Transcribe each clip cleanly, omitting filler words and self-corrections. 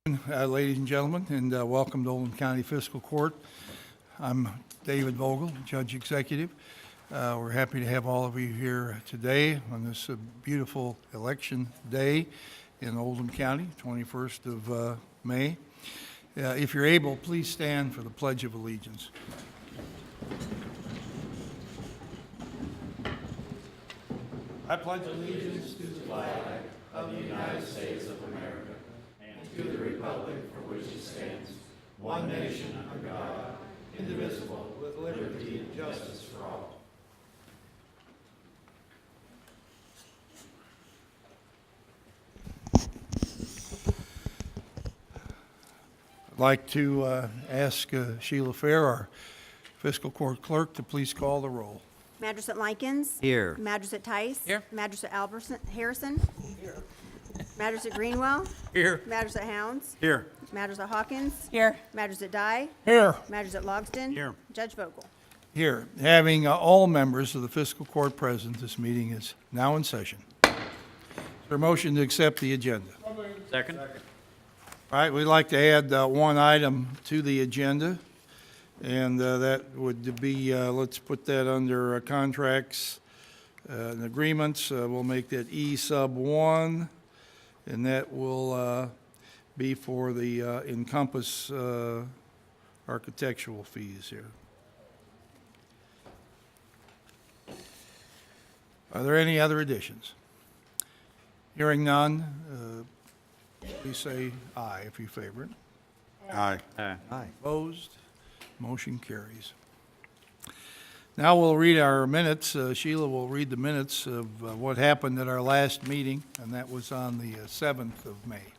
Ladies and gentlemen, and welcome to Oldham County Fiscal Court. I'm David Vogel, Judge Executive. We're happy to have all of you here today on this beautiful election day in Oldham County, 21st of May. If you're able, please stand for the Pledge of Allegiance. I pledge allegiance to the flag of the United States of America and to the republic for which it stands, one nation under God, indivisible, with liberty and justice for all. I'd like to ask Sheila Fair, our Fiscal Court Clerk, to please call the roll. Magistrate Likens. Here. Magistrate Tice. Here. Magistrate Harrison. Here. Magistrate Greenwell. Here. Magistrate Hounds. Here. Magistrate Hawkins. Here. Magistrate Dye. Here. Magistrate Logsdon. Here. Judge Vogel. Here, having all members of the Fiscal Court present, this meeting is now in session. Is there a motion to accept the agenda? Second. All right, we'd like to add one item to the agenda, and that would be, let's put that under contracts and agreements. We'll make that E sub 1, and that will be for the Encompass architectural fees here. Are there any other additions? Hearing none, please say aye if you favor it. Aye. Aye. Opposed? Motion carries. Now we'll read our minutes. Sheila will read the minutes of what happened at our last meeting, and that was on the 7th of May.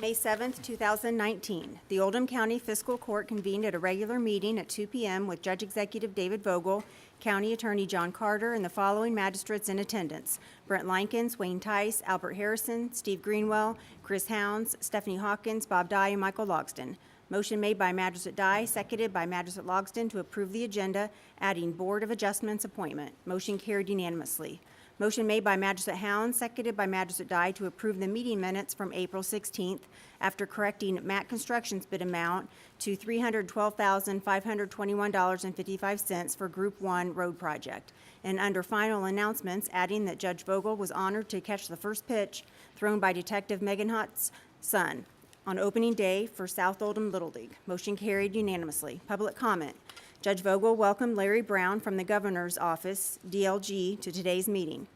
May 7th, 2019. The Oldham County Fiscal Court convened at a regular meeting at 2 p.m. with Judge Executive David Vogel, County Attorney John Carter, and the following magistrates in attendance: Brent Likens, Wayne Tice, Albert Harrison, Steve Greenwell, Chris Hounds, Stephanie Hawkins, Bob Dye, and Michael Logsdon. Motion made by Magistrate Dye, seconded by Magistrate Logsdon to approve the agenda, adding Board of Adjustments appointment. Motion carried unanimously. Motion made by Magistrate Hounds, seconded by Magistrate Dye to approve the meeting minutes from April 16th after correcting Matt Construction's bid amount to $312,521.55 for Group 1 road project. And under final announcements, adding that Judge Vogel was honored to catch the first pitch thrown by Detective Megan Hott's son on opening day for South Oldham Little League. Motion carried unanimously. Public comment. Judge Vogel welcomed Larry Brown from the Governor's Office, DLG, to today's meeting.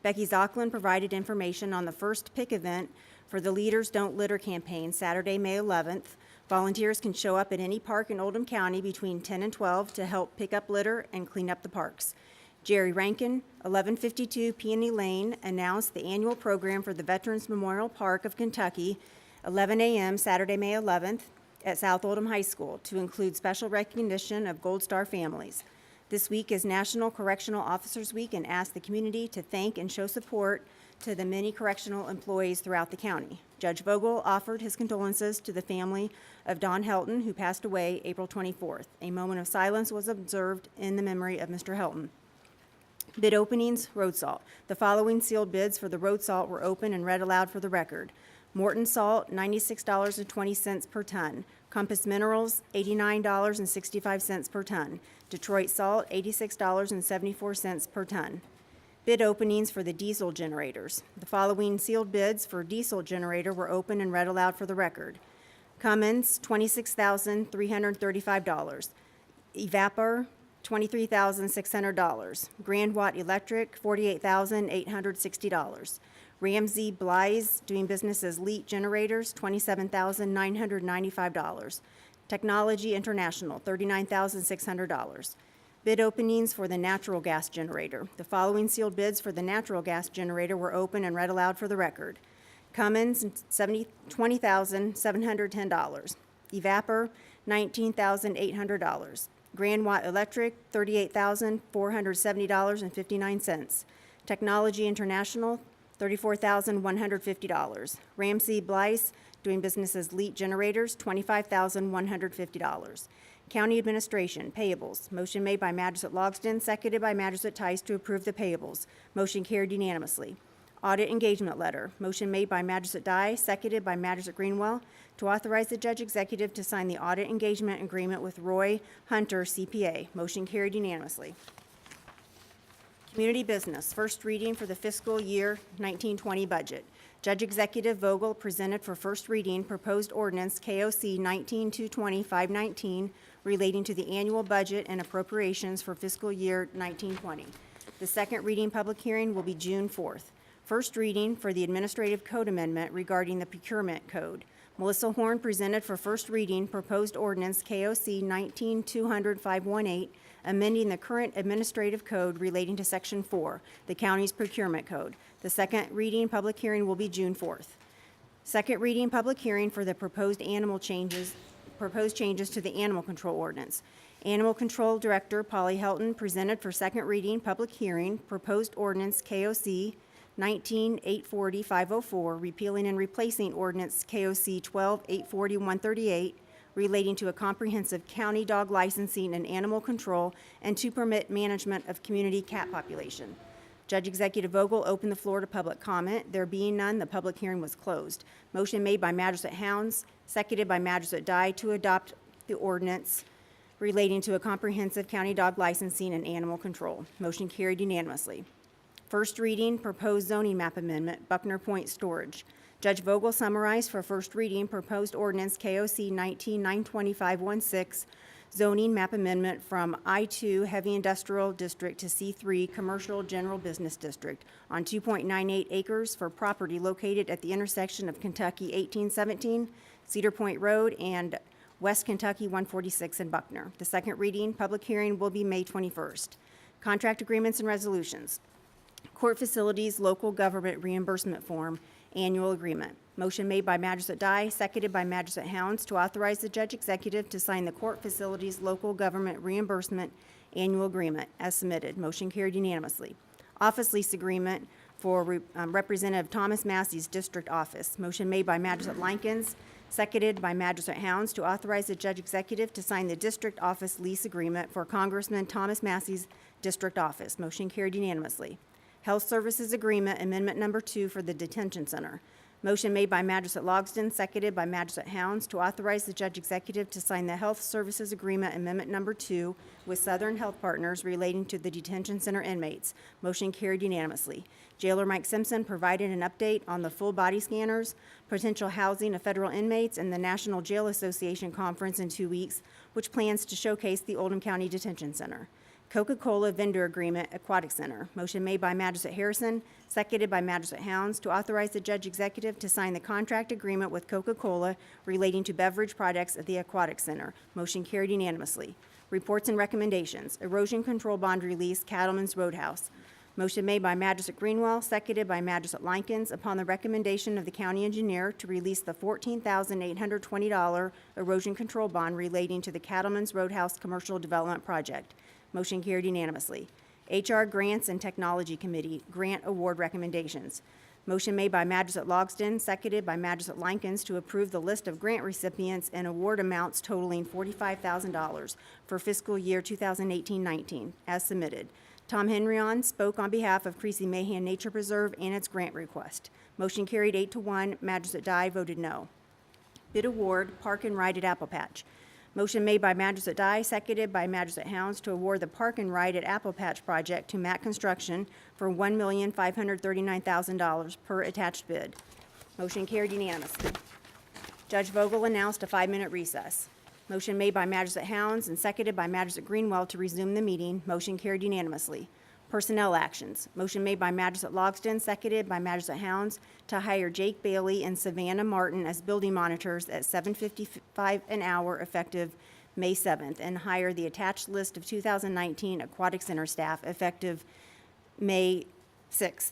Becky Zocklin provided information on the first pick event for the Leaders Don't Litter campaign, Saturday, May 11th. Volunteers can show up at any park in Oldham County between 10 and 12 to help pick up litter and clean up the parks. Jerry Rankin, 1152 Peony Lane, announced the annual program for the Veterans Memorial Park of Kentucky, 11 a.m. Saturday, May 11th, at South Oldham High School, to include special recognition of Gold Star families. This week is National Correctional Officers Week, and asked the community to thank and show support to the many correctional employees throughout the county. Judge Vogel offered his condolences to the family of Don Helton, who passed away April 24th. A moment of silence was observed in the memory of Mr. Helton. Bid openings, road salt. The following sealed bids for the road salt were open and read aloud for the record. Morton Salt, $96.20 per ton. Compass Minerals, $89.65 per ton. Detroit Salt, $86.74 per ton. Bid openings for the diesel generators. The following sealed bids for diesel generator were open and read aloud for the record. Cummins, $26,335. Evapor, $23,600. Grand Watt Electric, $48,860. Ramsey Bly's, doing business as Leet Generators, $27,995. Technology International, $39,600. Bid openings for the natural gas generator. The following sealed bids for the natural gas generator were open and read aloud for the record. Cummins, $20,710. Evapor, $19,800. Grand Watt Electric, $38,470.59. Technology International, $34,150. Ramsey Bly's, doing business as Leet Generators, $25,150. County Administration, payables. Motion made by Magistrate Logsdon, seconded by Magistrate Tice to approve the payables. Motion carried unanimously. Audit engagement letter. Motion made by Magistrate Dye, seconded by Magistrate Greenwell, to authorize the Judge Executive to sign the audit engagement agreement with Roy Hunter, CPA. Motion carried unanimously. Community business, first reading for the fiscal year 1920 budget. Judge Executive Vogel presented for first reading proposed ordinance KOC 19-220-519 relating to the annual budget and appropriations for fiscal year 1920. The second reading public hearing will be June 4th. First reading for the Administrative Code Amendment regarding the Procurement Code. Melissa Horn presented for first reading proposed ordinance KOC 19-200-518, amending the current administrative code relating to Section 4, the county's procurement code. The second reading public hearing will be June 4th. Second reading public hearing for the proposed changes to the animal control ordinance. Animal Control Director Polly Helton presented for second reading public hearing proposed ordinance KOC 19-840-504, repealing and replacing ordinance KOC 12-840-138, relating to a comprehensive county dog licensing and animal control and to permit management of community cat population. Judge Executive Vogel opened the floor to public comment. There being none, the public hearing was closed. Motion made by Magistrate Hounds, seconded by Magistrate Dye to adopt the ordinance relating to a comprehensive county dog licensing and animal control. Motion carried unanimously. First reading, proposed zoning map amendment, Buckner Point Storage. Judge Vogel summarized for first reading proposed ordinance KOC 19-925-16, zoning map amendment from I-2 Heavy Industrial District to C-3 Commercial General Business District on 2.98 acres for property located at the intersection of Kentucky 1817, Cedar Point Road, and West Kentucky 146 in Buckner. The second reading public hearing will be May 21st. Contract agreements and resolutions. Court Facilities Local Government Reimbursement Form, Annual Agreement. Motion made by Magistrate Dye, seconded by Magistrate Hounds to authorize the Judge Executive to sign the Court Facilities Local Government Reimbursement Annual Agreement as submitted. Motion carried unanimously. Office Lease Agreement for Representative Thomas Massey's District Office. Motion made by Magistrate Likens, seconded by Magistrate Hounds to authorize the Judge Executive to sign the District Office Lease Agreement for Congressman Thomas Massey's District Office. Motion carried unanimously. Health Services Agreement, Amendment Number 2 for the Detention Center. Motion made by Magistrate Logsdon, seconded by Magistrate Hounds to authorize the Judge Executive to sign the Health Services Agreement, Amendment Number 2 with Southern Health Partners relating to the detention center inmates. Motion carried unanimously. Jailer Mike Simpson provided an update on the full body scanners, potential housing of federal inmates, and the National Jail Association Conference in 2 weeks, which plans to showcase the Oldham County Detention Center. Coca-Cola Vendor Agreement, Aquatic Center. Motion made by Magistrate Harrison, seconded by Magistrate Hounds to authorize the Judge Executive to sign the contract agreement with Coca-Cola relating to beverage products at the Aquatic Center. Motion carried unanimously. Reports and recommendations. Erosion Control Bond Release, Cattleman's Roadhouse. Motion made by Magistrate Greenwell, seconded by Magistrate Likens, upon the recommendation of the county engineer to release the $14,820 erosion control bond relating to the Cattleman's Roadhouse Commercial Development Project. Motion carried unanimously. HR Grants and Technology Committee, Grant Award Recommendations. Motion made by Magistrate Logsdon, seconded by Magistrate Likens to approve the list of grant recipients and award amounts totaling $45,000 for fiscal year 2018-19, as submitted. Tom Henryon spoke on behalf of Creasy Mahan Nature Preserve and its grant request. Motion carried 8-1. Magistrate Dye voted no. Bid award, Park and Ride at Apple Patch. Motion made by Magistrate Dye, seconded by Magistrate Hounds to award the Park and Ride at Apple Patch project to Matt Construction for $1,539,000 per attached bid. Motion carried unanimously. Judge Vogel announced a 5-minute recess. Motion made by Magistrate Hounds and seconded by Magistrate Greenwell to resume the meeting. Motion carried unanimously. Personnel actions. Motion made by Magistrate Logsdon, seconded by Magistrate Hounds to hire Jake Bailey and Savannah Martin as building monitors at $7.55 an hour effective May 7th, and hire the attached list of 2019 Aquatic Center staff effective May 6th.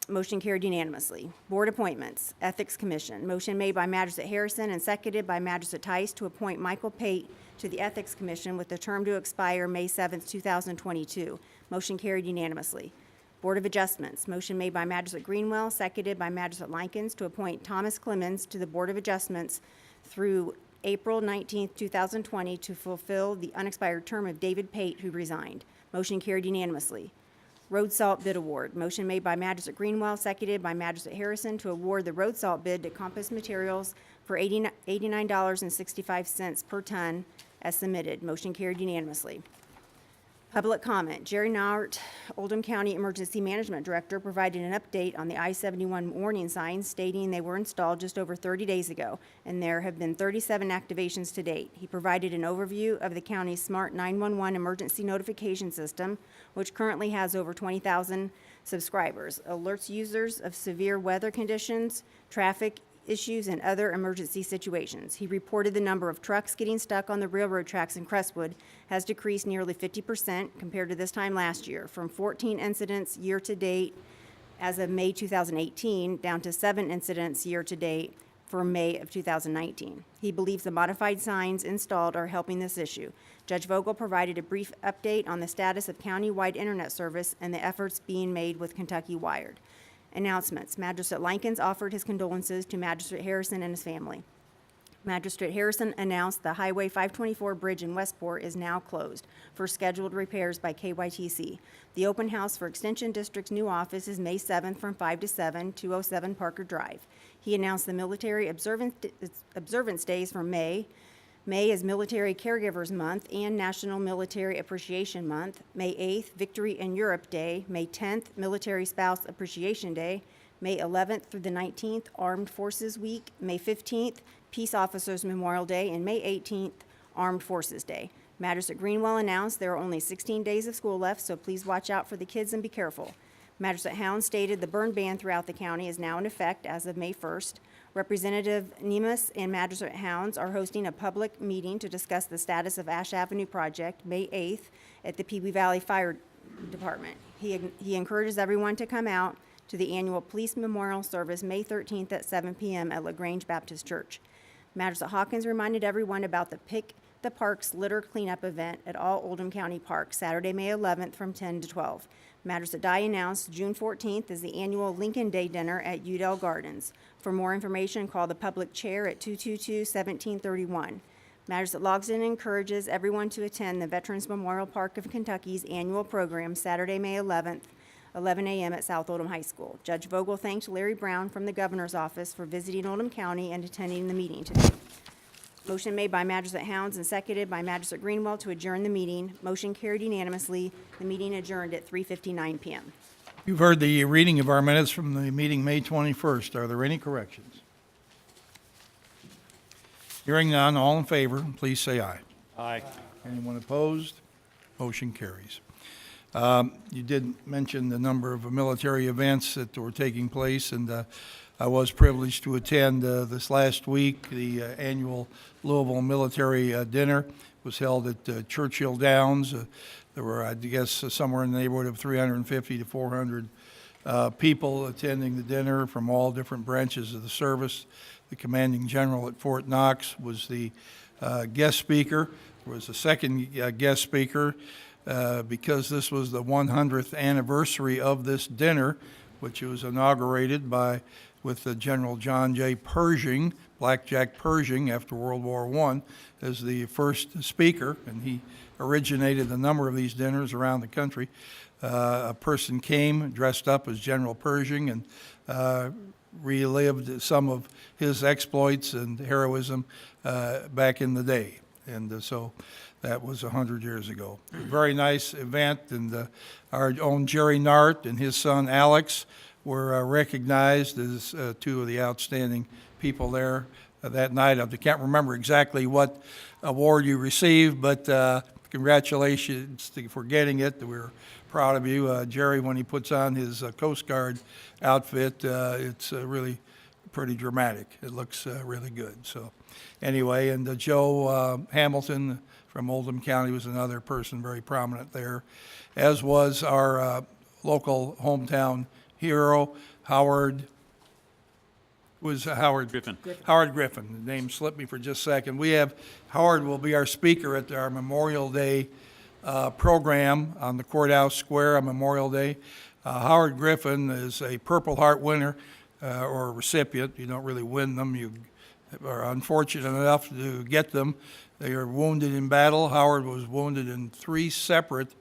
Motion carried unanimously. Board appointments. Ethics Commission. Motion made by Magistrate Harrison and seconded by Magistrate Tice to appoint Michael Pate to the Ethics Commission with the term to expire May 7th, 2022. Motion carried unanimously. Board of Adjustments. Motion made by Magistrate Greenwell, seconded by Magistrate Likens to appoint Thomas Clemens to the Board of Adjustments through April 19th, 2020 to fulfill the unexpired term of David Pate, who resigned. Motion carried unanimously. road salt bid award. Motion made by Magistrate Greenwell, seconded by Magistrate Harrison to award the road salt bid to Compass Materials for $89.65 per ton as submitted. Motion carried unanimously. Public comment. Jerry Nart, Oldham County Emergency Management Director, provided an update on the I-71 warning signs, stating they were installed just over 30 days ago, and there have been 37 activations to date. He provided an overview of the county's Smart 911 emergency notification system, which currently has over 20,000 subscribers, alerts users of severe weather conditions, traffic issues, and other emergency situations. He reported the number of trucks getting stuck on the railroad tracks in Crestwood has decreased nearly 50% compared to this time last year, from 14 incidents year-to-date as of May 2018 down to 7 incidents year-to-date for May of 2019. He believes the modified signs installed are helping this issue. Judge Vogel provided a brief update on the status of county-wide internet service and the efforts being made with Kentucky Wired. Announcements. Magistrate Likens offered his condolences to Magistrate Harrison and his family. Magistrate Harrison announced the Highway 524 bridge in Westport is now closed for scheduled repairs by KYTC. The open house for Extension District's new office is May 7th from 5 to 7, 207 Parker Drive. He announced the military observance days for May. May is Military Caregivers Month and National Military Appreciation Month. May 8th, Victory in Europe Day. May 10th, Military Spouse Appreciation Day. May 11th through the 19th, Armed Forces Week. May 15th, Peace Officers Memorial Day. And May 18th, Armed Forces Day. Magistrate Greenwell announced there are only 16 days of school left, so please watch out for the kids and be careful. Magistrate Hound stated the burn ban throughout the county is now in effect as of May 1st. Representative Nemus and Magistrate Hounds are hosting a public meeting to discuss the status of Ash Avenue project May 8th at the Pee Wee Valley Fire Department. He encourages everyone to come out to the annual Police Memorial Service May 13th at 7 p.m. at LaGrange Baptist Church. Magistrate Hawkins reminded everyone about the Pick the Parks litter cleanup event at all Oldham County parks, Saturday, May 11th from 10 to 12. Magistrate Dye announced June 14th is the annual Lincoln Day dinner at Udell Gardens. For more information, call the public chair at 222-1731. Magistrate Logsdon encourages everyone to attend the Veterans Memorial Park of Kentucky's annual program, Saturday, May 11th, 11 a.m. at South Oldham High School. Judge Vogel thanked Larry Brown from the Governor's Office for visiting Oldham County and attending the meeting today. Motion made by Magistrate Hounds and seconded by Magistrate Greenwell to adjourn the meeting. Motion carried unanimously. The meeting adjourned at 3:59 p.m. You've heard the reading of our minutes from the meeting May 21st. Are there any corrections? Hearing none, all in favor, please say aye. Aye. Anyone opposed? Motion carries. You did mention the number of military events that were taking place, and I was privileged to attend this last week. The annual Louisville Military Dinner was held at Churchill Downs. There were, I guess, somewhere in the neighborhood of 350 to 400 people attending the dinner from all different branches of the service. The commanding general at Fort Knox was the guest speaker. There was a second guest speaker because this was the 100th anniversary of this dinner, which was inaugurated with General John J. Pershing, Blackjack Pershing, after World War I, as the first speaker, and he originated a number of these dinners around the country. A person came dressed up as General Pershing and relived some of his exploits and heroism back in the day. And so that was 100 years ago. A very nice event, and our own Jerry Nart and his son Alex were recognized as two of the outstanding people there that night. I can't remember exactly what award you received, but congratulations for getting it. We're proud of you. Jerry, when he puts on his Coast Guard outfit, it's really pretty dramatic. It looks really good. So anyway, and Joe Hamilton from Oldham County was another person very prominent there, as was our local hometown hero, Howard Griffin. Howard Griffin. The name slipped me for just a second. Howard will be our speaker at our Memorial Day program on the Courthouse Square on Memorial Day. Howard Griffin is a Purple Heart winner or a recipient. You don't really win them. You are unfortunate enough to get them. They are wounded in battle. Howard was wounded in 3 separate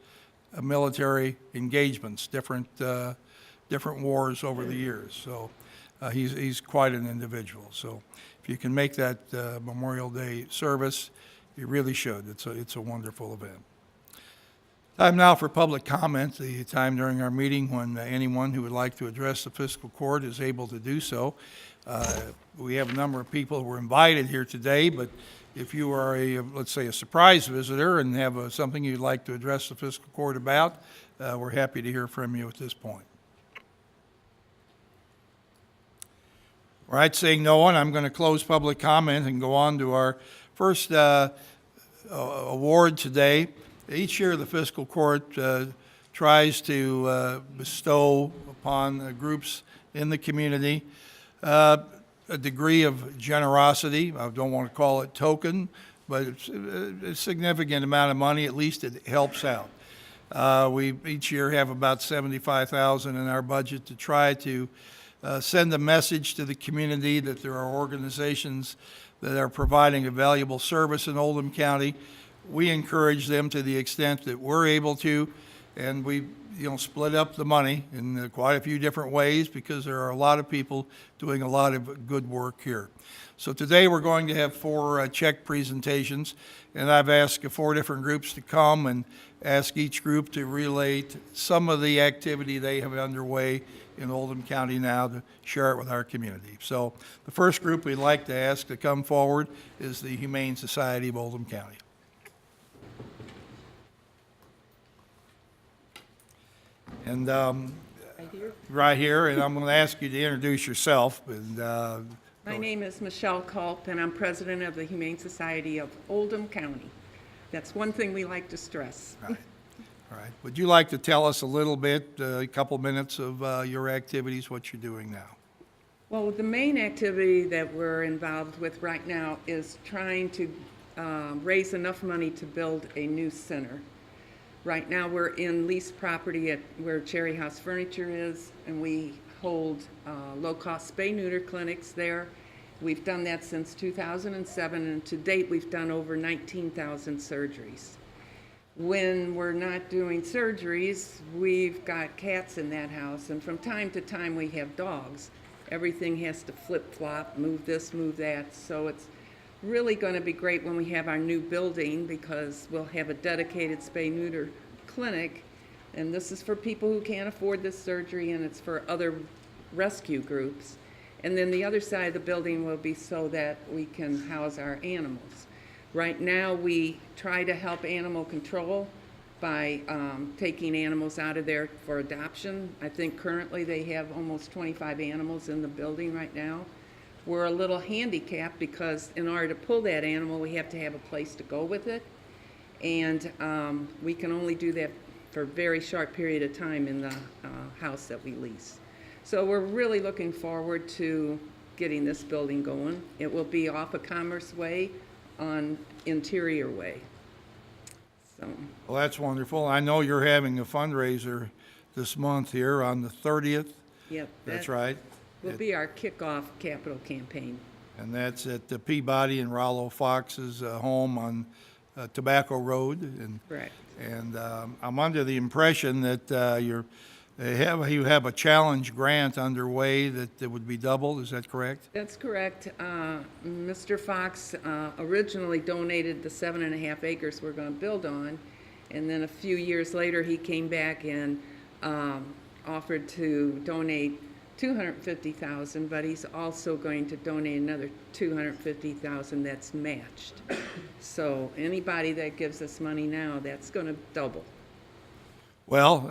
military engagements, different wars over the years. So he's quite an individual. So if you can make that Memorial Day service, you really should. It's a wonderful event. Time now for public comment, the time during our meeting when anyone who would like to address the fiscal court is able to do so. We have a number of people who were invited here today, but if you are let's say, a surprise visitor and have something you'd like to address the fiscal court about, we're happy to hear from you at this point. All right, seeing no one, I'm going to close public comment and go on to our first award today. Each year, the fiscal court tries to bestow upon groups in the community a degree of generosity. I don't want to call it token, but it's a significant amount of money. At least it helps out. We each year have about $75,000 in our budget to try to send a message to the community that there are organizations that are providing a valuable service in Oldham County. We encourage them to the extent that we're able to, and we split up the money in quite a few different ways because there are a lot of people doing a lot of good work here. So today we're going to have 4 check presentations, and I've asked 4 different groups to come and ask each group to relate some of the activity they have underway in Oldham County now to share it with our community. So the first group we'd like to ask to come forward is the Humane Society of Oldham County. And right here, and I'm going to ask you to introduce yourself. And my name is Michelle Culp, and I'm president of the Humane Society of Oldham County. That's one thing we like to stress. Right. All right. Would you like to tell us a little bit, a couple minutes of your activities, what you're doing now? Well, the main activity that we're involved with right now is trying to raise enough money to build a new center. Right now, we're in leased property at where Cherry House Furniture is, and we hold low-cost spay-neuter clinics there. We've done that since 2007, and to date, we've done over 19,000 surgeries. When we're not doing surgeries, we've got cats in that house, and from time to time, we have dogs. Everything has to flip-flop, move this, move that, so it's really going to be great when we have our new building because we'll have a dedicated spay-neuter clinic, and this is for people who can't afford this surgery, and it's for other rescue groups. And then the other side of the building will be so that we can house our animals. Right now, we try to help animal control by taking animals out of there for adoption. I think currently they have almost 25 animals in the building right now. We're a little handicapped because in order to pull that animal, we have to have a place to go with it. And we can only do that for a very short period of time in the house that we lease. So we're really looking forward to getting this building going. It will be off of Commerce Way on Interior Way. So. Well, that's wonderful. I know you're having a fundraiser this month here on the 30th. Yep. That's right. Will be our kickoff capital campaign. And that's at the Peabody and Rollo Fox's home on Tobacco Road. And, Correct. And I'm under the impression that you have a challenge grant underway that would be doubled. Is that correct? That's correct. Mr. Fox originally donated the 7.5 acres we're going to build on, and then a few years later he came back and offered to donate $250,000, but he's also going to donate another $250,000 that's matched. So anybody that gives us money now, that's going to double. Well,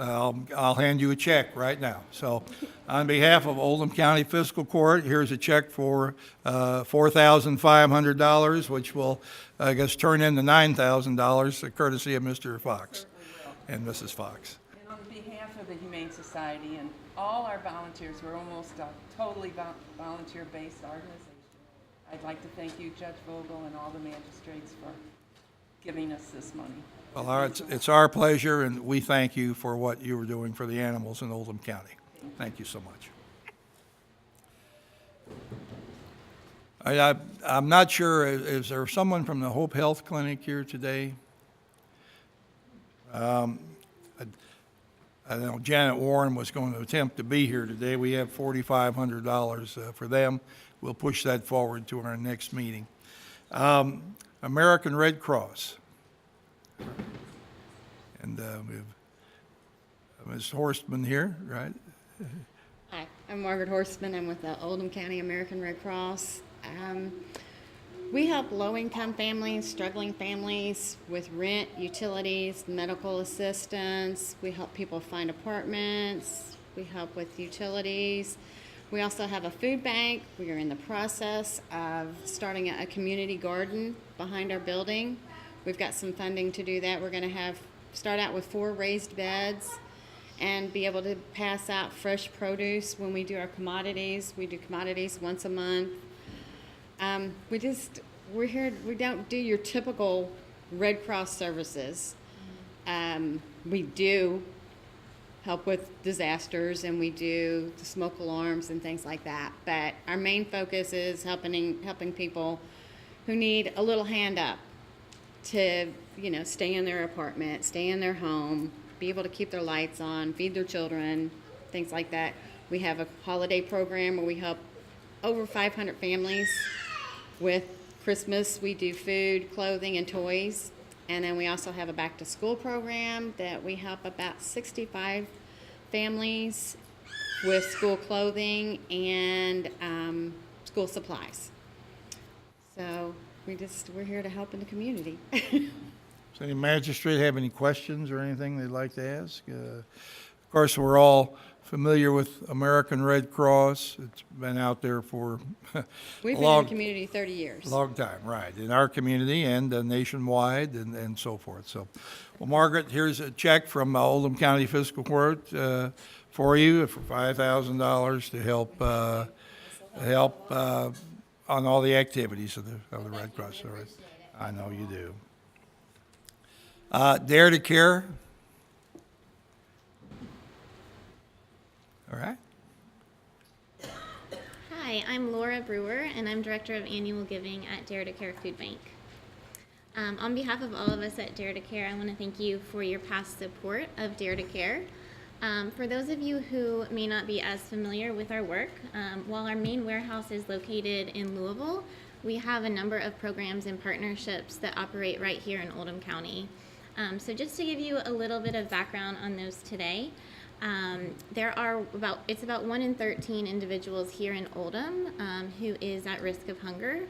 I'll hand you a check right now. So on behalf of Oldham County Fiscal Court, here's a check for $4,500, which will, I guess, turn into $9,000, courtesy of Mr. Fox and Mrs. Fox. And on behalf of the Humane Society and all our volunteers, we're almost a totally volunteer-based organization. I'd like to thank you, Judge Vogel, and all the magistrates for giving us this money. Well, it's our pleasure, and we thank you for what you were doing for the animals in Oldham County. Thank you so much. I'm not sure, is there someone from the Hope Health Clinic here today? I know Janet Warren was going to attempt to be here today. We have $4,500 for them. We'll push that forward to our next meeting. American Red Cross. And we have Ms. Horstman here, right? Hi, I'm Margaret Horstman. I'm with the Oldham County American Red Cross. We help low-income families, struggling families with rent, utilities, medical assistance. We help people find apartments. We help with utilities. We also have a food bank. We are in the process of starting a community garden behind our building. We've got some funding to do that. We're going to start out with 4 raised beds and be able to pass out fresh produce when we do our commodities. We do commodities once a month. We're here, we don't do your typical Red Cross services. We do help with disasters, and we do the smoke alarms and things like that. But our main focus is helping people who need a little hand up to, stay in their apartment, stay in their home, be able to keep their lights on, feed their children, things like that. We have a holiday program where we help over 500 families with Christmas. We do food, clothing, and toys. And then we also have a back-to-school program that we help about 65 families with school clothing and school supplies. So we're here to help in the community. Does any magistrate have any questions or anything they'd like to ask? Of course, we're all familiar with American Red Cross. It's been out there for We've a been in the community 30 years. long time, right, in our community and nationwide and so forth. So, well, Margaret, here's a check from Oldham County Fiscal Court for you for $5,000 to help on all the activities of the Red Cross. All right. I know you do. Dare to Care. All right. Hi, I'm Laura Brewer, and I'm Director of Annual Giving at Dare to Care Food Bank. On behalf of all of us at Dare to Care, I want to thank you for your past support of Dare to Care. For those of you who may not be as familiar with our work, while our main warehouse is located in Louisville, we have a number of programs and partnerships that operate right here in Oldham County. So just to give you a little bit of background on those today, it's about 1 in 13 individuals here in Oldham who is at risk of hunger.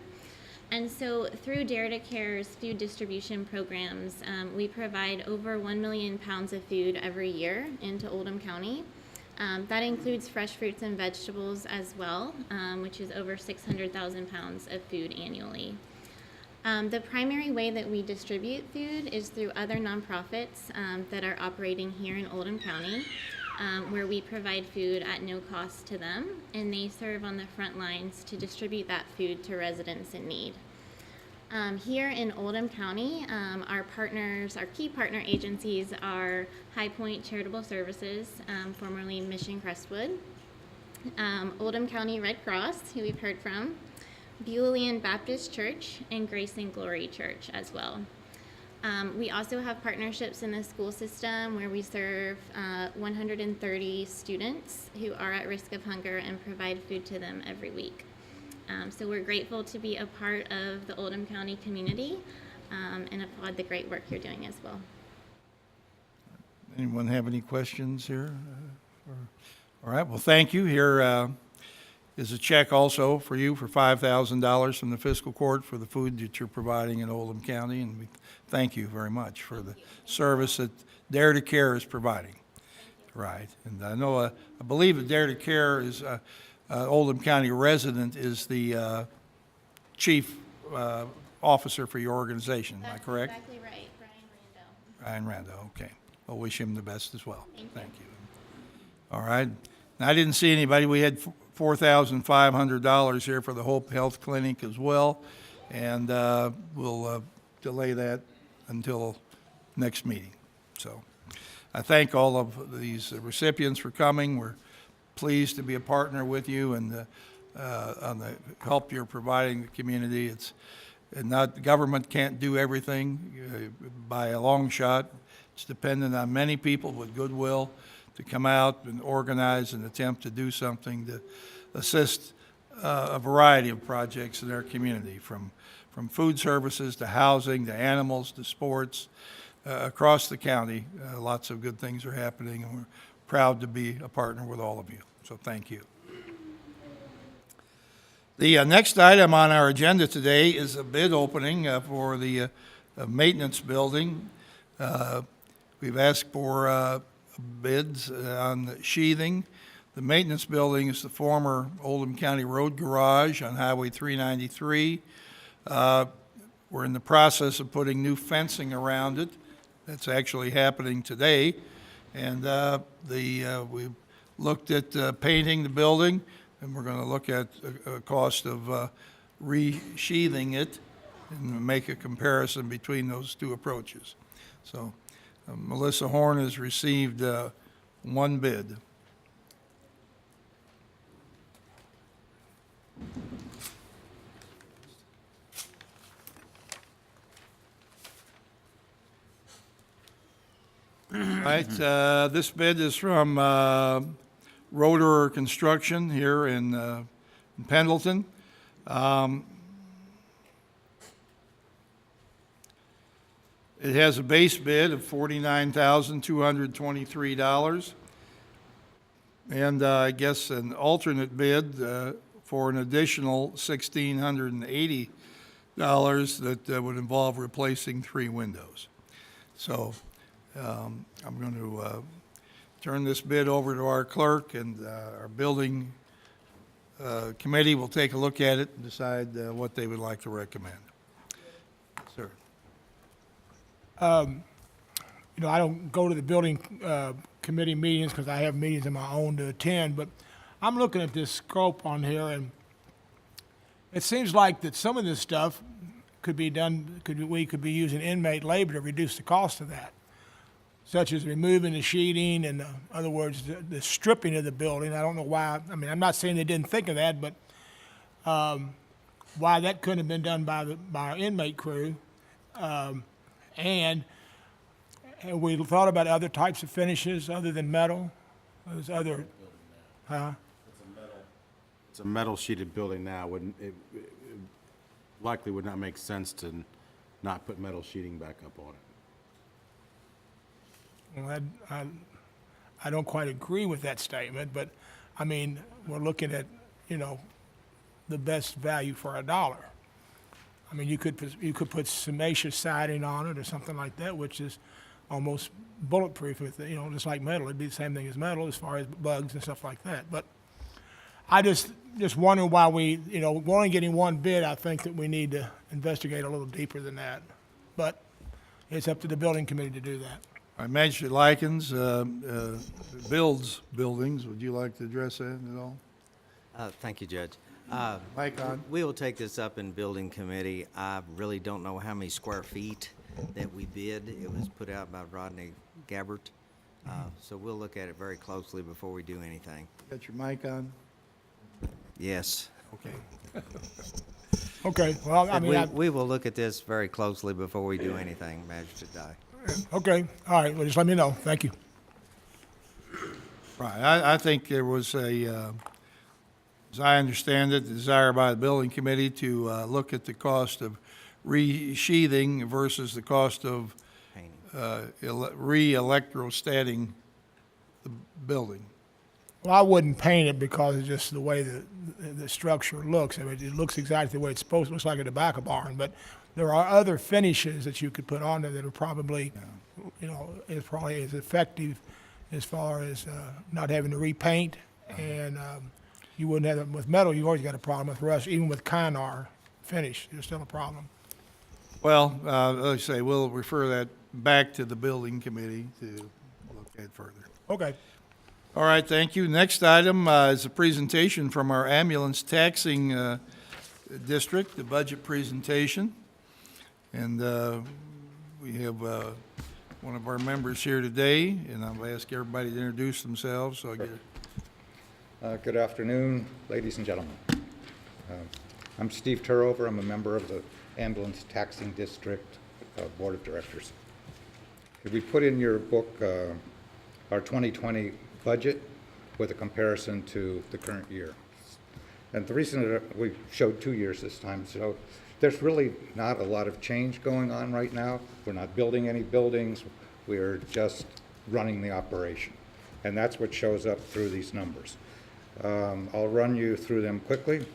And so through Dare to Care's food distribution programs, we provide over 1 million pounds of food every year into Oldham County. That includes fresh fruits and vegetables as well, which is over 600,000 pounds of food annually. The primary way that we distribute food is through other nonprofits that are operating here in Oldham County, where we provide food at no cost to them, and they serve on the front lines to distribute that food to residents in need. Here in Oldham County, our key partner agencies are High Point Charitable Services, formerly Mission Crestwood, Oldham County Red Cross, who we've heard from, Beulah Baptist Church, and Grace and Glory Church as well. We also have partnerships in the school system where we serve 130 students who are at risk of hunger and provide food to them every week. So we're grateful to be a part of the Oldham County community and applaud the great work you're doing as well. Anyone have any questions here? All right, well, thank you. Here is a check also for you for $5,000 from the fiscal court for the food that you're providing in Oldham County, and we thank you very much for the service that Dare to Care is providing. Right, and I know, I believe that Dare to Care is, Oldham County resident is the chief officer for your organization, am I correct? That's exactly right, Brian Rando. Ryan Rando, okay. Well, wish him the best as well. Thank you. All right. Now, I didn't see anybody. We had $4,500 here for the Hope Health Clinic as well, and we'll delay that until next meeting. So I thank all of these recipients for coming. We're pleased to be a partner with you and on the help you're providing the community. The government can't do everything by a long shot. It's dependent on many people with goodwill to come out and organize and attempt to do something to assist a variety of projects in our community, from food services to housing to animals to sports. Across the county, lots of good things are happening, and we're proud to be a partner with all of you. So thank you. The next item on our agenda today is a bid opening for the maintenance building. We've asked for bids on sheathing. The maintenance building is the former Oldham County Road Garage on Highway 393. We're in the process of putting new fencing around it. That's actually happening today. And we've looked at painting the building, and we're going to look at a cost of re-sheathing it and make a comparison between those two approaches. So Melissa Horn has received one bid. All right, this bid is from Roeder Construction here in Pendleton. It has a base bid of $49,223, and I guess an alternate bid for an additional $1,680 that would involve replacing 3 windows. So I'm going to turn this bid over to our clerk, and our building committee will take a look at it and decide what they would like to recommend. Sir. I don't go to the building committee meetings because I have meetings of my own to attend, but I'm looking at this scope on here, and it seems like that some of this stuff could be done, we could be using inmate labor to reduce the cost of that, such as removing the sheeting and, in other words, the stripping of the building. I don't know why. I mean, I'm not saying they didn't think of that, but why that couldn't have been done by our inmate crew. And have we thought about other types of finishes other than metal? There's other, huh? It's a metal sheeted building now. It likely would not make sense to not put metal sheeting back up on it. Well, I don't quite agree with that statement, but, I mean, we're looking at, the best value for a dollar. I mean, you could put cementitious siding on it or something like that, which is almost bulletproof with it, just like metal. It'd be the same thing as metal as far as bugs and stuff like that. But I just wonder why we're only getting one bid. I think that we need to investigate a little deeper than that. But it's up to the building committee to do that. All right, Magistrate Likens builds buildings. Would you like to address that at all? Thank you, Judge. Mic on. We will take this up in building committee. I really don't know how many square feet that we bid. It was put out by Rodney Gabbert. So we'll look at it very closely before we do anything. Got your mic on? Yes. Okay. Okay, well, I mean, We will look at this very closely before we do anything, Magistrate Dye. okay, all right, well, just let me know. Thank you. Right, I think there was as I understand it, desire by the building committee to look at the cost of re-sheathing versus the cost of Painting. re-electrostating the building. Well, I wouldn't paint it because it's just the way the structure looks. I mean, it looks exactly the way it's supposed to. It looks like a tobacco barn, but there are other finishes that you could put on there that are probably, is probably as effective as far as not having to repaint. And you wouldn't have it with metal. You've always got a problem with rust. Even with Kynar finish, there's still a problem. Well, like I say, we'll refer that back to the building committee to look at further. Okay. All right, thank you. Next item is a presentation from our ambulance taxing district, the budget presentation. And we have one of our members here today, and I'll ask everybody to introduce themselves. So I get Good afternoon, ladies and gentlemen. I'm Steve Turover. I'm a member of the Ambulance Taxing District Board of Directors. We put in your book our 2020 budget with a comparison to the current year. And the reason that we showed 2 years this time, so there's really not a lot of change going on right now. We're not building any buildings. We're just running the operation. And that's what shows up through these numbers. I'll run you through them quickly.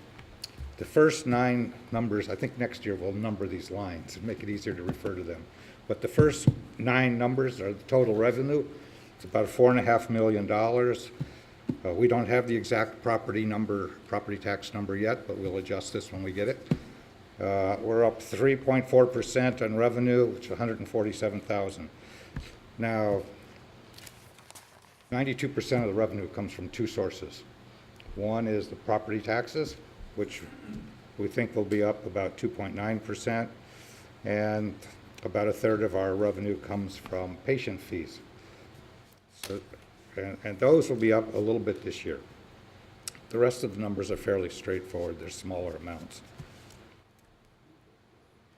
The first 9 numbers, I think next year we'll number these lines and make it easier to refer to them. But the first 9 numbers are the total revenue. It's about $4.5 million. We don't have the exact property tax number yet, but we'll adjust this when we get it. We're up 3.4% on revenue, which is $147,000. Now, 92% of the revenue comes from 2 sources. One is the property taxes, which we think will be up about 2.9%, and about 1/3 of our revenue comes from patient fees. So, and those will be up a little bit this year. The rest of the numbers are fairly straightforward. They're smaller amounts.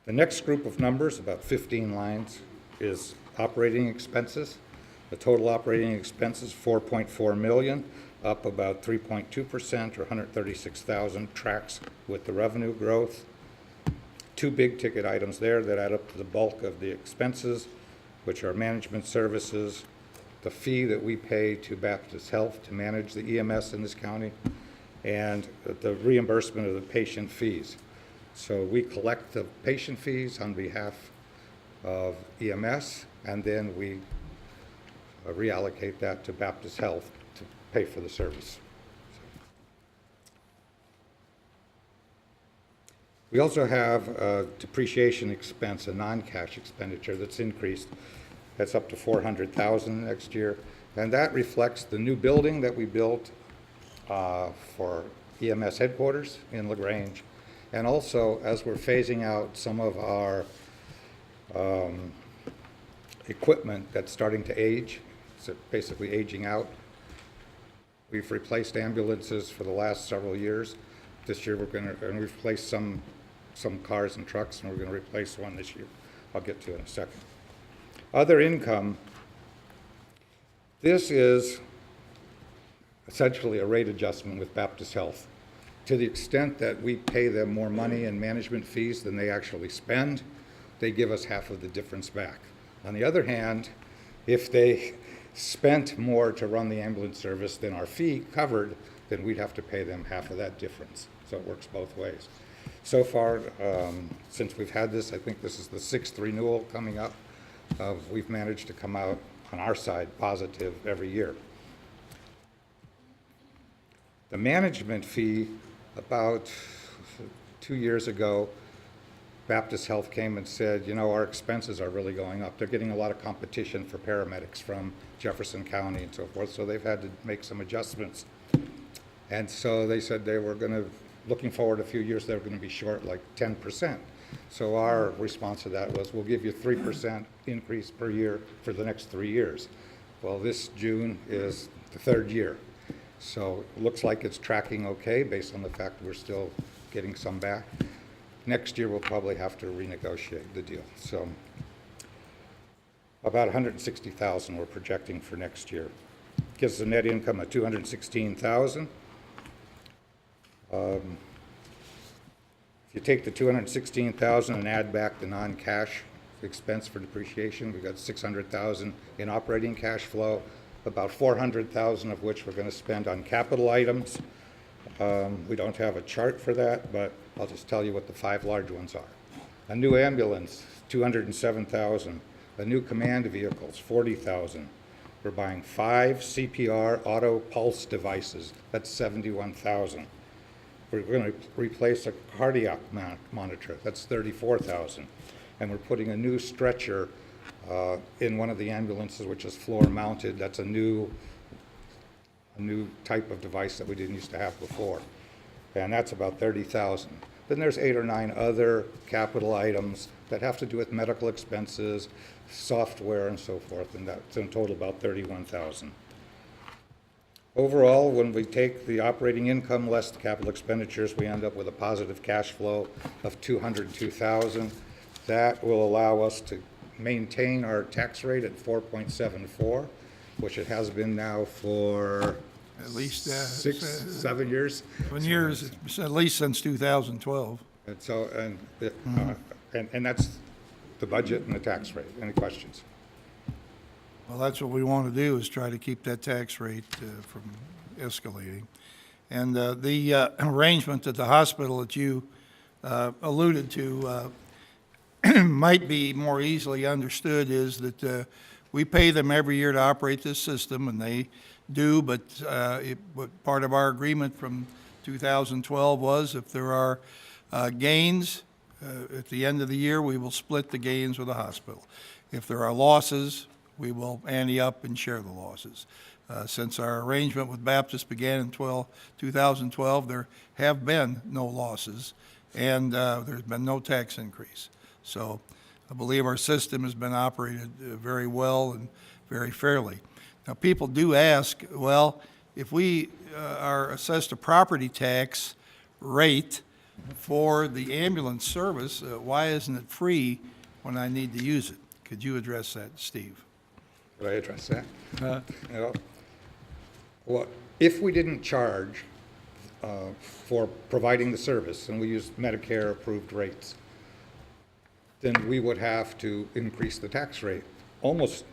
The next group of numbers, about 15 lines, is operating expenses. The total operating expenses, $4.4 million, up about 3.2%, or $136,000, tracks with the revenue growth. 2 big ticket items there that add up to the bulk of the expenses, which are management services, the fee that we pay to Baptist Health to manage the EMS in this county, and the reimbursement of the patient fees. So we collect the patient fees on behalf of EMS, and then we reallocate that to Baptist Health to pay for the service. We also have a depreciation expense, a non-cash expenditure that's increased. That's up to $400,000 next year, and that reflects the new building that we built for EMS headquarters in LaGrange, and also as we're phasing out some of our equipment that's starting to age. It's basically aging out. We've replaced ambulances for the last several years. This year we're going to replace some cars and trucks, and we're going to replace one this year. I'll get to it in a second. Other income, this is essentially a rate adjustment with Baptist Health. To the extent that we pay them more money in management fees than they actually spend, they give us half of the difference back. On the other hand, if they spent more to run the ambulance service than our fee covered, then we'd have to pay them half of that difference. So it works both ways. So far, since we've had this, I think this is the 6th renewal coming up. We've managed to come out on our side positive every year. The management fee, about 2 years ago, Baptist Health came and said, you know, our expenses are really going up. They're getting a lot of competition for paramedics from Jefferson County and so forth, so they've had to make some adjustments. And so they said they were going to, looking forward a few years, they were going to be short like 10%. So our response to that was, we'll give you 3% increase per year for the next 3 years. Well, this June is the 3rd year. So it looks like it's tracking okay based on the fact we're still getting some back. Next year, we'll probably have to renegotiate the deal. So about $160,000 we're projecting for next year. Gives us a net income of $216,000. If you take the $216,000 and add back the non-cash expense for depreciation, we've got $600,000 in operating cash flow, about $400,000 of which we're going to spend on capital items. We don't have a chart for that, but I'll just tell you what the 5 large ones are. A new ambulance, $207,000. A new command vehicles, $40,000. We're buying 5 CPR auto pulse devices. That's $71,000. We're going to replace a cardiac monitor. That's $34,000. And we're putting a new stretcher in one of the ambulances, which is floor mounted. That's a new type of device that we didn't used to have before. And that's about $30,000. Then there's 8 or 9 other capital items that have to do with medical expenses, software, and so forth, and that's in total about $31,000. Overall, when we take the operating income less the capital expenditures, we end up with a positive cash flow of $202,000. That will allow us to maintain our tax rate at 4.74, which it has been now for At least 7 years. 7 years, at least since 2012. And so, and that's the budget and the tax rate. Any questions? Well, that's what we want to do, is try to keep that tax rate from escalating. And the arrangement at the hospital that you alluded to might be more easily understood is that we pay them every year to operate this system, and they do, but part of our agreement from 2012 was if there are gains at the end of the year, we will split the gains with the hospital. If there are losses, we will ante up and share the losses. Since our arrangement with Baptist began in 2012, there have been no losses, and there's been no tax increase. So I believe our system has been operated very well and very fairly. Now, people do ask, well, if we are assessed a property tax rate for the ambulance service, why isn't it free when I need to use it? Could you address that, Steve? Could I address that? You know, well, if we didn't charge for providing the service, and we used Medicare-approved rates, then we would have to increase the tax rate almost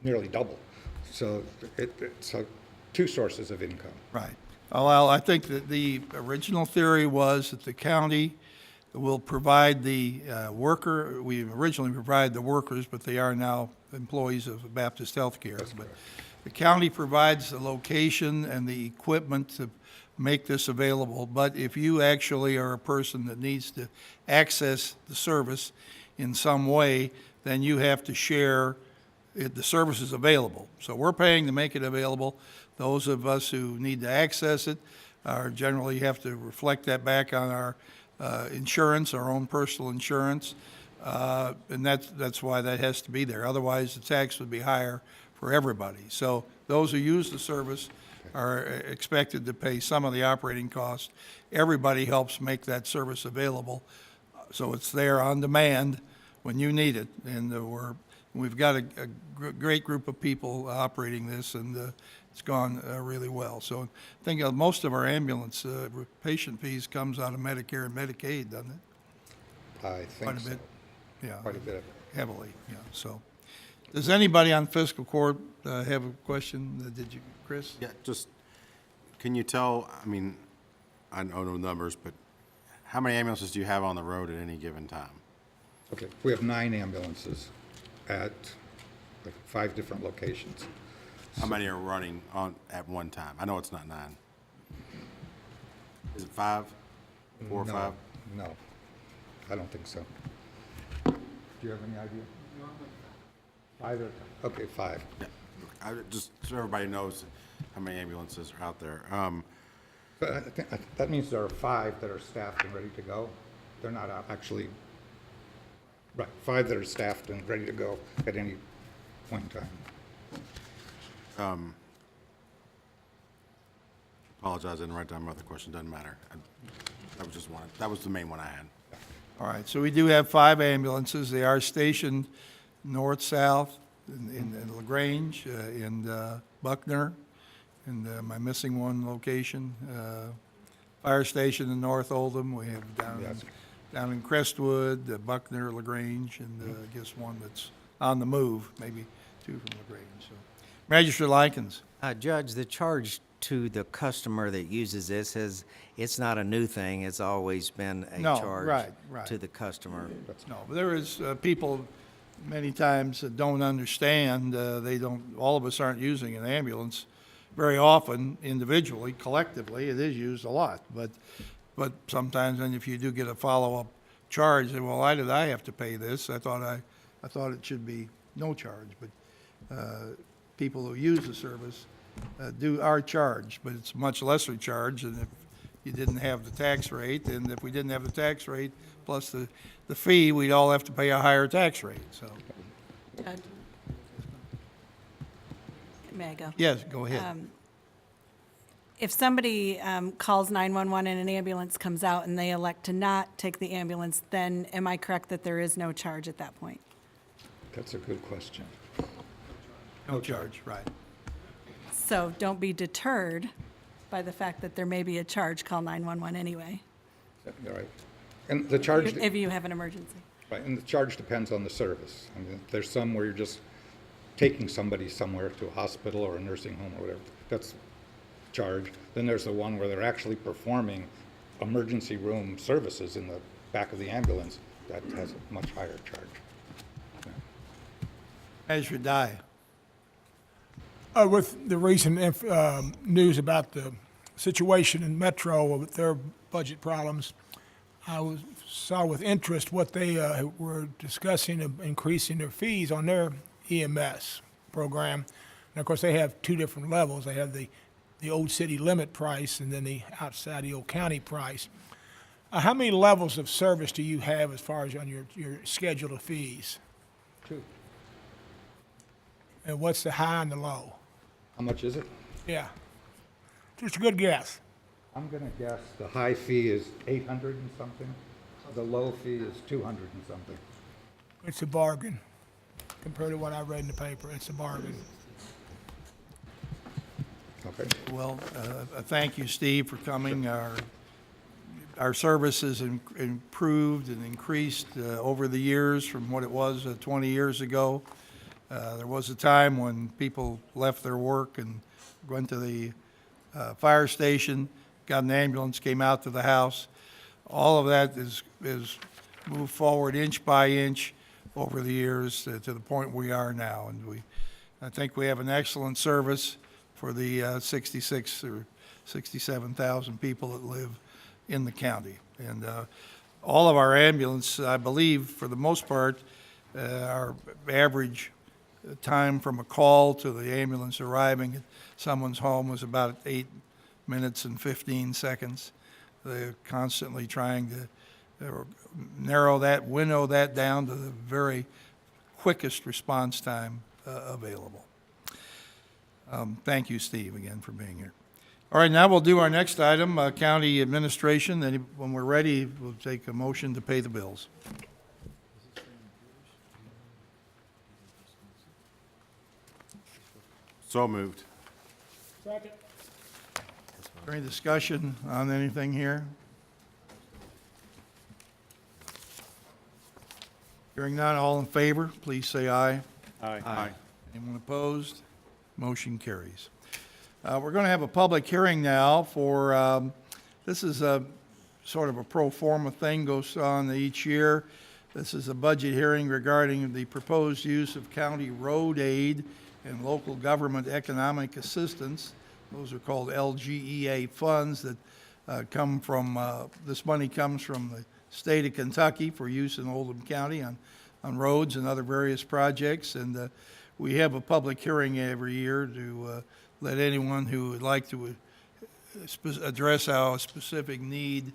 nearly double. So it's two sources of income. Right. Well, I think that the original theory was that the county will provide the worker. We originally provided the workers, but they are now employees of Baptist Healthcare. But the county provides the location and the equipment to make this available. But if you actually are a person that needs to access the service in some way, then you have to share the service is available. So we're paying to make it available. Those of us who need to access it are generally have to reflect that back on our insurance, our own personal insurance, and that's why that has to be there. Otherwise, the tax would be higher for everybody. So those who use the service are expected to pay some of the operating costs. Everybody helps make that service available, so it's there on demand when you need it. And we've got a great group of people operating this, and it's gone really well. So I think most of our ambulance patient fees comes out of Medicare and Medicaid, doesn't it? I think Quite a so. bit. Yeah. Quite a bit. Heavily, yeah. So, does anybody on fiscal court have a question? Did you, Chris? Yeah, just, can you tell, I mean, I don't know numbers, but how many ambulances do you have on the road at any given time? Okay, we have 9 ambulances at like 5 different locations. How many are running on at one time? I know it's not 9. Is it 5? 4 or No, 5? No, I don't think so. Do you have any idea? 5 or, okay, 5. Yeah, just so everybody knows how many ambulances are out there. But I think, that means there are 5 that are staffed and ready to go. They're not actually, right, 5 that are staffed and ready to go at any point in time. Apologize, I didn't write down my other question, doesn't matter. That was just one, that was the main one I had. All right, so we do have 5 ambulances. They are stationed north, south, in LaGrange, in Buckner, and am I missing one location? Fire station in North Oldham. We have down in Crestwood, Buckner, LaGrange, and I guess one that's on the move, maybe 2 from LaGrange. So, Magistrate Likens. Judge, the charge to the customer that uses this it's not a new thing. It's always been a No, charge right. to the customer. No, but there is people many times that don't understand. All of us aren't using an ambulance very often individually. Collectively, it is used a lot. But sometimes, and if you do get a follow-up charge, then, well, why did I have to pay this? I thought it should be no charge. But people who use the service are charged, but it's a much lesser charge than if you didn't have the tax rate. And if we didn't have the tax rate plus the fee, we'd all have to pay a higher tax rate. So, May I go? yes, go ahead. If somebody calls 911 and an ambulance comes out and they elect to not take the ambulance, then am I correct that there is no charge at that point? That's a good question. No charge, right. So don't be deterred by the fact that there may be a charge, call 911 anyway, All right. And the charge, if you have an emergency. right, and the charge depends on the service. I mean, there's some where you're just taking somebody somewhere to a hospital or a nursing home or whatever. That's charge. Then there's the one where they're actually performing emergency room services in the back of the ambulance. That has a much higher charge. As you die. With the recent news about the situation in Metro with their budget problems, I saw with interest what they were discussing of increasing their fees on their EMS program. And of course, they have two different levels. They have the old city limit price and then the outside the old county price. How many levels of service do you have as far as on your schedule of fees? 2. And what's the high and the low? How much is it? Yeah. Just a good guess. I'm gonna guess the high fee is 800 and something. The low fee is 200 and something. It's a bargain compared to what I read in the paper. It's a bargain. Okay. Well, thank you, Steve, for coming. Our service has improved and increased over the years from what it was 20 years ago. There was a time when people left their work and went to the fire station, got an ambulance, came out to the house. All of that is moved forward inch by inch over the years to the point we are now. And I think we have an excellent service for the 66 or 67,000 people that live in the county. And all of our ambulance, I believe, for the most part, our average time from a call to the ambulance arriving at someone's home was about 8 minutes and 15 seconds. They're constantly trying to winnow that down to the very quickest response time available. Thank you, Steve, again for being here. All right, now we'll do our next item, county administration. Then when we're ready, we'll take a motion to pay the bills. So moved. Is there any discussion on anything here? Hearing none, all in favor, please say aye. Aye. Anyone opposed? Motion carries. We're going to have a public hearing now for, this is a sort of a pro forma thing, goes on each year. This is a budget hearing regarding the proposed use of county road aid and local government economic assistance. Those are called LGEA funds that come from, this money comes from the state of Kentucky for use in Oldham County on roads and other various projects. And we have a public hearing every year to let anyone who would like to address how a specific need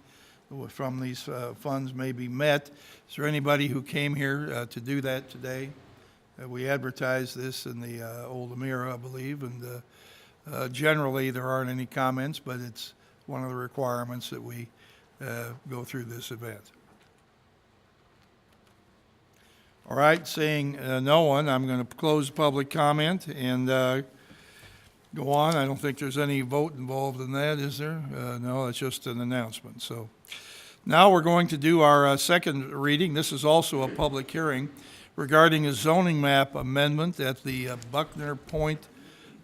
from these funds may be met. Is there anybody who came here to do that today? We advertised this in the Oldham Era, I believe, and generally there aren't any comments, but it's one of the requirements that we go through this event. All right, seeing no one, I'm going to close public comment and go on. I don't think there's any vote involved in that, is there? No, it's just an announcement. So now we're going to do our second reading. This is also a public hearing regarding a zoning map amendment at the Buckner Point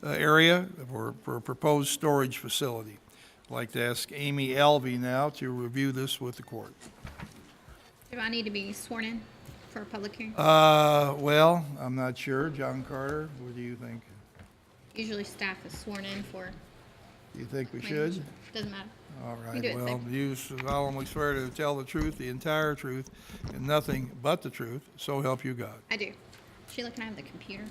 area for a proposed storage facility. I'd like to ask Amy Alvey now to review this with the court. Do I need to be sworn in for a public hearing? Well, I'm not sure. John Carter, what do you think? Usually staff is sworn in for. Do you think we should? Doesn't matter. All You right, do it, well, sir. you solemnly swear to tell the truth, the entire truth, and nothing but the truth, so help you God. I do. Sheila, can I have the computer?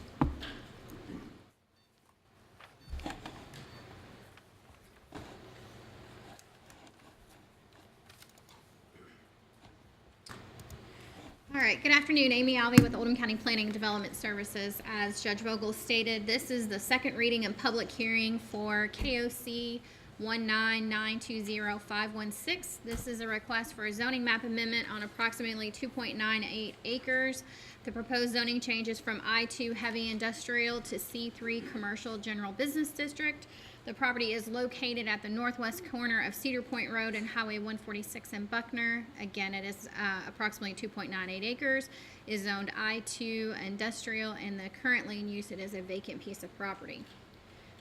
All right, good afternoon. Amy Alvey with Oldham County Planning and Development Services. As Judge Vogel stated, this is the second reading and public hearing for KOC 19920-516. This is a request for a zoning map amendment on approximately 2.98 acres. The proposed zoning changes from I-2 heavy industrial to C3 commercial general business district. The property is located at the northwest corner of Cedar Point Road and Highway 146 in Buckner. Again, it is approximately 2.98 acres, is zoned I-2 industrial, and the current land use, it is a vacant piece of property.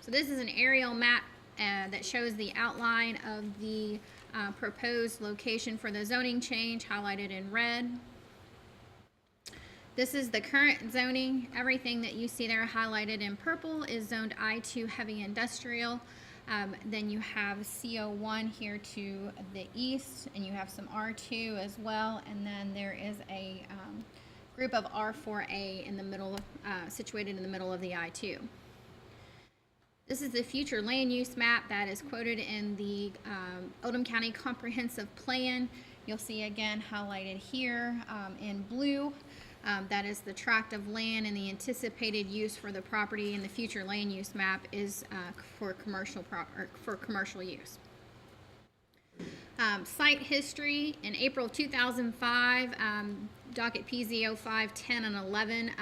So this is an aerial map that shows the outline of the proposed location for the zoning change, highlighted in red. This is the current zoning. Everything that you see there highlighted in purple is zoned I-2 heavy industrial. Then you have CO1 here to the east, and you have some R2 as well. And then there is a group of R4A in the middle, situated in the middle of the I-2. This is the future land use map that is quoted in the Oldham County Comprehensive Plan. You'll see again highlighted here in blue. That is the tract of land, and the anticipated use for the property in the future land use map is for commercial use. Site history: in April 2005, docket PZ 05, 10, and 11,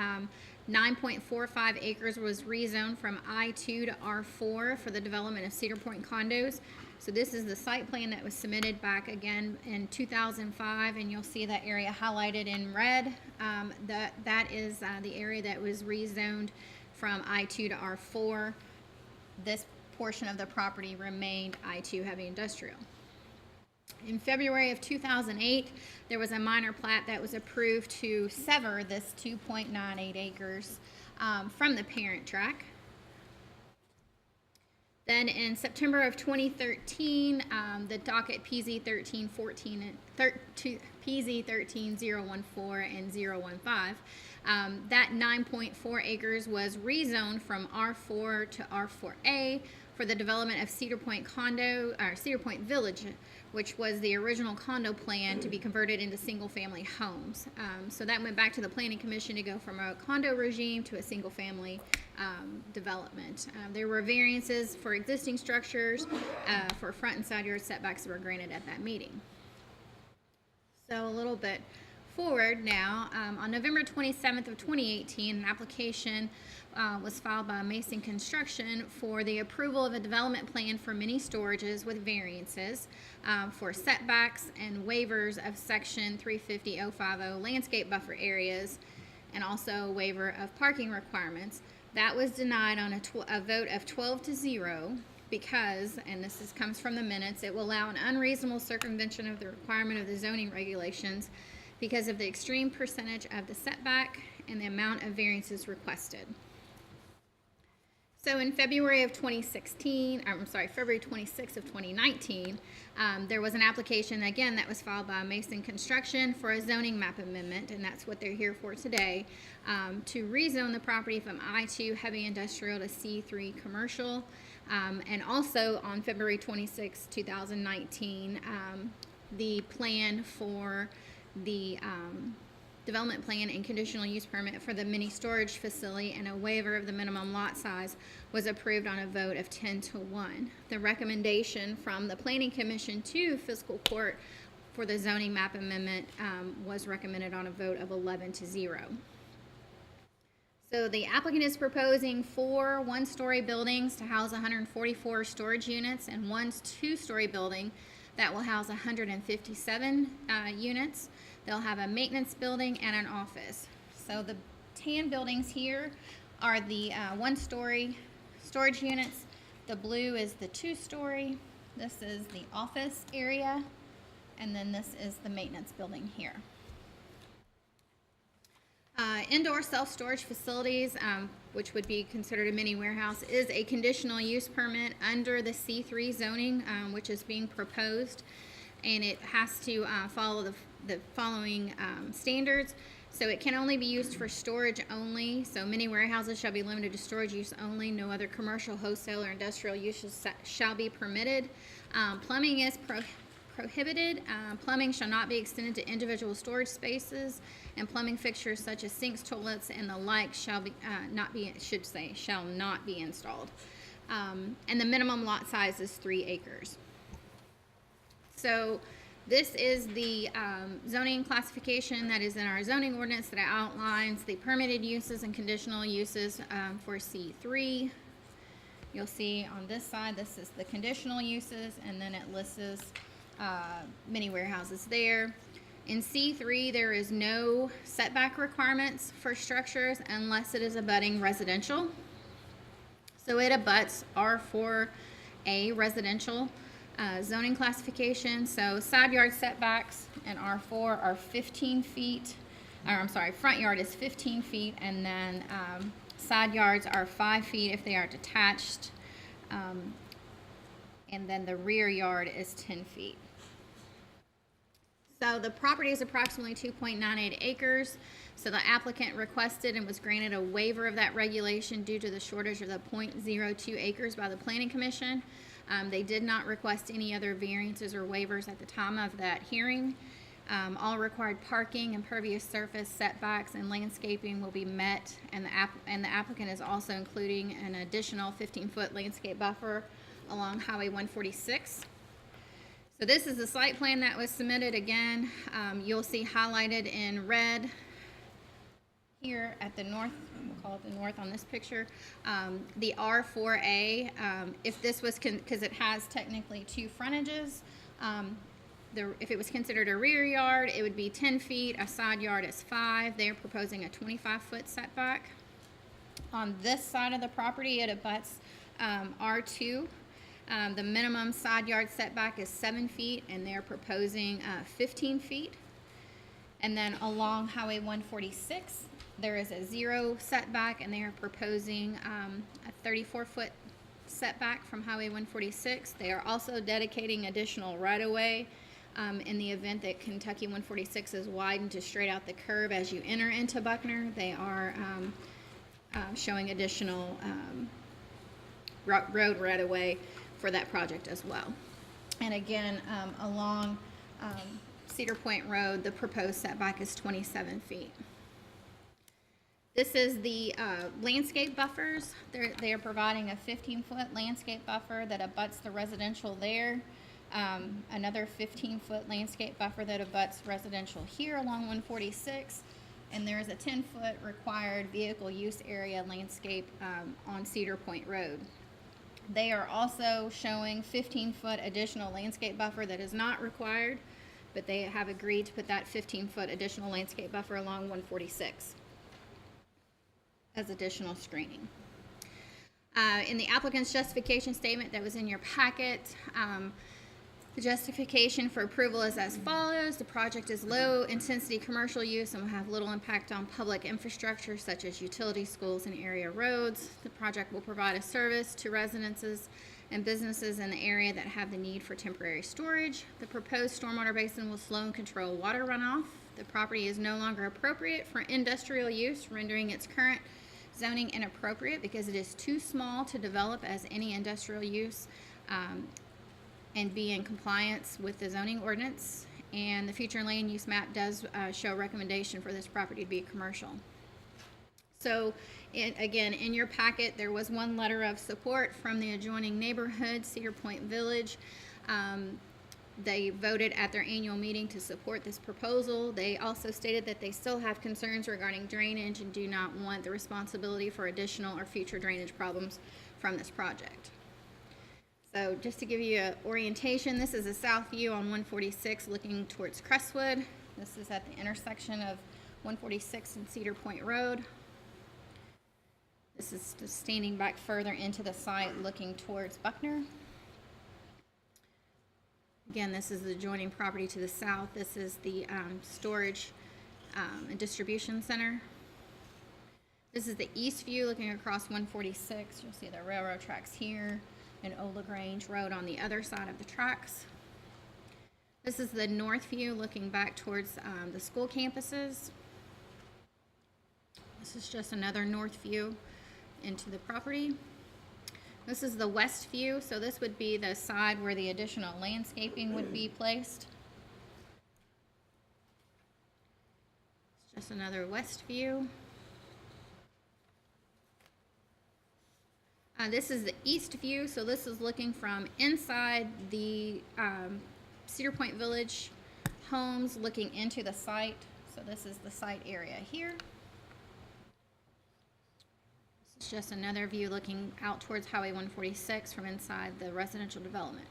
9.45 acres was rezoned from I-2 to R4 for the development of Cedar Point condos. So this is the site plan that was submitted back again in 2005, and you'll see that area highlighted in red. That is the area that was rezoned from I-2 to R4. This portion of the property remained I-2 heavy industrial. In February of 2008, there was a minor plat that was approved to sever this 2.98 acres from the parent tract. Then in September of 2013, the docket PZ 1314 PZ 13014 and 015, that 9.4 acres was rezoned from R4 to R4A for the development of Cedar Point Cedar Point Village, which was the original condo plan to be converted into single-family homes. So that went back to the Planning Commission to go from a condo regime to a single-family development. There were variances for existing structures for front and side yard setbacks that were granted at that meeting. So a little bit forward now, on November 27th of 2018, an application was filed by Mason Construction for the approval of a development plan for mini storages with variances for setbacks and waivers of section 350.050 landscape buffer areas, and also a waiver of parking requirements. That was denied on a vote of 12-0 because, and this comes from the minutes, it will allow an unreasonable circumvention of the requirement of the zoning regulations because of the extreme percentage of the setback and the amount of variances requested. So in February 26th of 2019, there was an application, again, that was filed by Mason Construction for a zoning map amendment, and that's what they're here for today, to rezone the property from I-2 heavy industrial to C3 commercial. And also on February 26, 2019, the plan for the development plan and conditional use permit for the mini storage facility and a waiver of the minimum lot size was approved on a vote of 10-1. The recommendation from the Planning Commission to Fiscal Court for the zoning map amendment was recommended on a vote of 11-0. So the applicant is proposing 4 one-story buildings to house 144 storage units and 1 two-story building that will house 157 units. They'll have a maintenance building and an office. So the tan buildings here are the 1-story storage units. The blue is the 2-story. This is the office area. And then this is the maintenance building here. Indoor self-storage facilities, which would be considered a mini warehouse, is a conditional use permit under the C3 zoning, which is being proposed. And it has to follow the following standards. So it can only be used for storage only. So many warehouses shall be limited to storage use only. No other commercial, wholesale, or industrial uses shall be permitted. Plumbing is prohibited. Plumbing shall not be extended to individual storage spaces, and plumbing fixtures such as sinks, toilets, and the like shall not be installed. And the minimum lot size is 3 acres. So this is the zoning classification that is in our zoning ordinance that outlines the permitted uses and conditional uses for C3. You'll see on this side, this is the conditional uses, and then it lists many warehouses there. In C3, there is no setback requirements for structures unless it is abutting residential. So it abuts R4A residential zoning classification. So side yard setbacks in R4 are 15 feet, or I'm sorry, front yard is 15 feet, and then side yards are 5 feet if they are detached, and then the rear yard is 10 feet. So the property is approximately 2.98 acres. So the applicant requested and was granted a waiver of that regulation due to the shortage of the 0.02 acres by the Planning Commission. They did not request any other variances or waivers at the time of that hearing. All required parking, impervious surface, setbacks, and landscaping will be met, and the applicant is also including an additional 15-foot landscape buffer along Highway 146. So this is the site plan that was submitted. Again, you'll see highlighted in red here at the north, we'll call it the north on this picture, the R4A, if this was, because it has technically 2 frontages, if it was considered a rear yard, it would be 10 feet, a side yard is 5. They're proposing a 25-foot setback. On this side of the property, it abuts R2. The minimum side yard setback is 7 feet, and they're proposing 15 feet. And then along Highway 146, there is a 0 setback, and they are proposing a 34-foot setback from Highway 146. They are also dedicating additional right-of-way in the event that Kentucky 146 is widened to straight out the curb as you enter into Buckner. They are showing additional road right-of-way for that project as well. And again, along Cedar Point Road, the proposed setback is 27 feet. This is the landscape buffers. They are providing a 15-foot landscape buffer that abuts the residential there. Another 15-foot landscape buffer that abuts residential here along 146. And there is a 10-foot required vehicle use area landscape on Cedar Point Road. They are also showing 15-foot additional landscape buffer that is not required, but they have agreed to put that 15-foot additional landscape buffer along 146 as additional screening. In the applicant's justification statement that was in your packet, the justification for approval is as follows. The project is low-intensity commercial use and will have little impact on public infrastructure such as utilities, schools, and area roads. The project will provide a service to residences and businesses in the area that have the need for temporary storage. The proposed stormwater basin will slow and control water runoff. The property is no longer appropriate for industrial use, rendering its current zoning inappropriate because it is too small to develop as any industrial use and be in compliance with the zoning ordinance. And the future land use map does show a recommendation for this property to be commercial. So again, in your packet, there was one letter of support from the adjoining neighborhood, Cedar Point Village. They voted at their annual meeting to support this proposal. They also stated that they still have concerns regarding drainage and do not want the responsibility for additional or future drainage problems from this project. So just to give you an orientation, this is a south view on 146 looking towards Crestwood. This is at the intersection of 146 and Cedar Point Road. This is just standing back further into the site looking towards Buckner. Again, this is the adjoining property to the south. This is the storage and distribution center. This is the east view looking across 146. You'll see the railroad tracks here and Old LaGrange Road on the other side of the tracks. This is the north view looking back towards the school campuses. This is just another north view into the property. This is the west view, so this would be the side where the additional landscaping would be placed. It's just another west view. This is the east view, so this is looking from inside the Cedar Point Village homes, looking into the site. So this is the site area here. This is just another view looking out towards Highway 146 from inside the residential development.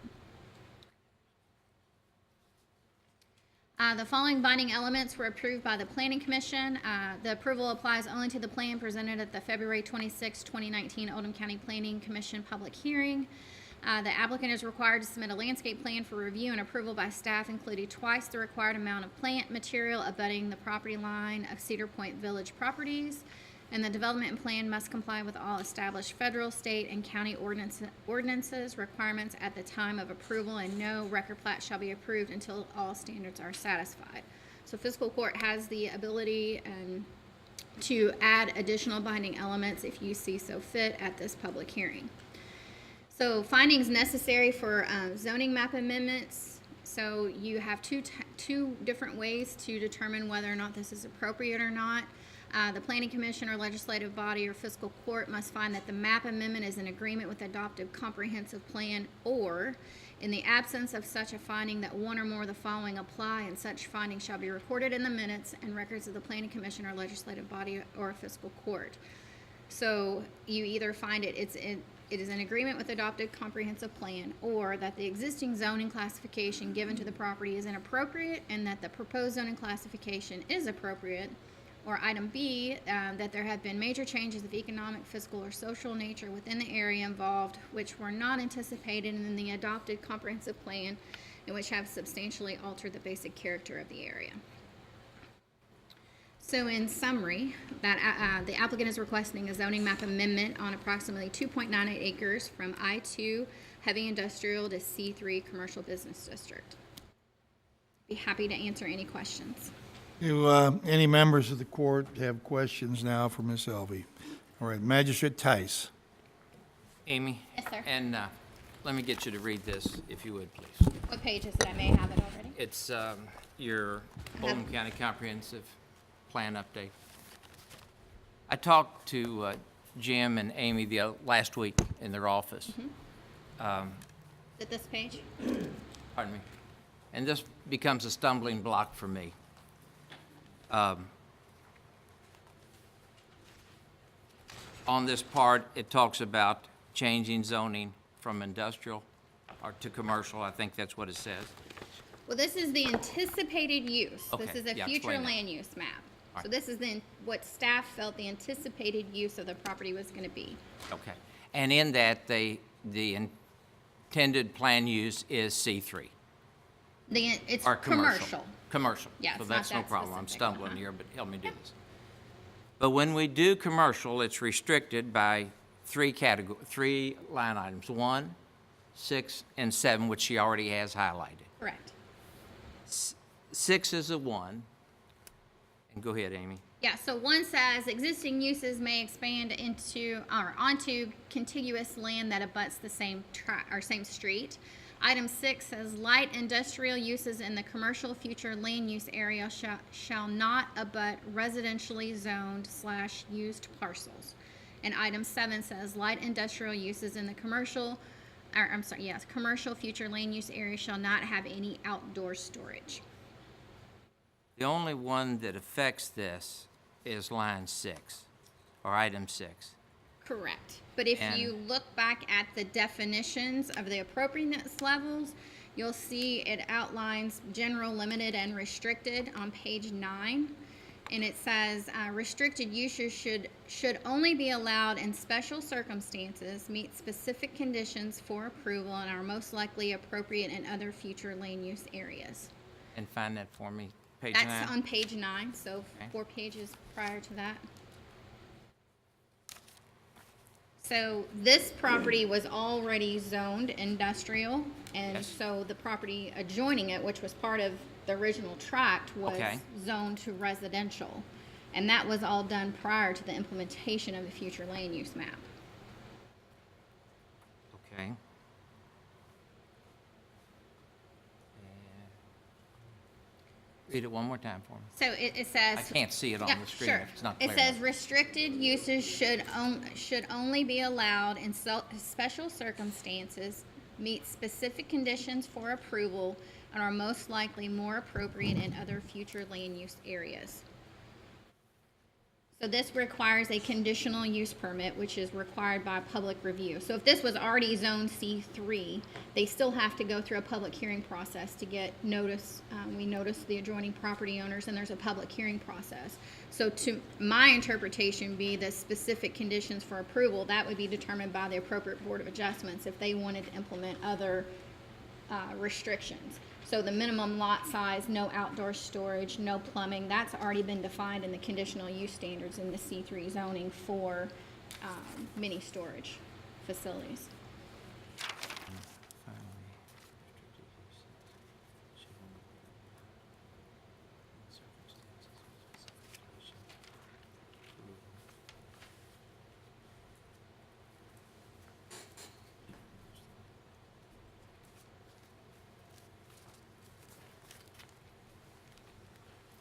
The following binding elements were approved by the Planning Commission. The approval applies only to the plan presented at the February 26, 2019 Oldham County Planning Commission public hearing. The applicant is required to submit a landscape plan for review and approval by staff, including twice the required amount of plant material abutting the property line of Cedar Point Village properties. And the development plan must comply with all established federal, state, and county ordinances requirements at the time of approval, and no record plat shall be approved until all standards are satisfied. So fiscal court has the ability to add additional binding elements if you see so fit at this public hearing. So findings necessary for zoning map amendments. So you have two different ways to determine whether or not this is appropriate or not. The Planning Commission or legislative body or fiscal court must find that the map amendment is in agreement with the adopted comprehensive plan, or in the absence of such a finding, that one or more of the following apply, and such finding shall be recorded in the minutes and records of the Planning Commission or legislative body or fiscal court. So you either find it is in agreement with adopted comprehensive plan, or that the existing zoning classification given to the property is inappropriate and that the proposed zoning classification is appropriate. Or item B, that there have been major changes of economic, fiscal, or social nature within the area involved which were not anticipated in the adopted comprehensive plan and which have substantially altered the basic character of the area. So in summary, that the applicant is requesting a zoning map amendment on approximately 2.98 acres from I-2 heavy industrial to C3 commercial business district. Be happy to answer any questions. Do any members of the court have questions now for Ms. Elvey? All right, Magistrate Tice. Amy? Yes, sir. And let me get you to read this, if you would, please. What page is it? I may have it already. It's your Oldham County Comprehensive Plan update. I talked to Jim and Amy last week in their office. Is it this page? Pardon me. And this becomes a stumbling block for me. On this part, it talks about changing zoning from industrial or to commercial. I think that's what it says. Well, this is the anticipated use. This Okay, is a yeah, future explain that. land use map. All So right. this is what staff felt the anticipated use of the property was going to be. Okay. And in that, the intended plan use is C3. It's Or commercial. Commercial. Yeah, So it's not that's no that problem. I'm specific. stumbling here, but help me do this. But when we do commercial, it's restricted by three line items, 1, 6, and 7, which she already has highlighted. Correct. 6 is a 1. And go ahead, Amy. Yeah, so 1 says existing uses may expand into or onto contiguous land that abuts the same same street. Item 6 says light industrial uses in the commercial future land use area shall not abut residentially zoned / used parcels. And item 7 says light industrial uses in the commercial future land use area shall not have any outdoor storage. The only one that affects this is line 6, or item 6. Correct. But if And- you look back at the definitions of the appropriateness levels, you'll see it outlines general, limited, and restricted on page 9. And it says restricted uses should only be allowed in special circumstances, meet specific conditions for approval, and are most likely appropriate in other future land use areas. And find that for me, page 9. That's on page 9, so Okay. 4 pages prior to that. So this property was already zoned industrial, and Yes. so the property adjoining it, which was part of the original tract, was Okay. zoned to residential. And that was all done prior to the implementation of the future land use map. Okay. Read it one more time for me. So it says. I can't see it on Yeah, the screen sure. if it's not clear It says enough. restricted uses should only be allowed in special circumstances, meet specific conditions for approval, and are most likely more appropriate in other future land use areas. So this requires a conditional use permit, which is required by public review. So if this was already zone C3, they still have to go through a public hearing process to get notice. We notice the adjoining property owners, and there's a public hearing process. So to my interpretation be the specific conditions for approval, that would be determined by the appropriate Board of Adjustments if they wanted to implement other restrictions. So the minimum lot size, no outdoor storage, no plumbing, that's already been defined in the conditional use standards in the C3 zoning for mini storage facilities.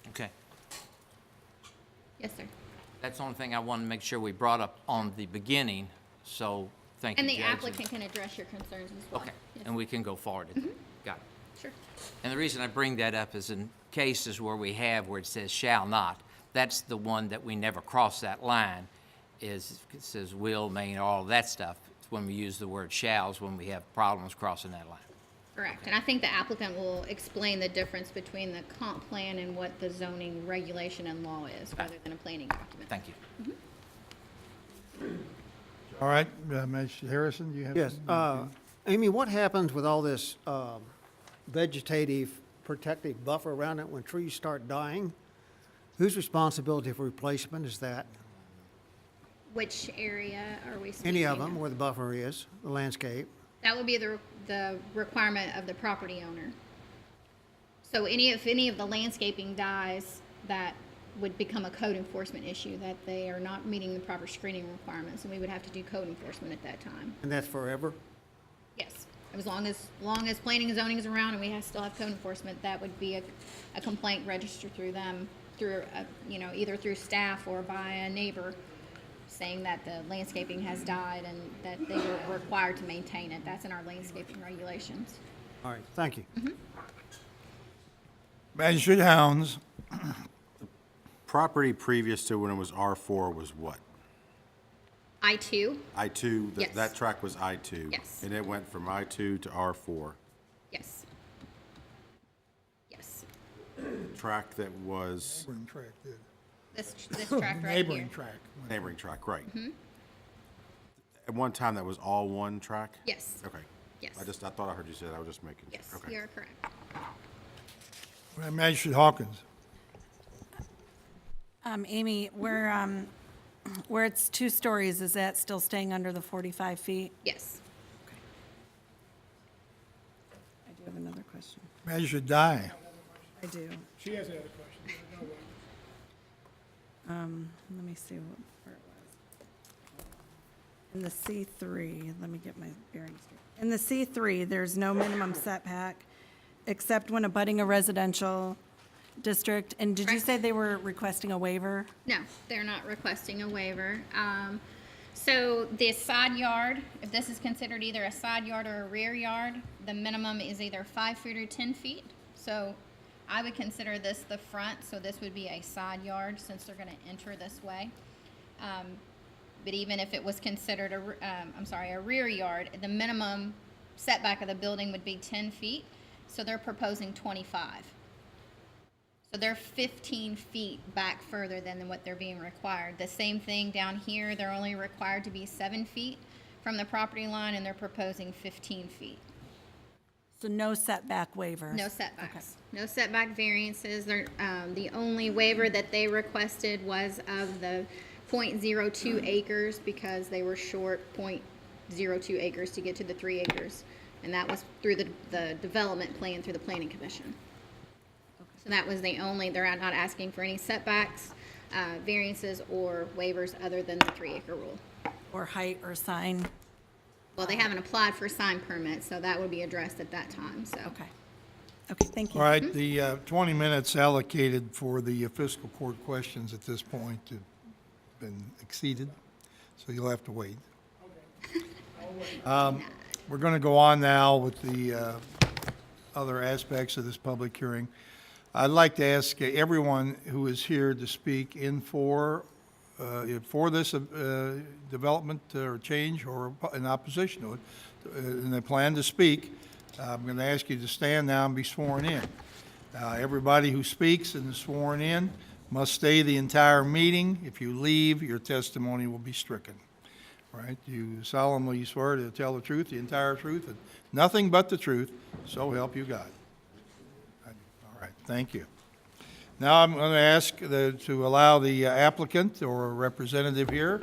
Okay. Yes, sir. That's the only thing I wanted to make sure we brought up on the beginning, so thank you, And Judge. the applicant can address your concerns as well. Okay, Yes. and we can go forward. Got it. Sure. And the reason I bring that up is in cases where it says shall not, that's the one that we never cross that line, it says will, may, all of that stuff. It's when we use the word shalls, when we have problems crossing that line. Correct. And I think the applicant will explain the difference between the comp plan and what the zoning regulation and law is, rather than a planning document. Thank you. All right, Mr. Harrison, do you have? Yes, Amy, what happens with all this vegetative protective buffer around it when trees start dying? Whose responsibility for replacement is that? Which area are we speaking Any of them where the buffer is, the landscape? That would be the requirement of the property owner. So if any of the landscaping dies, that would become a code enforcement issue, that they are not meeting the proper screening requirements, and we would have to do code enforcement at that time. And that's forever? Yes, as long as planning and zoning is around and we still have code enforcement, that would be a complaint registered through them, either through staff or by a neighbor, saying that the landscaping has died and that they were required to maintain it. That's in our landscaping regulations. All right, thank you. Magistrate Hounds, Property previous to when it was R4 was what? I-2, I2, Yes. that track was I2? Yes. And it went from I2 to R4. yes. Yes, Track that was neighboring track, did. this track right here. Neighboring track. neighboring track, right? At one time, that was all one track? Yes, Okay. yes. I thought I heard you say that, I was just making. Yes, Okay. you are correct. Magistrate Hawkins, Amy, where it's 2 stories, is that still staying under the 45 feet? Yes. I do have another question. Magistrate Dye, I do. She has another question. Let me see where it was. In the C3, let me get my bearings straight. In the C3, there's no minimum setback except when abutting a residential district. And did you say they were requesting a waiver? No, they're not requesting a waiver. So the side yard, if this is considered either a side yard or a rear yard, the minimum is either 5 feet or 10 feet. So I would consider this the front, so this would be a side yard since they're gonna enter this way. But even if it was considered a rear yard, the minimum setback of the building would be 10 feet, so they're proposing 25. So they're 15 feet back further than what they're being required. The same thing down here, they're only required to be 7 feet from the property line, and they're proposing 15 feet. So no setback waivers? No setbacks. No setback variances. The only waiver that they requested was of the .02 acres because they were short .02 acres to get to the 3 acres. And that was through the development plan through the Planning Commission. So that was the only, they're not asking for any setbacks, variances, or waivers other than the 3-acre rule. Or height or sign? Well, they haven't applied for a sign permit, so that would be addressed at that time, so. Okay. Okay, thank you. All right, the 20 minutes allocated for the fiscal court questions at this point have been exceeded, so you'll have to wait. We're going to go on now with the other aspects of this public hearing. I'd like to ask everyone who is here to speak for this development or change or in opposition to it, and they plan to speak. I'm going to ask you to stand now and be sworn in. Everybody who speaks and is sworn in must stay the entire meeting. If you leave, your testimony will be stricken. All right? You solemnly swear to tell the truth, the entire truth, and nothing but the truth, so help you God. All right, thank you. Now I'm going to ask to allow the applicant or representative here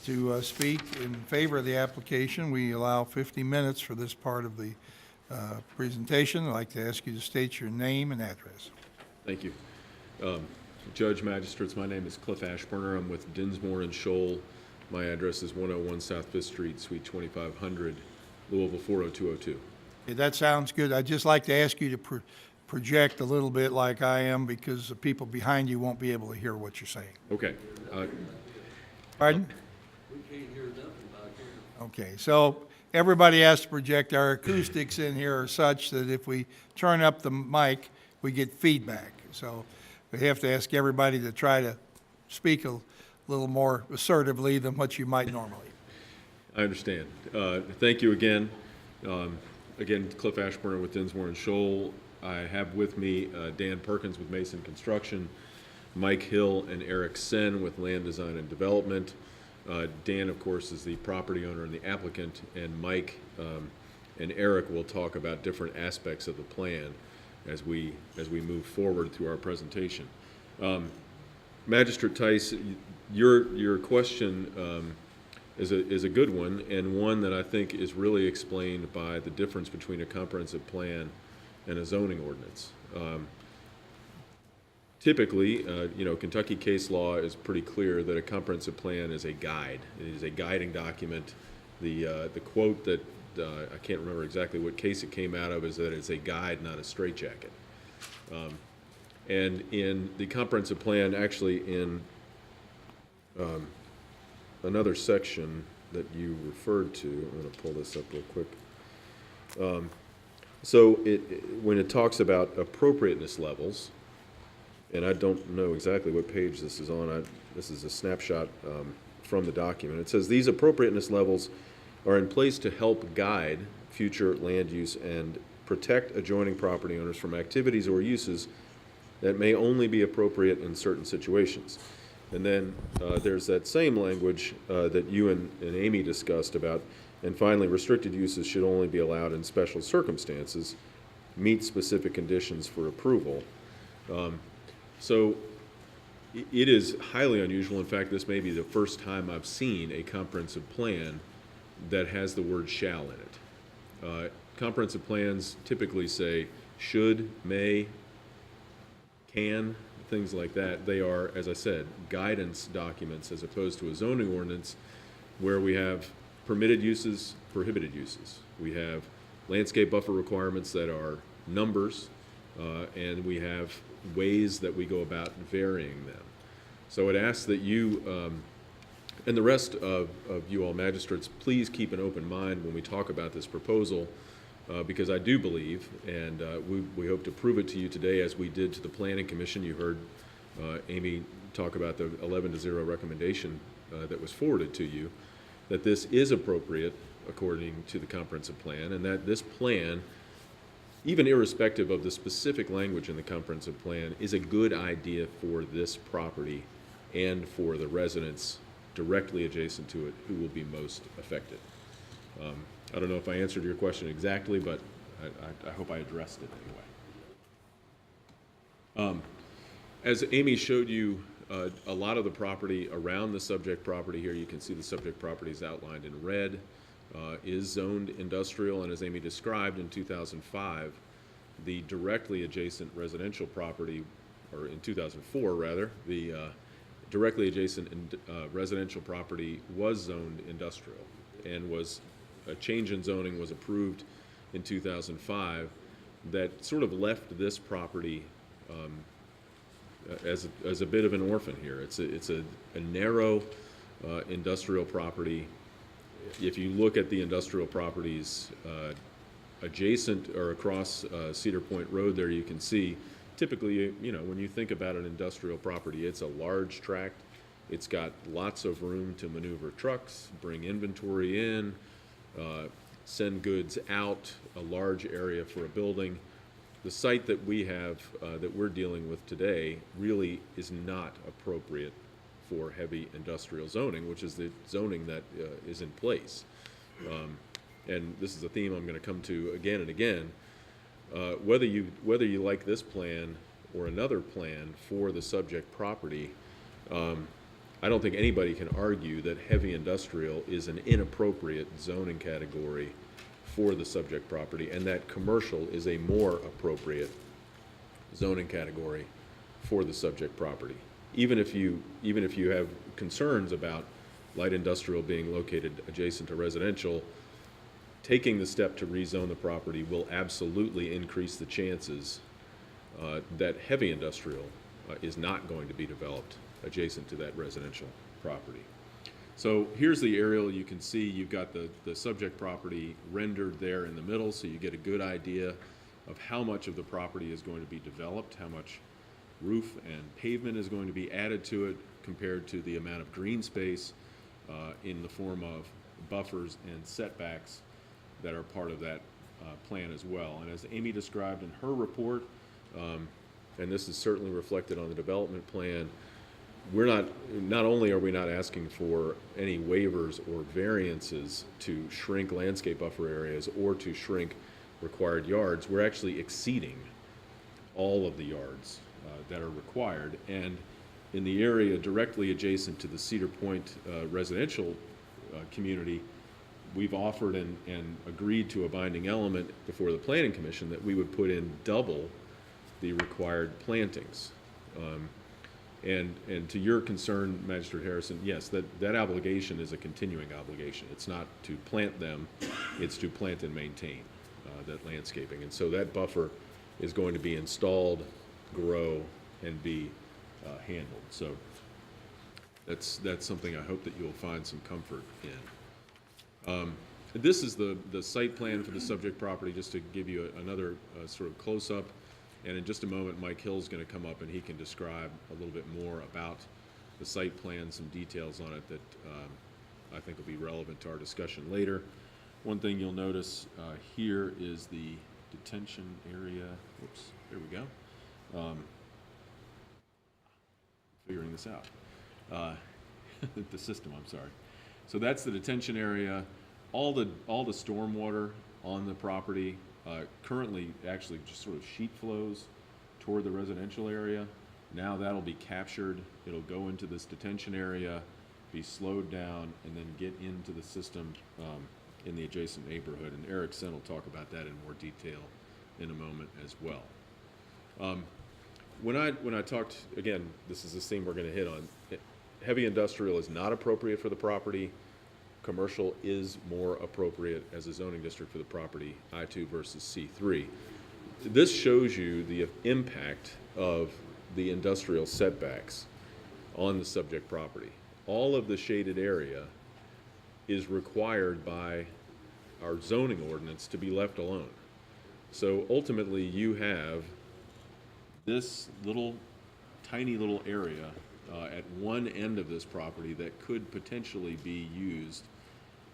to speak in favor of the application. We allow 50 minutes for this part of the presentation. I'd like to ask you to state your name and address. Thank you. Judge, Magistrates, my name is Cliff Ashburner. I'm with Dinsmore and Scholl. My address is 101 South 5th Street, Suite 2500, Louisville 40202. Okay, that sounds good. I'd just like to ask you to project a little bit like I am, because the people behind you won't be able to hear what you're saying. Okay. Pardon? We can't hear nothing back here. Okay, so everybody has to project. Our acoustics in here are such that if we turn up the mic, we get feedback. So we have to ask everybody to try to speak a little more assertively than what you might normally. I understand. Thank you again. Again, Cliff Ashburner with Dinsmore and Scholl. I have with me Dan Perkins with Mason Construction, Mike Hill and Eric Sen with Land Design and Development. Dan, of course, is the property owner and the applicant, and Mike and Eric will talk about different aspects of the plan as we move forward through our presentation. Magistrate Tice, your question is a good one, and one that I think is really explained by the difference between a comprehensive plan and a zoning ordinance. Typically, Kentucky case law is pretty clear that a comprehensive plan is a guide. It is a guiding document. The quote that I can't remember exactly what case it came out of is that it's a guide, not a straitjacket. And in the comprehensive plan, actually in another section that you referred to, I'm going to pull this up real quick. So when it talks about appropriateness levels, and I don't know exactly what page this is on. This is a snapshot from the document. It says these appropriateness levels are in place to help guide future land use and protect adjoining property owners from activities or uses that may only be appropriate in certain situations. And then there's that same language that you and Amy discussed about, and finally, restricted uses should only be allowed in special circumstances, meet specific conditions for approval. So it is highly unusual. In fact, this may be the first time I've seen a comprehensive plan that has the word shall in it. Comprehensive plans typically say should, may, can, things like that. They are, as I said, guidance documents as opposed to a zoning ordinance where we have permitted uses, prohibited uses. We have landscape buffer requirements that are numbers, and we have ways that we go about varying them. So it asks that you and the rest of you all magistrates please keep an open mind when we talk about this proposal, because I do believe, and we hope to prove it to you today as we did to the Planning Commission. You heard Amy talk about the 11-0 recommendation that was forwarded to you, that this is appropriate according to the comprehensive plan, and that this plan, even irrespective of the specific language in the comprehensive plan, is a good idea for this property and for the residents directly adjacent to it who will be most affected. I don't know if I answered your question exactly, but I hope I addressed it anyway. As Amy showed you, a lot of the property around the subject property here, you can see the subject property is outlined in red, is zoned industrial, and as Amy described, in 2005, the directly adjacent residential property, or in 2004 rather, the directly adjacent residential property was zoned industrial, and a change in zoning was approved in 2005 that sort of left this property as a bit of an orphan here. It's a narrow industrial property. If you look at the industrial properties adjacent or across Cedar Point Road there, you can see typically, you know, when you think about an industrial property, it's a large tract. It's got lots of room to maneuver trucks, bring inventory in, send goods out, a large area for a building. The site that we have, that we're dealing with today, really is not appropriate for heavy industrial zoning, which is the zoning that is in place. And this is a theme I'm going to come to again and again. Whether you like this plan or another plan for the subject property, I don't think anybody can argue that heavy industrial is an inappropriate zoning category for the subject property, and that commercial is a more appropriate zoning category for the subject property. Even if you have concerns about light industrial being located adjacent to residential, taking the step to rezone the property will absolutely increase the chances that heavy industrial is not going to be developed adjacent to that residential property. So here's the aerial. You can see you've got the subject property rendered there in the middle, so you get a good idea of how much of the property is going to be developed, how much roof and pavement is going to be added to it compared to the amount of green space in the form of buffers and setbacks that are part of that plan as well. And as Amy described in her report, and this is certainly reflected on the development plan, we're not only are we not asking for any waivers or variances to shrink landscape buffer areas or to shrink required yards, we're actually exceeding all of the yards that are required. And in the area directly adjacent to the Cedar Point residential community, we've offered and agreed to a binding element before the Planning Commission that we would put in double the required plantings. And to your concern, Magistrate Harrison, yes, that obligation is a continuing obligation. It's not to plant them, it's to plant and maintain that landscaping. And so that buffer is going to be installed, grow, and be handled. So that's something I hope that you'll find some comfort in. This is the site plan for the subject property, just to give you another sort of close-up. And in just a moment, Mike Hill's going to come up and he can describe a little bit more about the site plan, some details on it that I think will be relevant to our discussion later. One thing you'll notice here is the detention area. Whoops, there we go. Figuring this out. The system, I'm sorry. So that's the detention area. All the stormwater on the property currently actually just sort of sheet flows toward the residential area. Now that'll be captured. It'll go into this detention area, be slowed down, and then get into the system in the adjacent neighborhood. And Eric Sen will talk about that in more detail in a moment as well. When I talked, again, this is the theme we're going to hit on. Heavy industrial is not appropriate for the property. Commercial is more appropriate as a zoning district for the property, I2 versus C3. This shows you the impact of the industrial setbacks on the subject property. All of the shaded area is required by our zoning ordinance to be left alone. So ultimately you have this tiny little area at one end of this property that could potentially be used,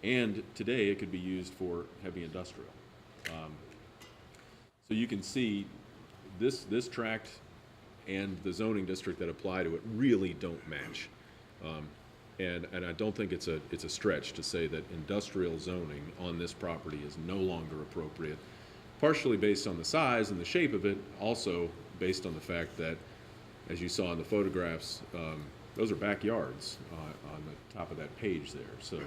and today it could be used for heavy industrial. So you can see this tract and the zoning district that apply to it really don't match. And I don't think it's a stretch to say that industrial zoning on this property is no longer appropriate, partially based on the size and the shape of it, also based on the fact that, as you saw in the photographs, those are backyards on the top of that page there. So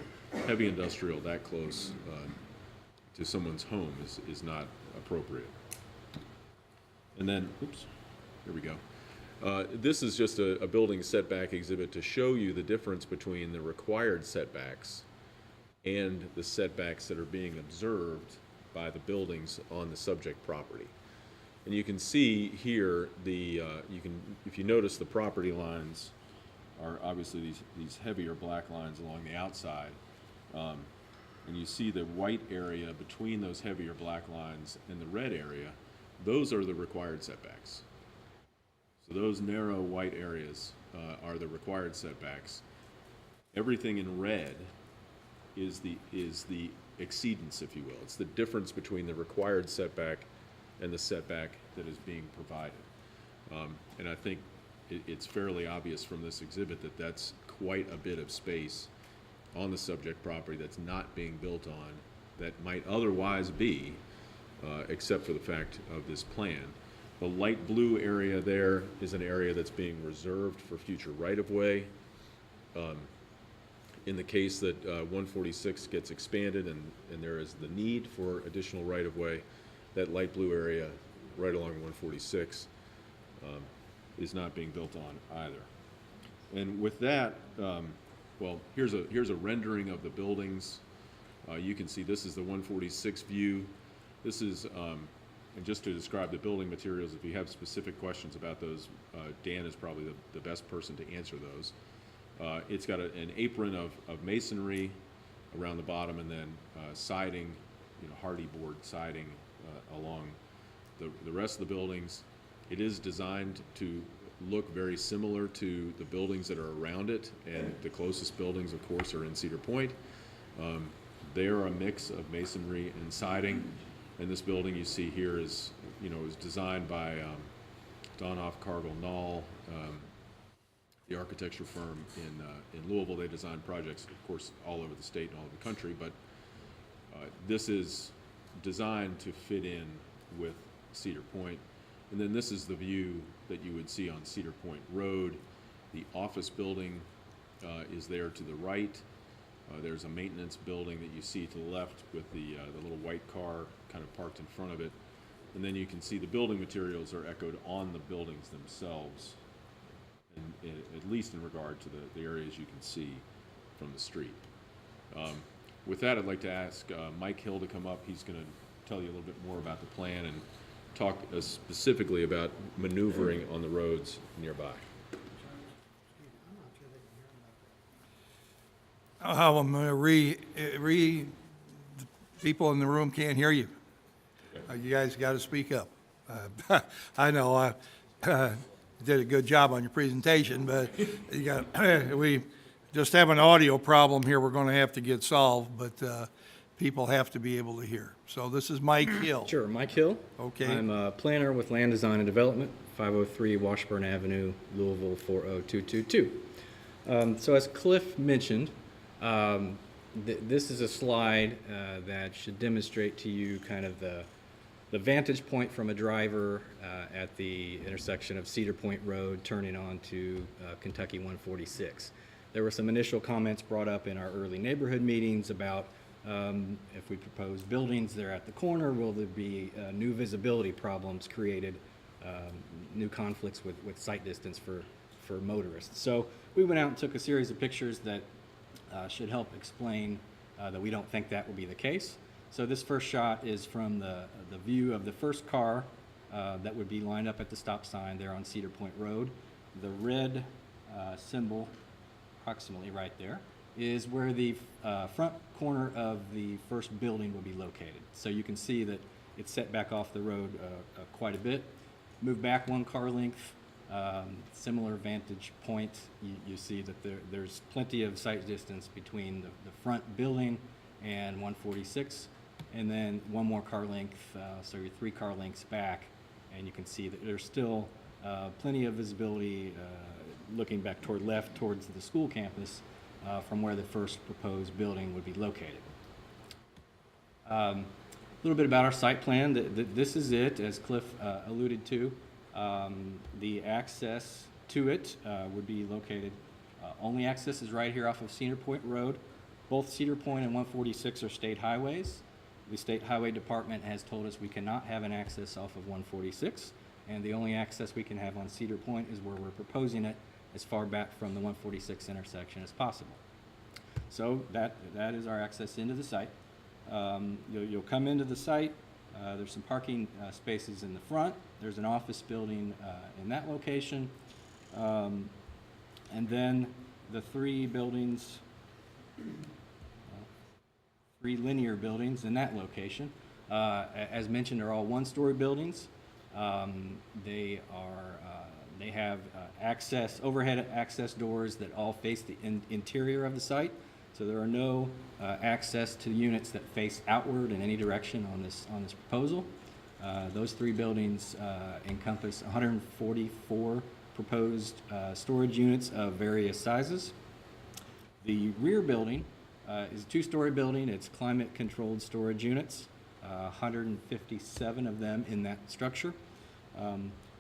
heavy industrial that close to someone's home is not appropriate. And then, oops, here we go. This is just a building setback exhibit to show you the difference between the required setbacks and the setbacks that are being observed by the buildings on the subject property. And you can see here if you notice, the property lines are obviously these heavier black lines along the outside. And you see the white area between those heavier black lines and the red area, those are the required setbacks. So those narrow white areas are the required setbacks. Everything in red is the exceedance, if you will. It's the difference between the required setback and the setback that is being provided. And I think it's fairly obvious from this exhibit that that's quite a bit of space on the subject property that's not being built on, that might otherwise be, except for the fact of this plan. The light blue area there is an area that's being reserved for future right-of-way. In the case that 146 gets expanded and there is the need for additional right-of-way, that light blue area right along 146 is not being built on either. And with that, well, here's a rendering of the buildings. You can see this is the 146 view. This is, and just to describe the building materials, if you have specific questions about those, Dan is probably the best person to answer those. It's got an apron of masonry around the bottom, and then siding, hardy board siding along the rest of the buildings. It is designed to look very similar to the buildings that are around it, and the closest buildings, of course, are in Cedar Point. They are a mix of masonry and siding, and this building you see here is designed by Donoff Cargill Knoll, the architecture firm in Louisville. They design projects, of course, all over the state and all over the country, but this is designed to fit in with Cedar Point. And then this is the view that you would see on Cedar Point Road. The office building is there to the right. There's a maintenance building that you see to the left with the little white car kind of parked in front of it. And then you can see the building materials are echoed on the buildings themselves, and at least in regard to the areas you can see from the street. With that, I'd like to ask Mike Hill to come up. He's going to tell you a little bit more about the plan and talk specifically about maneuvering on the roads nearby. I'm going to people in the room can't hear you. You guys got to speak up. I know I did a good job on your presentation, but we just have an audio problem here we're going to have to get solved, but people have to be able to hear. So this is Mike Hill. Sure, Mike Hill. Okay. I'm a planner with Land Design and Development, 503 Washburn Avenue, Louisville, 40222. So as Cliff mentioned, this is a slide that should demonstrate to you kind of the vantage point from a driver at the intersection of Cedar Point Road turning on to Kentucky 146. There were some initial comments brought up in our early neighborhood meetings about if we propose buildings there at the corner, will there be new visibility problems created, new conflicts with sight distance for motorists. So we went out and took a series of pictures that should help explain that we don't think that will be the case. So this first shot is from the view of the first car that would be lined up at the stop sign there on Cedar Point Road. The red symbol, approximately right there, is where the front corner of the first building will be located. So you can see that it's set back off the road quite a bit. Move back one car length, similar vantage point. You see that there's plenty of sight distance between the front building and 146, and then one more car length, so you're 3 car lengths back, and you can see that there's still plenty of visibility looking back toward left towards the school campus from where the first proposed building would be located. A little bit about our site plan. This is it, as Cliff alluded to. The access to it would be located, only access is right here off of Cedar Point Road. Both Cedar Point and 146 are state highways. The State Highway Department has told us we cannot have an access off of 146, and the only access we can have on Cedar Point is where we're proposing it, as far back from the 146 intersection as possible. So that is our access into the site. You'll come into the site. There's some parking spaces in the front. There's an office building in that location. And then the three buildings, three linear buildings in that location. As mentioned, are all one-story buildings. They have overhead access doors that all face the interior of the site. So there are no access to units that face outward in any direction on this proposal. Those three buildings encompass 144 proposed storage units of various sizes. The rear building is a two-story building. It's climate-controlled storage units, 157 of them in that structure.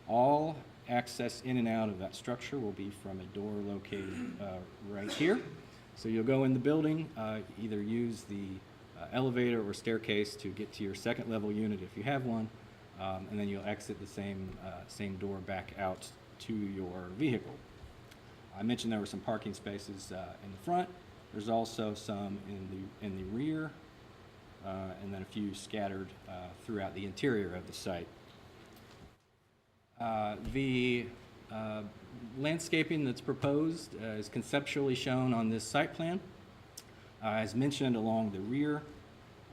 All access in and out of that structure will be from a door located right here. So you'll go in the building, either use the elevator or staircase to get to your second level unit if you have one, and then you'll exit the same door back out to your vehicle. I mentioned there were some parking spaces in the front. There's also some in the rear, and then a few scattered throughout the interior of the site. The landscaping that's proposed is conceptually shown on this site plan. As mentioned, along the rear,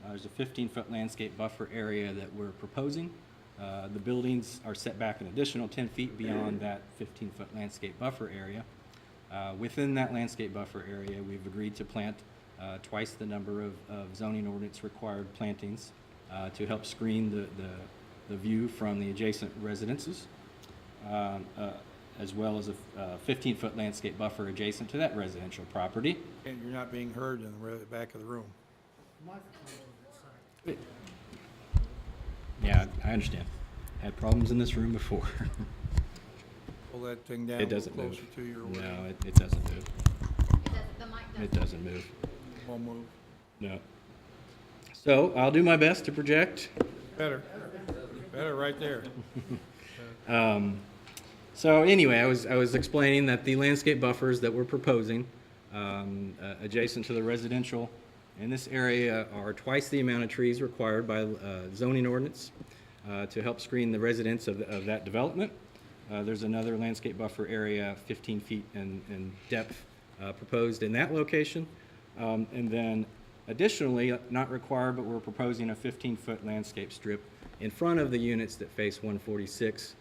there's a 15-foot landscape buffer area that we're proposing. The buildings are set back an additional 10 feet beyond that 15-foot landscape buffer area. Within that landscape buffer area, we've agreed to plant twice the number of zoning ordinance required plantings to help screen the view from the adjacent residences, as well as a 15-foot landscape buffer adjacent to that residential property. And you're not being heard in the back of the room. Yeah, I understand. Had problems in this room before. Pull that thing down It a little doesn't move. closer to your way. No, it doesn't move. It doesn't move. Won't move. No. So I'll do my best to project. Better. Better right there. So anyway, I was explaining that the landscape buffers that we're proposing adjacent to the residential in this area are twice the amount of trees required by zoning ordinance to help screen the residents of that development. There's another landscape buffer area 15 feet in depth proposed in that location. And then additionally, not required, but we're proposing a 15-foot landscape strip in front of the units that face 146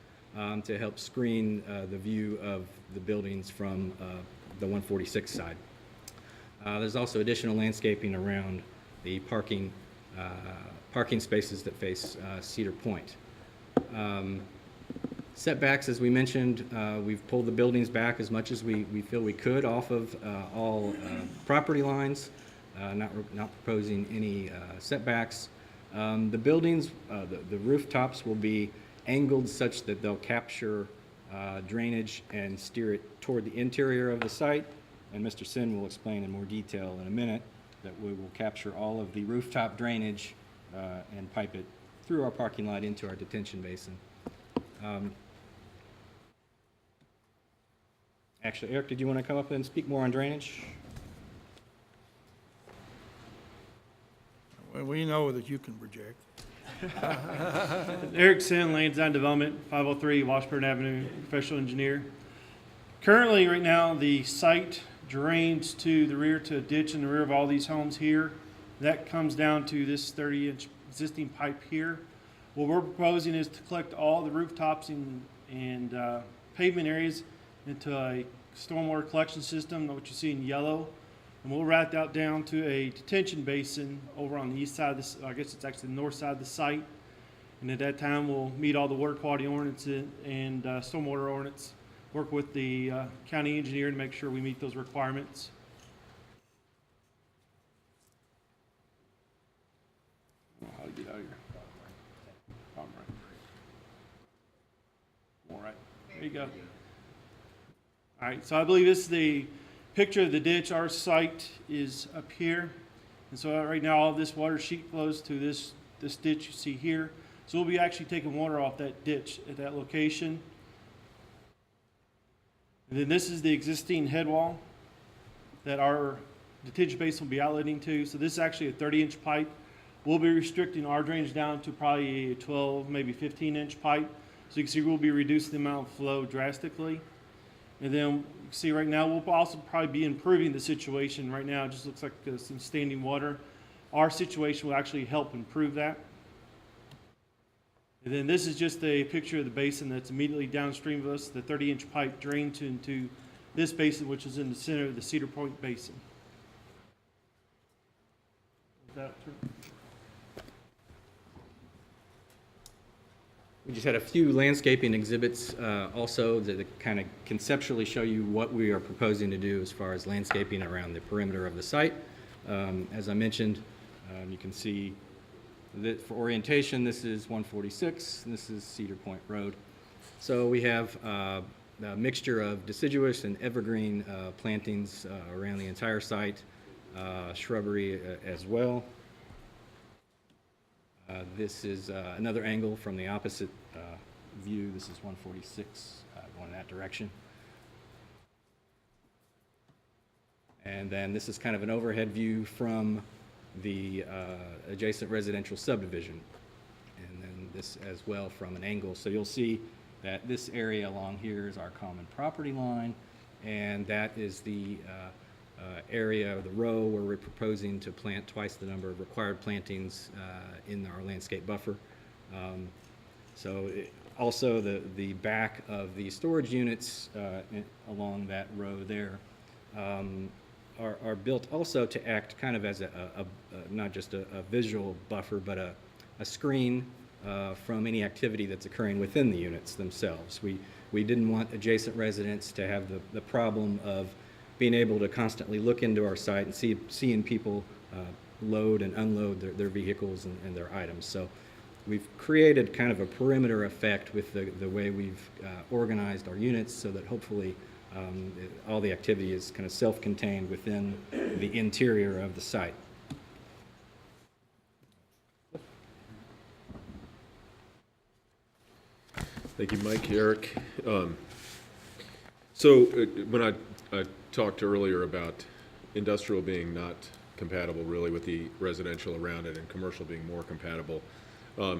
to help screen the view of the buildings from the 146 side. There's also additional landscaping around the parking spaces that face Cedar Point. Setbacks, as we mentioned, we've pulled the buildings back as much as we feel we could off of all property lines, not proposing any setbacks. The buildings, the rooftops will be angled such that they'll capture drainage and steer it toward the interior of the site. And Mr. Sin will explain in more detail in a minute that we will capture all of the rooftop drainage and pipe it through our parking lot into our detention basin. Actually, Eric, did you want to come up and speak more on drainage? Well, we know that you can project. Eric Sin, Land Design Development, 503 Washburn Avenue, professional engineer. Currently, right now, the site drains to the rear to a ditch in the rear of all these homes here. That comes down to this 30-inch existing pipe here. What we're proposing is to collect all the rooftops and pavement areas into a stormwater collection system, what you see in yellow. And we'll route that down to a detention basin over on the east side of this, I guess it's actually the north side of the site. And at that time, we'll meet all the water quality ordinance and stormwater ordinance, work with the county engineer to make sure we meet those requirements. How to get out of here? Bottom right. All right, there you go. All right, so I believe this is the picture of the ditch. Our site is up here. And so right now, all of this water sheet flows to this ditch you see here. So we'll be actually taking water off that ditch at that location. And then this is the existing head wall that our detention basin will be outletting to. So this is actually a 30-inch pipe We'll be restricting our drainage down to probably a 12, maybe 15-inch pipe. So you can see we'll be reducing the amount of flow drastically. And then you can see right now, we'll also probably be improving the situation. Right now, it just looks like some standing water. Our situation will actually help improve that. And then this is just a picture of the basin that's immediately downstream of us. The 30-inch pipe drains into this basin, which is in the center of the Cedar Point Basin. We just had a few landscaping exhibits also that kind of conceptually show you what we are proposing to do as far as landscaping around the perimeter of the site. As I mentioned, you can see that for orientation, this is 146, and this is Cedar Point Road. So we have a mixture of deciduous and evergreen plantings around the entire site, shrubbery as well. This is another angle from the opposite view. This is 146 going in that direction. And then this is kind of an overhead view from the adjacent residential subdivision. And then this as well from an angle. So you'll see that this area along here is our common property line, and that is the area, the row where we're proposing to plant twice the number of required plantings in our landscape buffer. Also the back of the storage units along that row there are built also to act kind of as not just a visual buffer, but a screen from any activity that's occurring within the units themselves. We didn't want adjacent residents to have the problem of being able to constantly look into our site and seeing people load and unload their vehicles and their items. So we've created kind of a perimeter effect with the way we've organized our units so that hopefully all the activity is kind of self-contained within the interior of the site. Thank you, Mike, Eric. So when I talked earlier about industrial being not compatible really with the residential around it and commercial being more compatible, I'd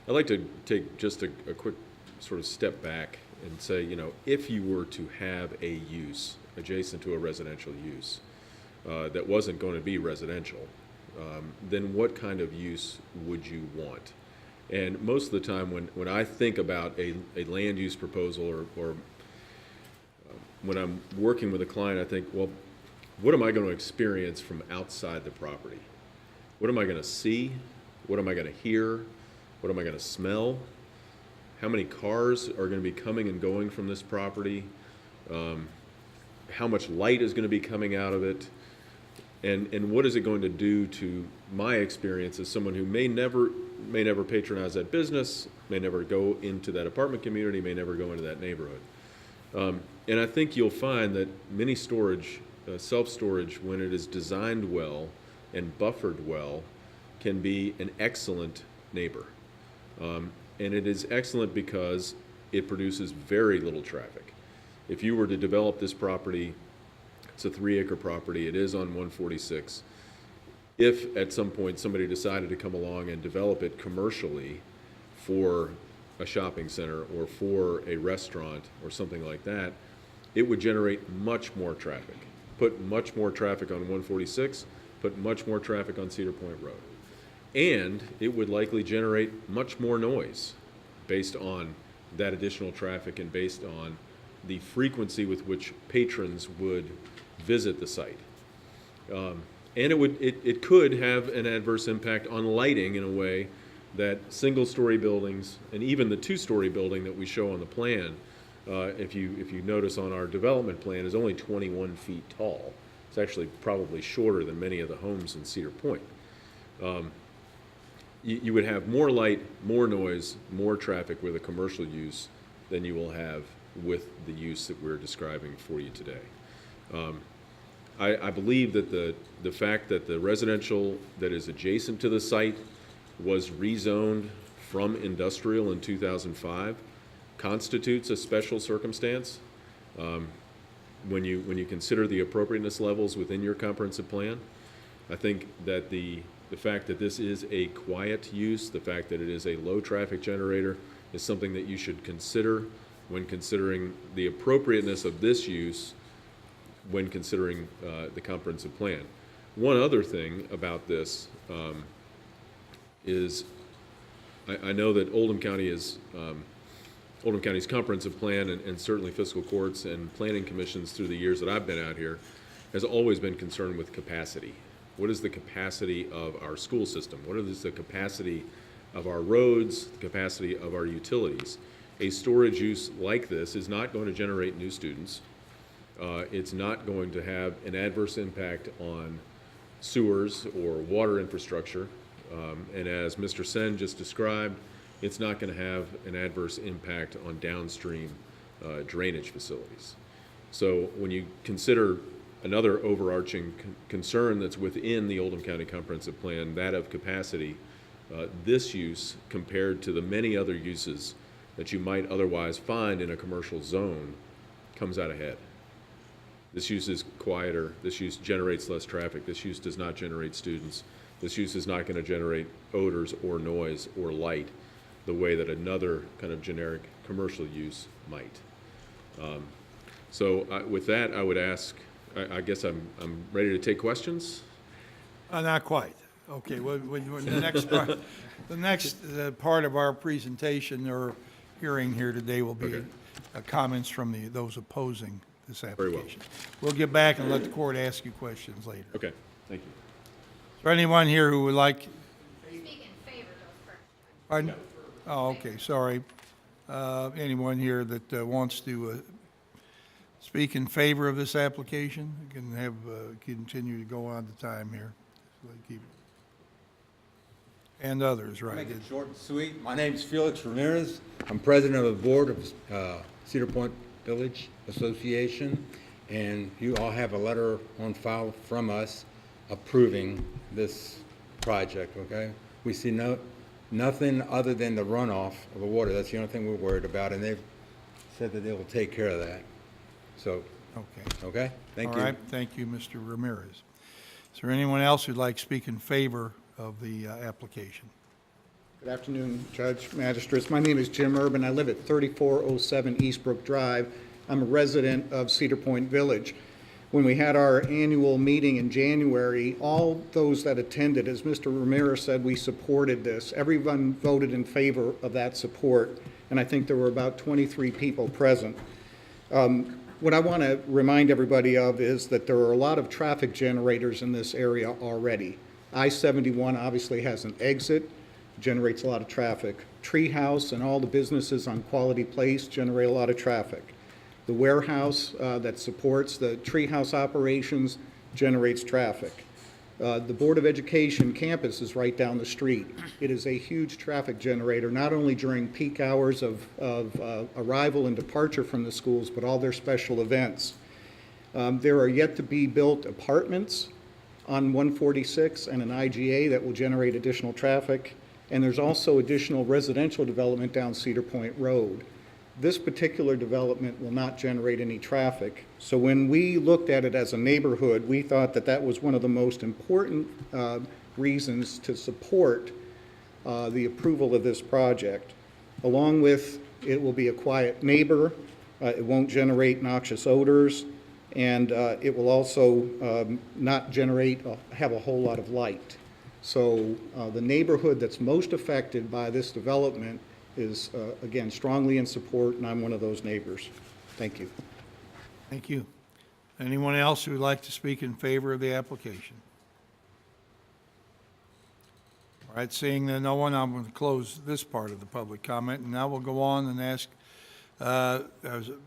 like to take just a quick sort of step back and say, you know, if you were to have a use adjacent to a residential use that wasn't going to be residential, then what kind of use would you want? And most of the time when I think about a land use proposal or when I'm working with a client, I think, well, what am I going to experience from outside the property? What am I going to see? What am I going to hear? What am I going to smell? How many cars are going to be coming and going from this property? How much light is going to be coming out of it? And what is it going to do to my experience as someone who may never patronize that business, may never go into that apartment community, may never go into that neighborhood? And I think you'll find that mini storage, self-storage, when it is designed well and buffered well, can be an excellent neighbor. And it is excellent because it produces very little traffic. If you were to develop this property, it's a 3-acre property, it is on 146. If at some point somebody decided to come along and develop it commercially for a shopping center or for a restaurant or something like that, it would generate much more traffic. Put much more traffic on 146, put much more traffic on Cedar Point Road. And it would likely generate much more noise based on that additional traffic and based on the frequency with which patrons would visit the site. And it could have an adverse impact on lighting in a way that single-story buildings and even the 2-story building that we show on the plan, if you notice on our development plan, is only 21 feet tall. It's actually probably shorter than many of the homes in Cedar Point. You would have more light, more noise, more traffic with a commercial use than you will have with the use that we're describing for you today. I believe that the fact that the residential that is adjacent to the site was rezoned from industrial in 2005 constitutes a special circumstance. When you consider the appropriateness levels within your comprehensive plan, I think that the The fact that this is a quiet use, the fact that it is a low-traffic generator is something that you should consider when considering the appropriateness of this use when considering the comprehensive plan. One other thing about this is I know that Oldham County is Oldham County's comprehensive plan and certainly fiscal courts and planning commissions through the years that I've been out here has always been concerned with capacity. What is the capacity of our school system? What is the capacity of our roads, the capacity of our utilities? A storage use like this is not going to generate new students. It's not going to have an adverse impact on sewers or water infrastructure. And as Mr. Sen just described, it's not going to have an adverse impact on downstream drainage facilities. So when you consider another overarching concern that's within the Oldham County Comprehensive Plan, that of capacity, this use compared to the many other uses that you might otherwise find in a commercial zone comes out ahead. This use is quieter, this use generates less traffic, this use does not generate students, this use is not going to generate odors or noise or light the way that another kind of generic commercial use might. With that, I would ask, I guess I'm ready to take questions. Not quite. Okay, the next part of our presentation or hearing here today will be comments from those opposing this application. We'll get back and let the court ask you questions later. Okay, thank you. Is there anyone here who would like? Speak in favor goes first. Pardon? Oh, okay, sorry. Anyone here that wants to speak in favor of this application can have, continue to go on the time here. And others, right? Make it short and sweet. My name's Felix Ramirez. I'm president of the board of Cedar Point Village Association, and you all have a letter on file from us approving this project, okay? We see nothing other than the runoff of the water. That's the only thing we're worried about, and they've said that they will take care of that. So, okay? Thank you. All right, thank you, Mr. Ramirez. Is there anyone else who'd like to speak in favor of the application? Good afternoon, Judge, Magistrates. My name is Jim Urban. I live at 3407 Eastbrook Drive. I'm a resident of Cedar Point Village. When we had our annual meeting in January, all those that attended, as Mr. Ramirez said, we supported this. Everyone voted in favor of that support, and I think there were about 23 people present. What I want to remind everybody of is that there are a lot of traffic generators in this area already. I-71 obviously has an exit, generates a lot of traffic. Treehouse and all the businesses on Quality Place generate a lot of traffic. The warehouse that supports the treehouse operations generates traffic. The Board of Education campus is right down the street. It is a huge traffic generator, not only during peak hours of arrival and departure from the schools, but all their special events. There are yet to be built apartments on 146 and an IGA that will generate additional traffic. And there's also additional residential development down Cedar Point Road. This particular development will not generate any traffic. So when we looked at it as a neighborhood, we thought that that was one of the most important reasons to support the approval of this project. Along with, it will be a quiet neighbor, it won't generate noxious odors, and it will also not have a whole lot of light. So the neighborhood that's most affected by this development is, again, strongly in support, and I'm one of those neighbors. Thank you. Thank you. Anyone else who would like to speak in favor of the application? All right, seeing that no one, I'm going to close this part of the public comment, and now we'll go on and ask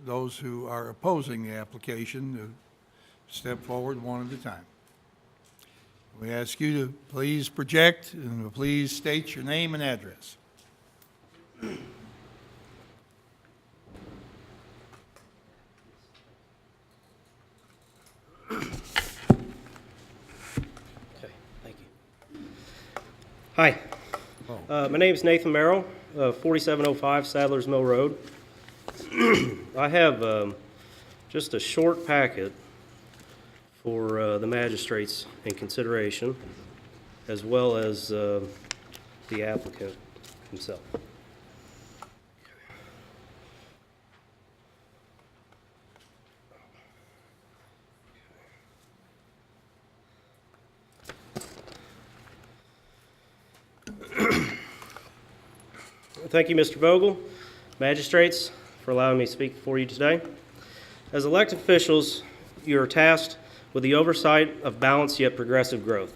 those who are opposing the application to step forward one at a time. We ask you to please project and please state your name and address. Okay, thank you. Hi, my name is Nathan Merrill, 4705 Sadler's Mill Road. I have just a short packet for the magistrates in consideration. as well as the applicant himself. Thank you, Mr. Vogel, magistrates, for allowing me to speak before you today. As elected officials, you are tasked with the oversight of balanced yet progressive growth,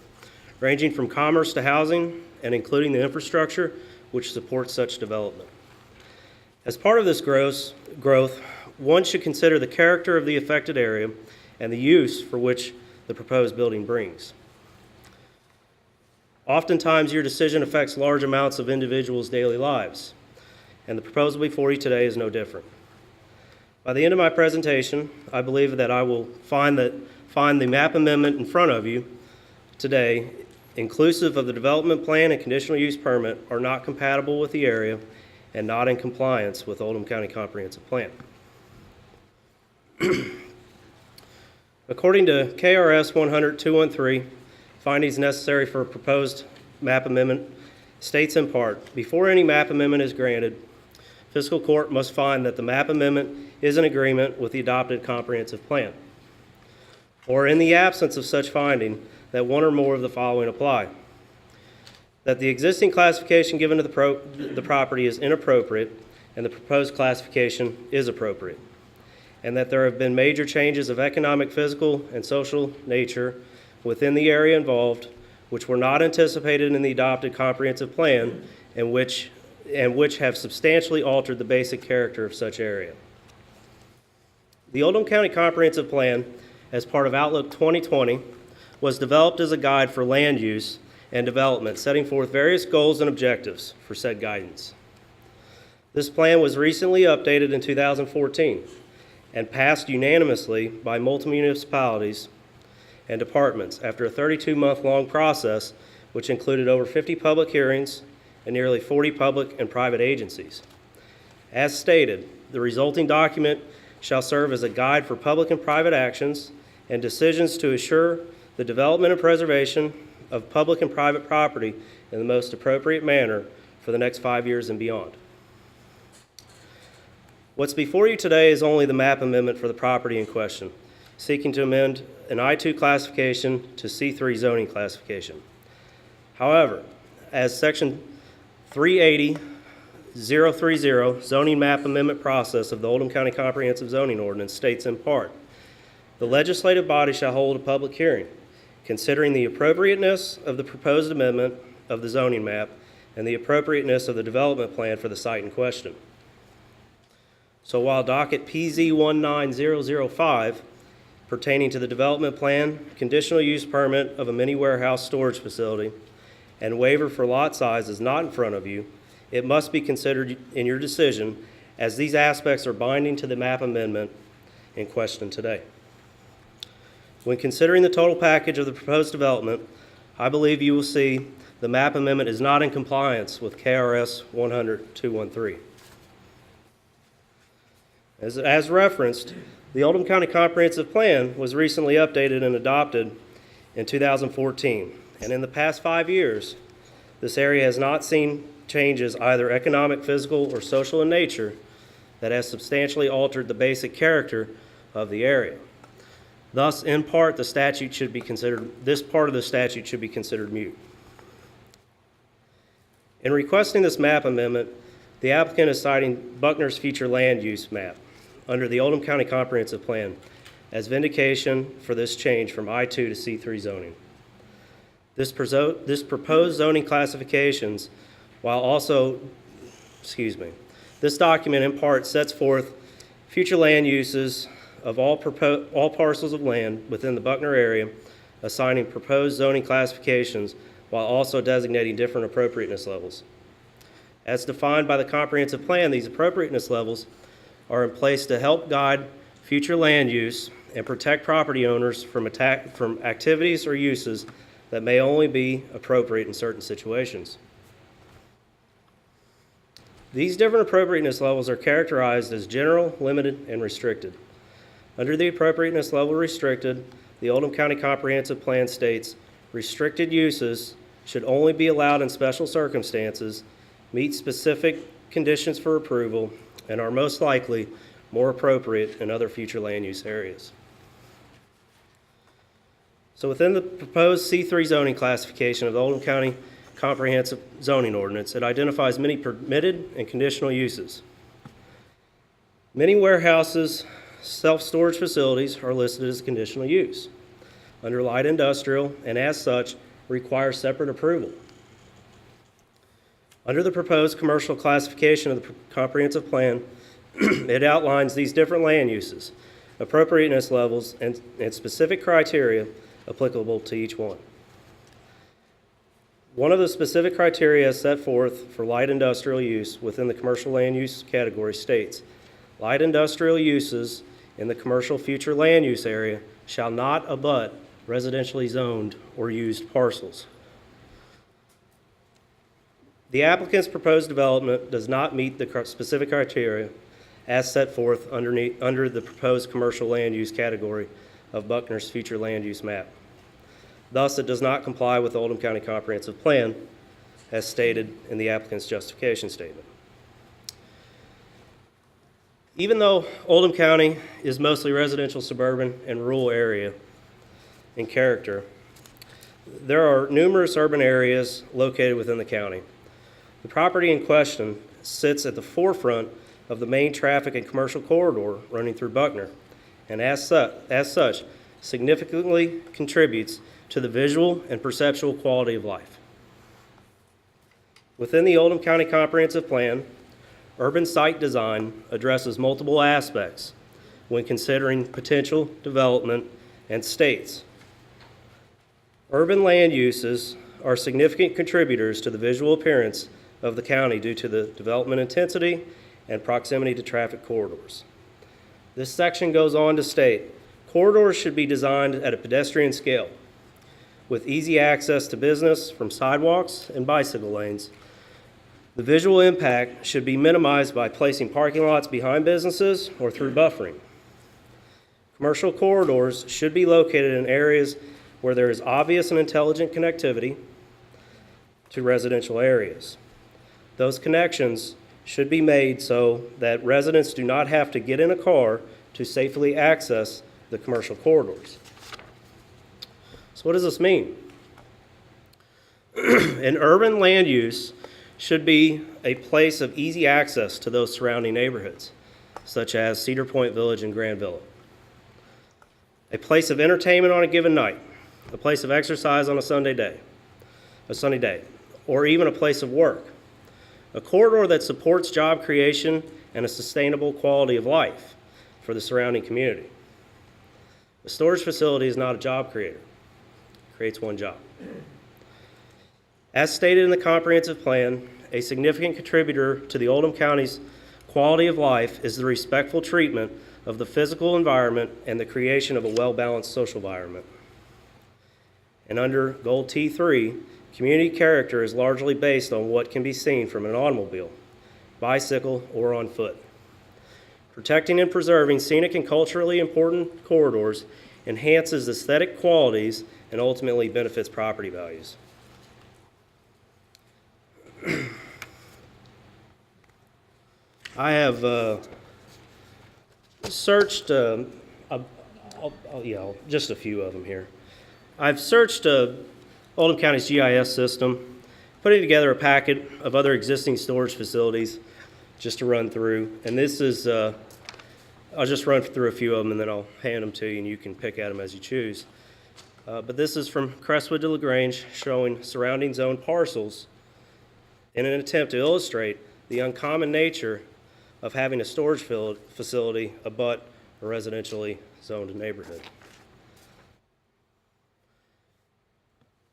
ranging from commerce to housing and including the infrastructure which supports such development. As part of this growth, one should consider the character of the affected area and the use for which the proposed building brings. Oftentimes, your decision affects large amounts of individuals' daily lives, and the proposal before you today is no different. By the end of my presentation, I believe that I will find the map amendment in front of you today, inclusive of the development plan and conditional use permit, are not compatible with the area and not in compliance with Oldham County Comprehensive Plan. According to KRS 100-213, findings necessary for a proposed map amendment states in part, before any map amendment is granted, Fiscal Court must find that the map amendment is in agreement with the adopted comprehensive plan. Or in the absence of such finding, that one or more of the following apply. That the existing classification given to the property is inappropriate and the proposed classification is appropriate. And that there have been major changes of economic, physical, and social nature within the area involved, which were not anticipated in the adopted comprehensive plan and which have substantially altered the basic character of such area. The Oldham County Comprehensive Plan, as part of Outlook 2020, was developed as a guide for land use and development, setting forth various goals and objectives for said guidance. This plan was recently updated in 2014 and passed unanimously by multiple municipalities and departments after a 32-month-long process, which included over 50 public hearings and nearly 40 public and private agencies. As stated, the resulting document shall serve as a guide for public and private actions and decisions to assure the development and preservation of public and private property in the most appropriate manner for the next 5 years and beyond. What's before you today is only the map amendment for the property in question, seeking to amend an I-2 classification to C3 zoning classification. However, as Section 380.030 zoning map amendment process of the Oldham County Comprehensive Zoning Ordinance states in part, the legislative body shall hold a public hearing considering the appropriateness of the proposed amendment of the zoning map and the appropriateness of the development plan for the site in question. So while docket PZ 19005 pertaining to the development plan, conditional use permit of a mini warehouse storage facility, and waiver for lot size is not in front of you, it must be considered in your decision as these aspects are binding to the map amendment in question today. When considering the total package of the proposed development, I believe you will see the map amendment is not in compliance with KRS 100-213. As referenced, the Oldham County Comprehensive Plan was recently updated and adopted in 2014, and in the past 5 years, this area has not seen changes either economic, physical, or social in nature that has substantially altered the basic character of the area. Thus, in part, this part of the statute should be considered moot. In requesting this map amendment, the applicant is citing Buckner's future land use map under the Oldham County Comprehensive Plan as vindication for this change from I-2 to C3 zoning. This proposed zoning classifications, this document in part sets forth future land uses of all parcels of land within the Buckner area, assigning proposed zoning classifications while also designating different appropriateness levels. As defined by the comprehensive plan, these appropriateness levels are in place to help guide future land use and protect property owners from activities or uses that may only be appropriate in certain situations. These different appropriateness levels are characterized as general, limited, and restricted. Under the appropriateness level restricted, the Oldham County Comprehensive Plan states restricted uses should only be allowed in special circumstances, meet specific conditions for approval, and are most likely more appropriate in other future land use areas. So within the proposed C3 zoning classification of the Oldham County Comprehensive Zoning Ordinance, it identifies many permitted and conditional uses. Many warehouses, self-storage facilities are listed as conditional use under light industrial, and as such, require separate approval. Under the proposed commercial classification of the comprehensive plan, it outlines these different land uses, appropriateness levels, and specific criteria applicable to each one. One of the specific criteria set forth for light industrial use within the commercial land use category states, light industrial uses in the commercial future land use area shall not abut residentially zoned or used parcels. The applicant's proposed development does not meet the specific criteria as set forth under the proposed commercial land use category of Buckner's future land use map. Thus, it does not comply with the Oldham County Comprehensive Plan as stated in the applicant's justification statement. Even though Oldham County is mostly residential, suburban, and rural area in character, there are numerous urban areas located within the county. The property in question sits at the forefront of the main traffic and commercial corridor running through Buckner, and as such, significantly contributes to the visual and perceptual quality of life. Within the Oldham County Comprehensive Plan, urban site design addresses multiple aspects when considering potential development and states. Urban land uses are significant contributors to the visual appearance of the county due to the development intensity and proximity to traffic corridors. This section goes on to state, corridors should be designed at a pedestrian scale with easy access to business from sidewalks and bicycle lanes. The visual impact should be minimized by placing parking lots behind businesses or through buffering. Commercial corridors should be located in areas where there is obvious and intelligent connectivity to residential areas. Those connections should be made so that residents do not have to get in a car to safely access the commercial corridors. So what does this mean? An urban land use should be a place of easy access to those surrounding neighborhoods, such as Cedar Point Village and Grand Villa. A place of entertainment on a given night, a place of exercise on a sunny day, or even a place of work. A corridor that supports job creation and a sustainable quality of life for the surrounding community. A storage facility is not a job creator. It creates one job. As stated in the comprehensive plan, a significant contributor to the Oldham County's quality of life is the respectful treatment of the physical environment and the creation of a well-balanced social environment. And under Goal T3, community character is largely based on what can be seen from an automobile, bicycle, or on foot. Protecting and preserving scenic and culturally important corridors enhances aesthetic qualities and ultimately benefits property values. I have searched, just a few of them here. I've searched Oldham County's GIS system, putting together a packet of other existing storage facilities just to run through. And this is, I'll just run through a few of them and then I'll hand them to you and you can pick at them as you choose. But this is from Crestwood to LaGrange, showing surrounding zone parcels in an attempt to illustrate the uncommon nature of having a storage facility abut a residentially zoned neighborhood.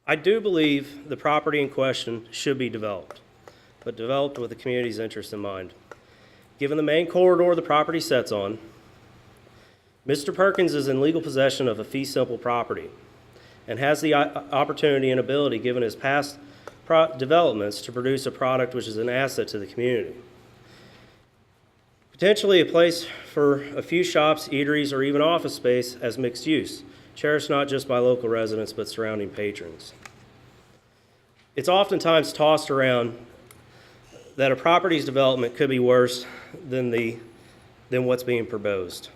I do believe the property in question should be developed, but developed with the community's interest in mind. Given the main corridor the property sets on, Mr. Perkins is in legal possession of a fee simple property and has the opportunity and ability, given his past developments, to produce a product which is an asset to the community. Potentially a place for a few shops, eateries, or even office space as mixed use, cherished not just by local residents but surrounding patrons. It's oftentimes tossed around that a property's development could be worse than what's being proposed,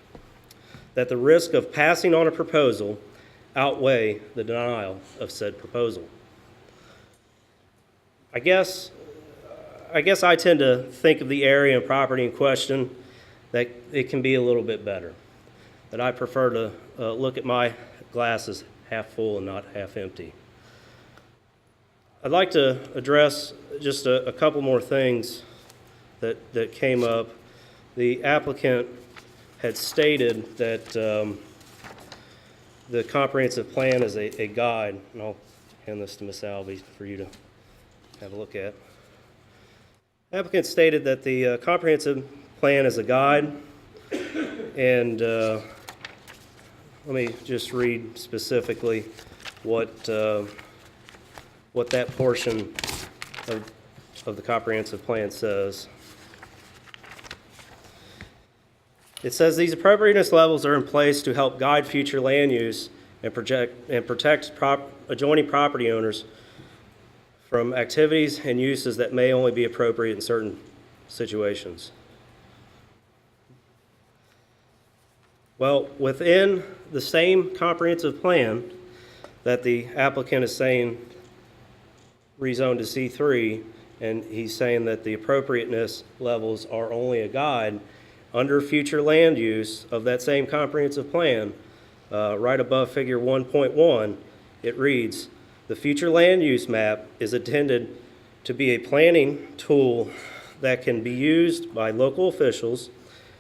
that the risk of passing on a proposal outweigh the denial of said proposal. I guess I tend to think of the area and property in question that it can be a little bit better, that I prefer to look at my glass as half full and not half empty. I'd like to address just a couple more things that came up. The applicant had stated that the comprehensive plan is a guide, and I'll hand this to Ms. Albee for you to have a look at. The applicant stated that the comprehensive plan is a guide, and let me just read specifically what that portion of the comprehensive plan says. It says these appropriateness levels are in place to help guide future land use and protect adjoining property owners from activities and uses that may only be appropriate in certain situations. Well, within the same comprehensive plan that the applicant is saying rezoned to C3, and he's saying that the appropriateness levels are only a guide, under future land use of that same comprehensive plan, right above figure 1.1, it reads, the future land use map is intended to be a planning tool that can be used by local officials,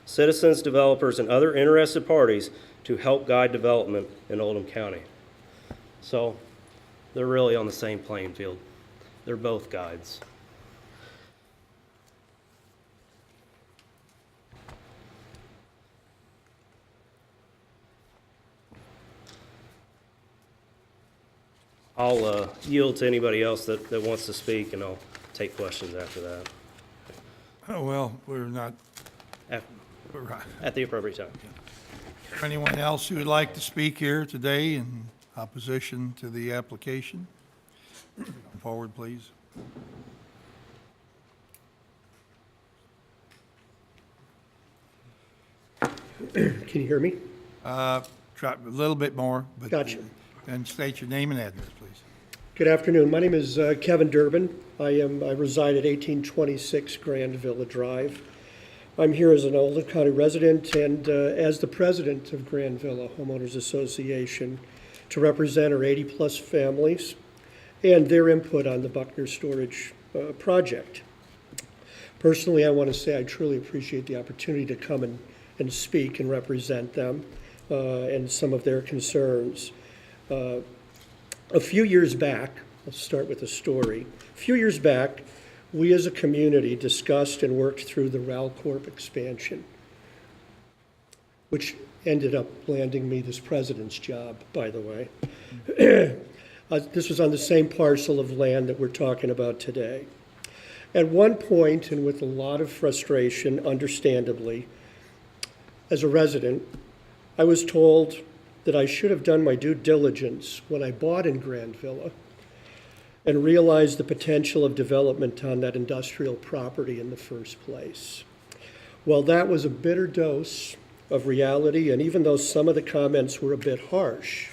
citizens, developers, and other interested parties to help guide development in Oldham County. So they're really on the same playing field. They're both guides. I'll yield to anybody else that wants to speak, and I'll take questions after that. Oh, well, we're not, At the appropriate time. anyone else who would like to speak here today in opposition to the application? Come forward, please. Can you hear me? Try a little bit more, but. Gotcha. And state your name and address, please. Good afternoon. My name is Kevin Durbin. I reside at 1826 Grand Villa Drive. I'm here as an Oldham County resident and as the president of Grand Villa Homeowners Association to represent our 80-plus families and their input on the Buckner Storage project. Personally, I want to say I truly appreciate the opportunity to come and speak and represent them and some of their concerns. A few years back, I'll start with a story. A few years back, we as a community discussed and worked through the RalCorp expansion, which ended up landing me this president's job, by the way. This was on the same parcel of land that we're talking about today. At one point, and with a lot of frustration, understandably, as a resident, I was told that I should have done my due diligence when I bought in Grand Villa and realized the potential of development on that industrial property in the first place. Well, that was a bitter dose of reality, and even though some of the comments were a bit harsh,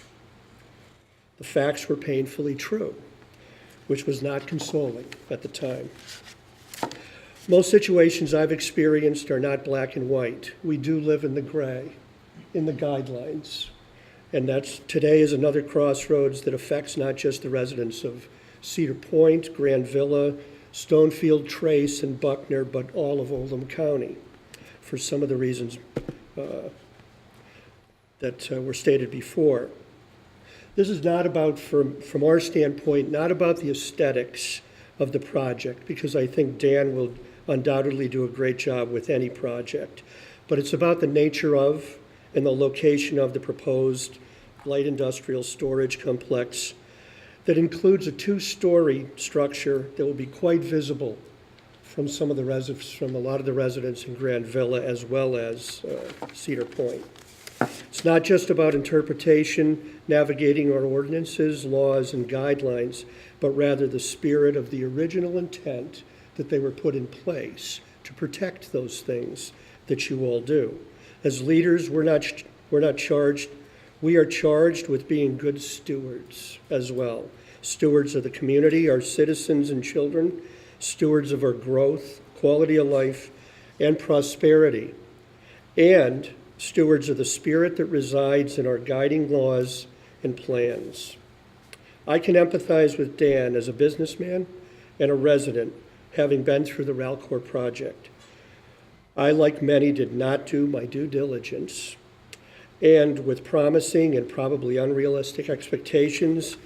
the facts were painfully true, which was not consoling at the time. Most situations I've experienced are not black and white. We do live in the gray, in the guidelines. And today is another crossroads that affects not just the residents of Cedar Point, Grand Villa, Stonefield Trace, and Buckner, but all of Oldham County for some of the reasons that were stated before. This is not about, from our standpoint, not about the aesthetics of the project, because I think Dan will undoubtedly do a great job with any project, but it's about the nature of and the location of the proposed light industrial storage complex that includes a two-story structure that will be quite visible from some of the from a lot of the residents in Grand Villa as well as Cedar Point. It's It's not just about interpretation, navigating our ordinances, laws, and guidelines, but rather the spirit of the original intent that they were put in place to protect those things that you all do. As leaders, we are charged with being good stewards as well. Stewards of the community, our citizens and children, stewards of our growth, quality of life, and prosperity, and stewards of the spirit that resides in our guiding laws and plans. I can empathize with Dan as a businessman and a resident, having been through the Ralcor project. I, like many, did not do my due diligence, and with promising and probably unrealistic expectations,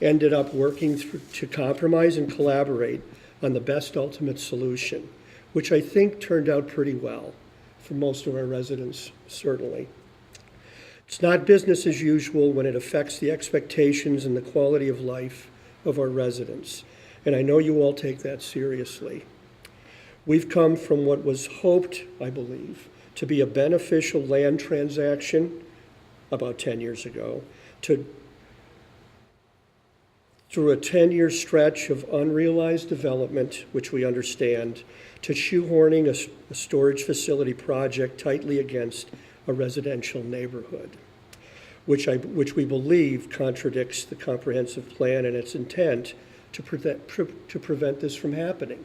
ended up working to compromise and collaborate on the best ultimate solution, which I think turned out pretty well for most of our residents, certainly. It's not business as usual when it affects the expectations and the quality of life of our residents, and I know you all take that seriously. We've come from what was hoped, I believe, to be a beneficial land transaction about 10 years ago, through a 10-year stretch of unrealized development, which we understand, to shoehorning a storage facility project tightly against a residential neighborhood, which we believe contradicts the comprehensive plan and its intent to prevent this from happening.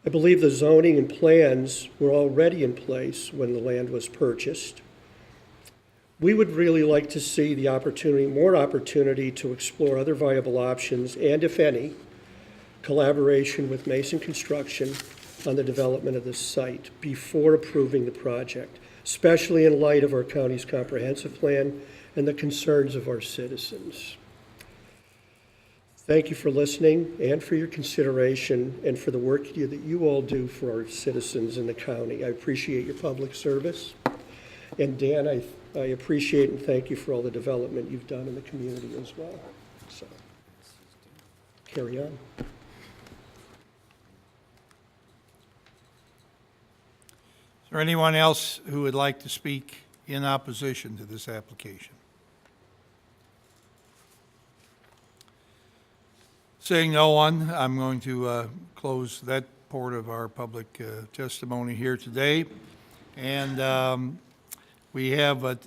I believe the zoning and plans were already in place when the land was purchased. We would really like to see the more opportunity to explore other viable options and, if any, collaboration with Mason Construction on the development of this site before approving the project, especially in light of our county's comprehensive plan and the concerns of our citizens. Thank you for listening and for your consideration and for the work that you all do for our citizens in the county. I appreciate your public service. And Dan, I appreciate and thank you for all the development you've done in the community as well. So, carry on. Is there anyone else who would like to speak in opposition to this application? Seeing no one, I'm going to close that part of our public testimony here today. And we have a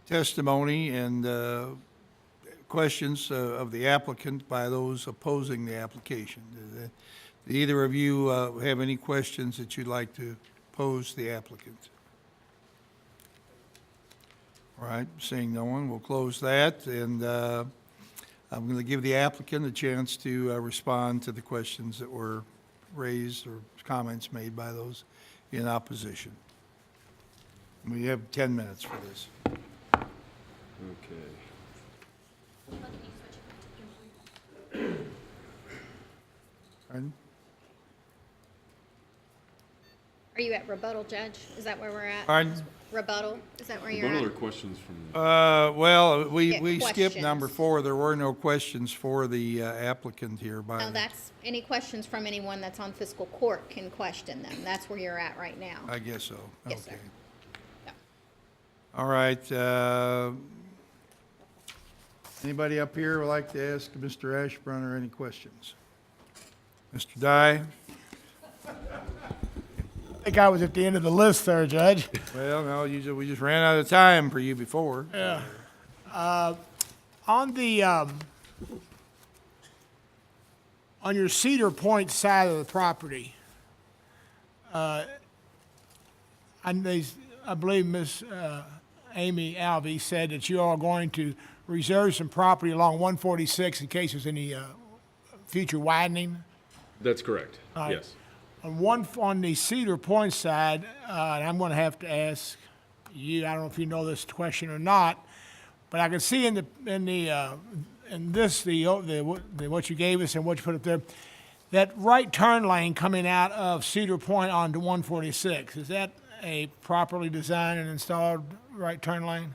testimony and questions of the applicant by those opposing the application. Do either of you have any questions that you'd like to pose the applicant? All right, seeing no one, we'll close that, and I'm going to give the applicant a chance to respond to the questions that were raised or comments made by those in opposition. We have 10 minutes for this. Okay. Pardon? Are you at rebuttal, Judge? Is that where we're at? Pardon? Rebuttal? Is that where you're Rebuttal or at? questions from Well, we Yeah, skipped number questions. 4. There were no questions for the applicant here. No, that's, any questions from anyone that's on fiscal court can question them. That's where you're at right now. I guess so. Yes, sir. Okay. Yeah. All right. Anybody up here would like to ask Mr. Ashbrunner any questions? Mr. Dye? I think I was at the end of the list there, Judge. Well, no, we just ran out of time for you before. Yeah. On the, on your Cedar Point side of the property, I believe Miss Amy Alvey said that you are going to reserve some property along 146 in case there's any future widening. That's correct, All right. yes. On the Cedar Point side, and I'm going to have to ask you, I don't know if you know this question or not, but I can see in what you gave us and what you put up there, that right turn lane coming out of Cedar Point onto 146. Is that a properly designed and installed right turn lane?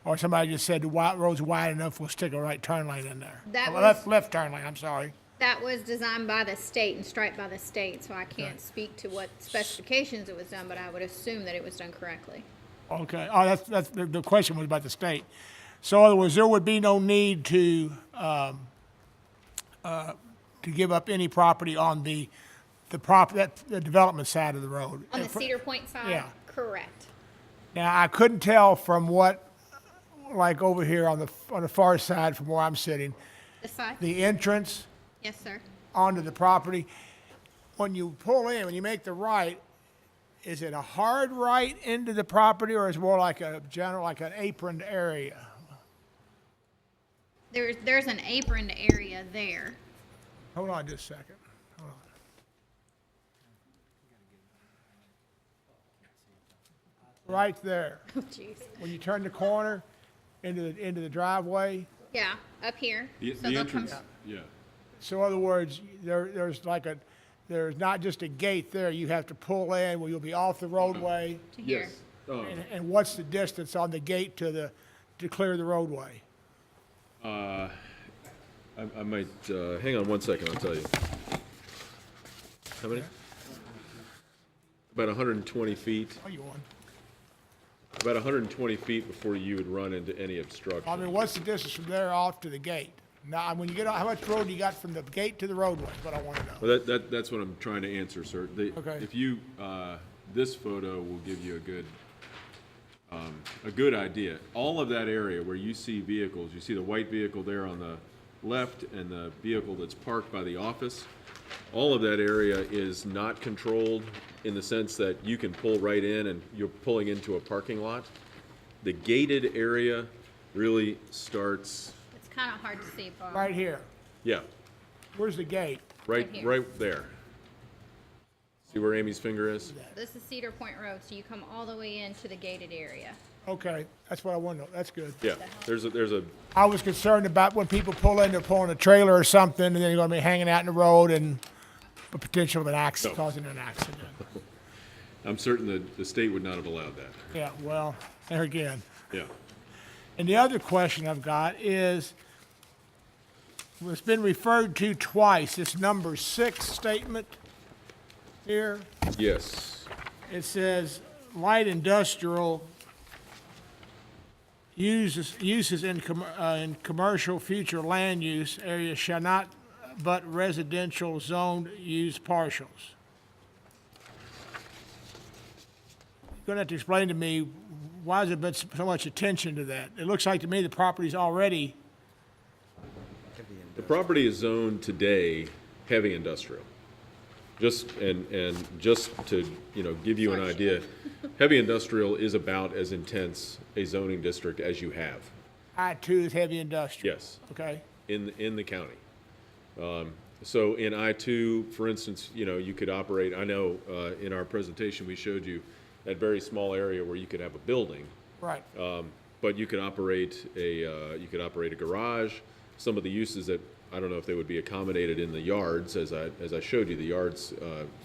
Or somebody just said the road's wide enough, we'll stick a right turn lane in there? That Left turn lane, I'm sorry. That was designed by the state and striped by the state, so I can't speak to what specifications it was done, but I would assume that it was done correctly. Okay, oh, that's, the question was about the state. So in other words, there would be no need to give up any property on the development side of the road. On the Cedar Point side? Yeah. Correct. Now, I couldn't tell from what, like over here on the far side from where I'm sitting, This side? the entrance Yes, sir. onto the property, when you pull in, when you make the right, is it a hard right into the property, or is it more like a general, like an aproned area? There's an aproned area there. Hold on just a second. Hold on. Right there. Oh, jeez. When you turn the corner into the driveway. Yeah, up here. The So they'll come- entrance, yeah. So in other words, there's not just a gate there, you have to pull in where you'll be off the roadway. To here. And what's the distance on the gate to clear the roadway? I might, hang on one second, I'll tell you. How many? About 120 feet. Oh, you won. About 120 feet before you would run into any obstruction. I mean, what's the distance from there off to the gate? Now, when you get, how much road you got from the gate to the roadway is what I want to know. Well, that's what I'm trying to answer, sir. Okay. If you, this photo will give you a good idea. All of that area where you see vehicles, you see the white vehicle there on the left and the vehicle that's parked by the office, all of that area is not controlled in the sense that you can pull right in and you're pulling into a parking lot. The gated area really starts, It's kind of hard to see, Bob. Right here. yeah, Where's the gate? right, Right here. right there. See where Amy's finger is? This is Cedar Point Road, so you come all the way into the gated area. Okay, that's what I want to know. That's good. Yeah, there's a, I was concerned about when people pull in, they're pulling a trailer or something, and then you're going to be hanging out in the road and the potential of an accident, No. causing an accident. I'm certain that the state would not have allowed that. Yeah, well, there again. Yeah. And the other question I've got is, it's been referred to twice, this number 6 statement here. Yes. It says, light industrial uses in commercial future land use areas shall not but residential zoned use partials. You're going to have to explain to me, why has there been so much attention to that? It looks like to me the property's already, The property is zoned today heavy industrial. Just, and just to, give you an idea, heavy industrial is about as intense a zoning district as you have. I-2 is heavy industrial. Yes. Okay? In the county. So in I-2, for instance, you could operate, I know in our presentation, we showed you that very small area where you could have a building. Right. But you could operate a garage. Some of the uses that, I don't know if they would be accommodated in the yards, as I showed you, the yards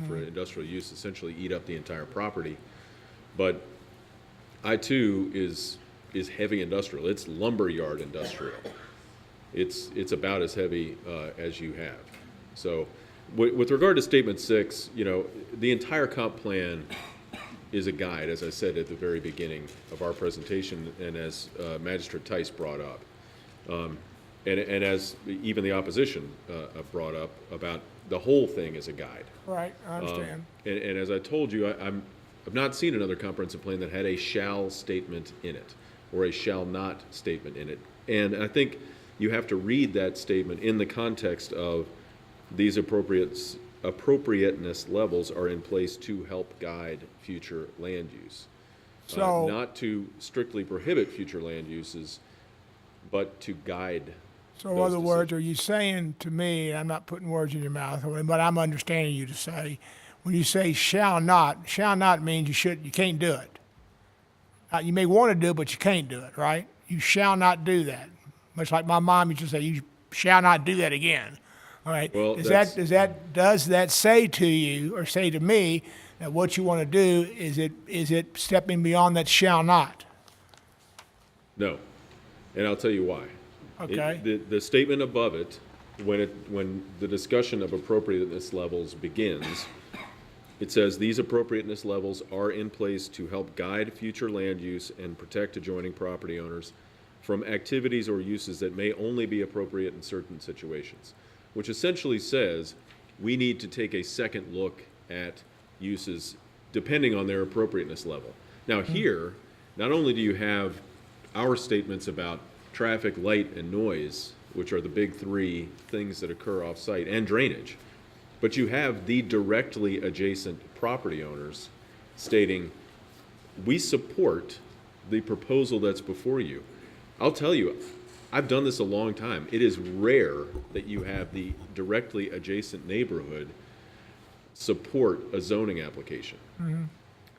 for industrial use essentially eat up the entire property. But I-2 is heavy industrial. It's lumberyard industrial. It's about as heavy as you have. So with regard to Statement 6, the entire comp plan is a guide, as I said at the very beginning of our presentation, and as Magistrate Tice brought up. And as even the opposition brought up, about the whole thing is a guide. Right, I understand. And as I told you, I've not seen another comprehensive plan that had a shall statement in it, or a shall not statement in it. And I think you have to read that statement in the context of these appropriateness levels are in place to help guide future land use. So- not to strictly prohibit future land uses, but to guide. So in those other words, are you saying to me, I'm not putting words in your mouth, but I'm understanding you to say, when you say shall not means you can't do it. You may want to do it, but you can't do it, right? You shall not do that. Much like my mom used to say, you shall not do that again. All right. Well, does that say to you or say to me that what you want to do is it stepping beyond that shall not? No. And I'll tell you why. Okay. The statement above it when the discussion of appropriateness levels begins, it says these appropriateness levels are in place to help guide future land use and protect adjoining property owners from activities or uses that may only be appropriate in certain situations, which essentially says we need to take a second look at uses depending on their appropriateness level. Now here, not only do you have our statements about traffic, light, and noise, which are the big three things that occur off-site, and drainage, but you have the directly adjacent property owners stating, we support the proposal that's before you. I'll tell you, I've done this a long time. It is rare that you have the directly adjacent neighborhood support a zoning application.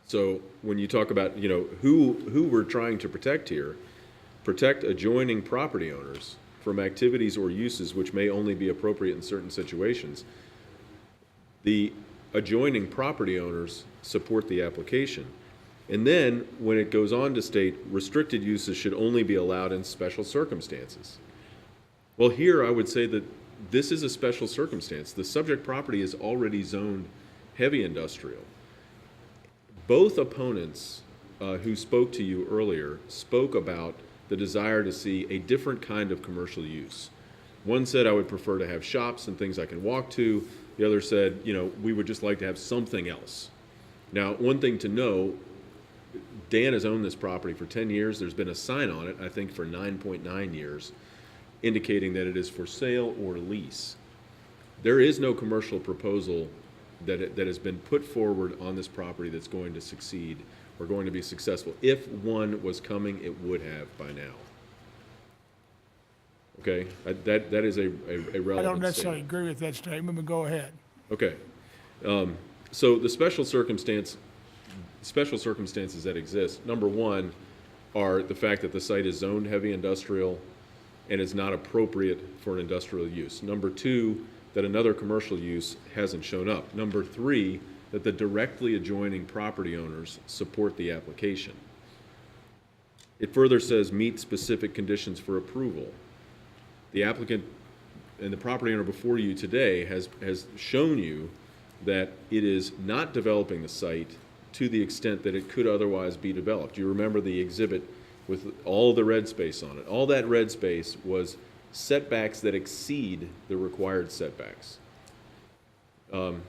So when you talk about, you know, who we're trying to protect here, protect adjoining property owners from activities or uses which may only be appropriate in certain situations. The adjoining property owners support the application. And then when it goes on to state restricted uses should only be allowed in special circumstances. Well, here I would say that this is a special circumstance. The subject property is already zoned heavy industrial. Both opponents who spoke to you earlier spoke about the desire to see a different kind of commercial use. One said, I would prefer to have shops and things I can walk to. The other said, you know, we would just like to have something else. Now, one thing to know, Dan has owned this property for 10 years. There's been a sign on it, I think, for 9.9 years, indicating that it is for sale or lease. There is no commercial proposal that has been put forward on this property that's going to succeed or going to be successful. If one was coming, it would have by now. Okay, that is a relevant I don't necessarily statement. agree with that statement, but go ahead. Okay, so the special circumstances that exist, number one, are the fact that the site is zoned heavy industrial and is not appropriate for an industrial use. Number two, that another commercial use hasn't shown up. Number three, that the directly adjoining property owners support the application. It further says meet specific conditions for approval. The applicant and the property owner before you today has shown you that it is not developing the site to the extent that it could otherwise be developed. You remember the exhibit with all the red space on it. All that red space was setbacks that exceed the required setbacks. And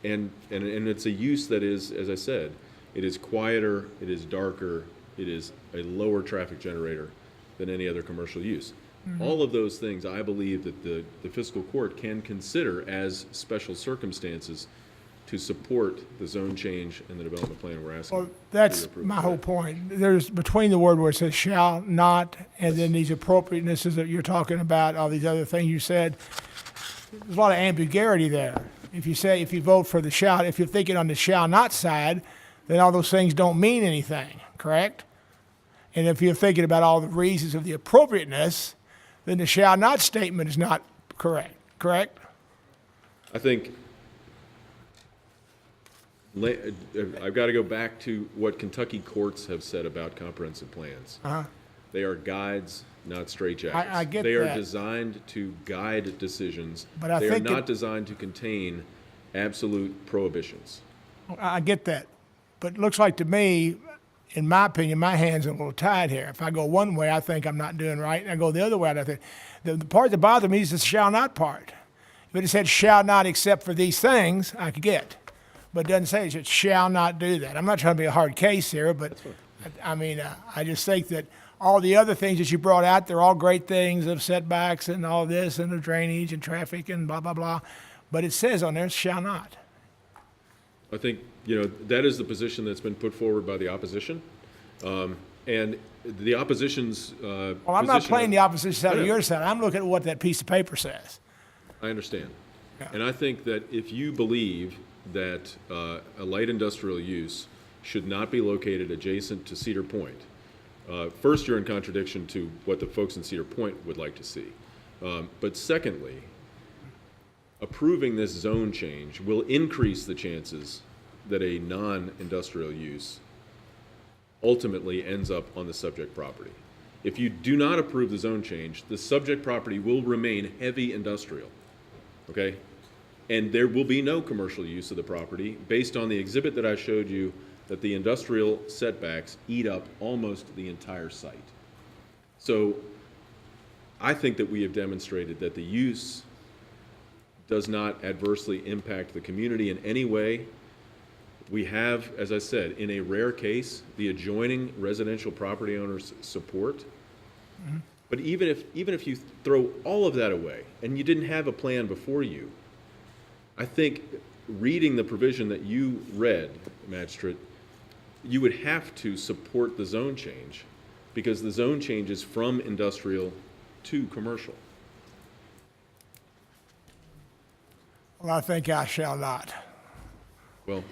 it's a use that is, as I said, it is quieter, it is darker, it is a lower traffic generator than any other commercial use. All of those things, I believe that the fiscal court can consider as special circumstances to support the zone change and the development plan we're asking. Well, that's my whole point. There's between the word where it says shall not, and then these appropriatenesses that you're talking about, all these other things you said, there's a lot of ambiguity there. If you vote for the shall, if you're thinking on the shall not side, then all those things don't mean anything, correct? And if you're thinking about all the reasons of the appropriateness, then the shall not statement is not correct, correct? I think I've got to go back to what Kentucky courts have said about comprehensive plans. They are guides, not straitjackets. I get they are that. designed to guide decisions. But I they think are not designed to contain absolute prohibitions. I get that. But it looks like to me, in my opinion, my hands are a little tied here. If I go one way, I think I'm not doing right, and I go the other way, I think. The part that bothers me is the shall not part. If it said shall not except for these things, I could get. But it doesn't say it shall not do that. I'm not trying to be a hard case here, but I mean, I just think that all the other things that you brought out, they're all great things of setbacks and all this and the drainage and traffic and blah, blah, blah. But it says on there, shall not. I think, you know, that is the position that's been put forward by the opposition. And the opposition's Well, I'm not playing the opposition side of your side. I'm looking at what that piece of paper says. I understand. And I think that if you believe that a light industrial use should not be located adjacent to Cedar Point, first, you're in contradiction to what the folks in Cedar Point would like to see. But secondly, approving this zone change will increase the chances that a non-industrial use ultimately ends up on the subject property. If you do not approve the zone change, the subject property will remain heavy industrial, okay? And there will be no commercial use of the property based on the exhibit that I showed you, that the industrial setbacks eat up almost the entire site. So I think that we have demonstrated that the use does not adversely impact the community in any way. We have, as I said, in a rare case, the adjoining residential property owners' support. But even if you throw all of that away and you didn't have a plan before you, I think reading the provision that you read, Magistrate, you would have to support the zone change, because the zone change is from industrial to commercial. Well, I think I shall not. Well,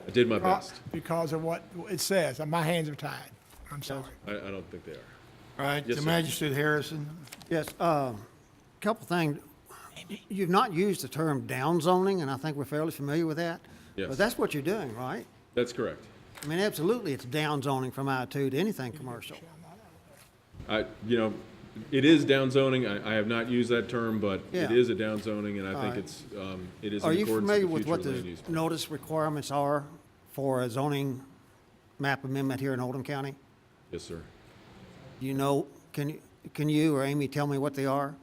I did my best. Because of what it says. My hands are tied. I'm sorry. I don't think they are. All right, Yes, the sir. Magistrate Harrison. Yes, couple things. You've not used the term downzoning, and I think we're fairly familiar with that. Yes. But that's what you're doing, right? That's correct. I mean, absolutely, it's downzoning from I-2 to anything commercial. It is downzoning. I have not used that term, but it Yeah. is a downzoning, and I think right. it is Are in you accordance familiar with with the what future the land use plan. notice requirements are for a zoning map amendment here in Oldham County? Yes, sir. You know, can you or Amy tell me what they are?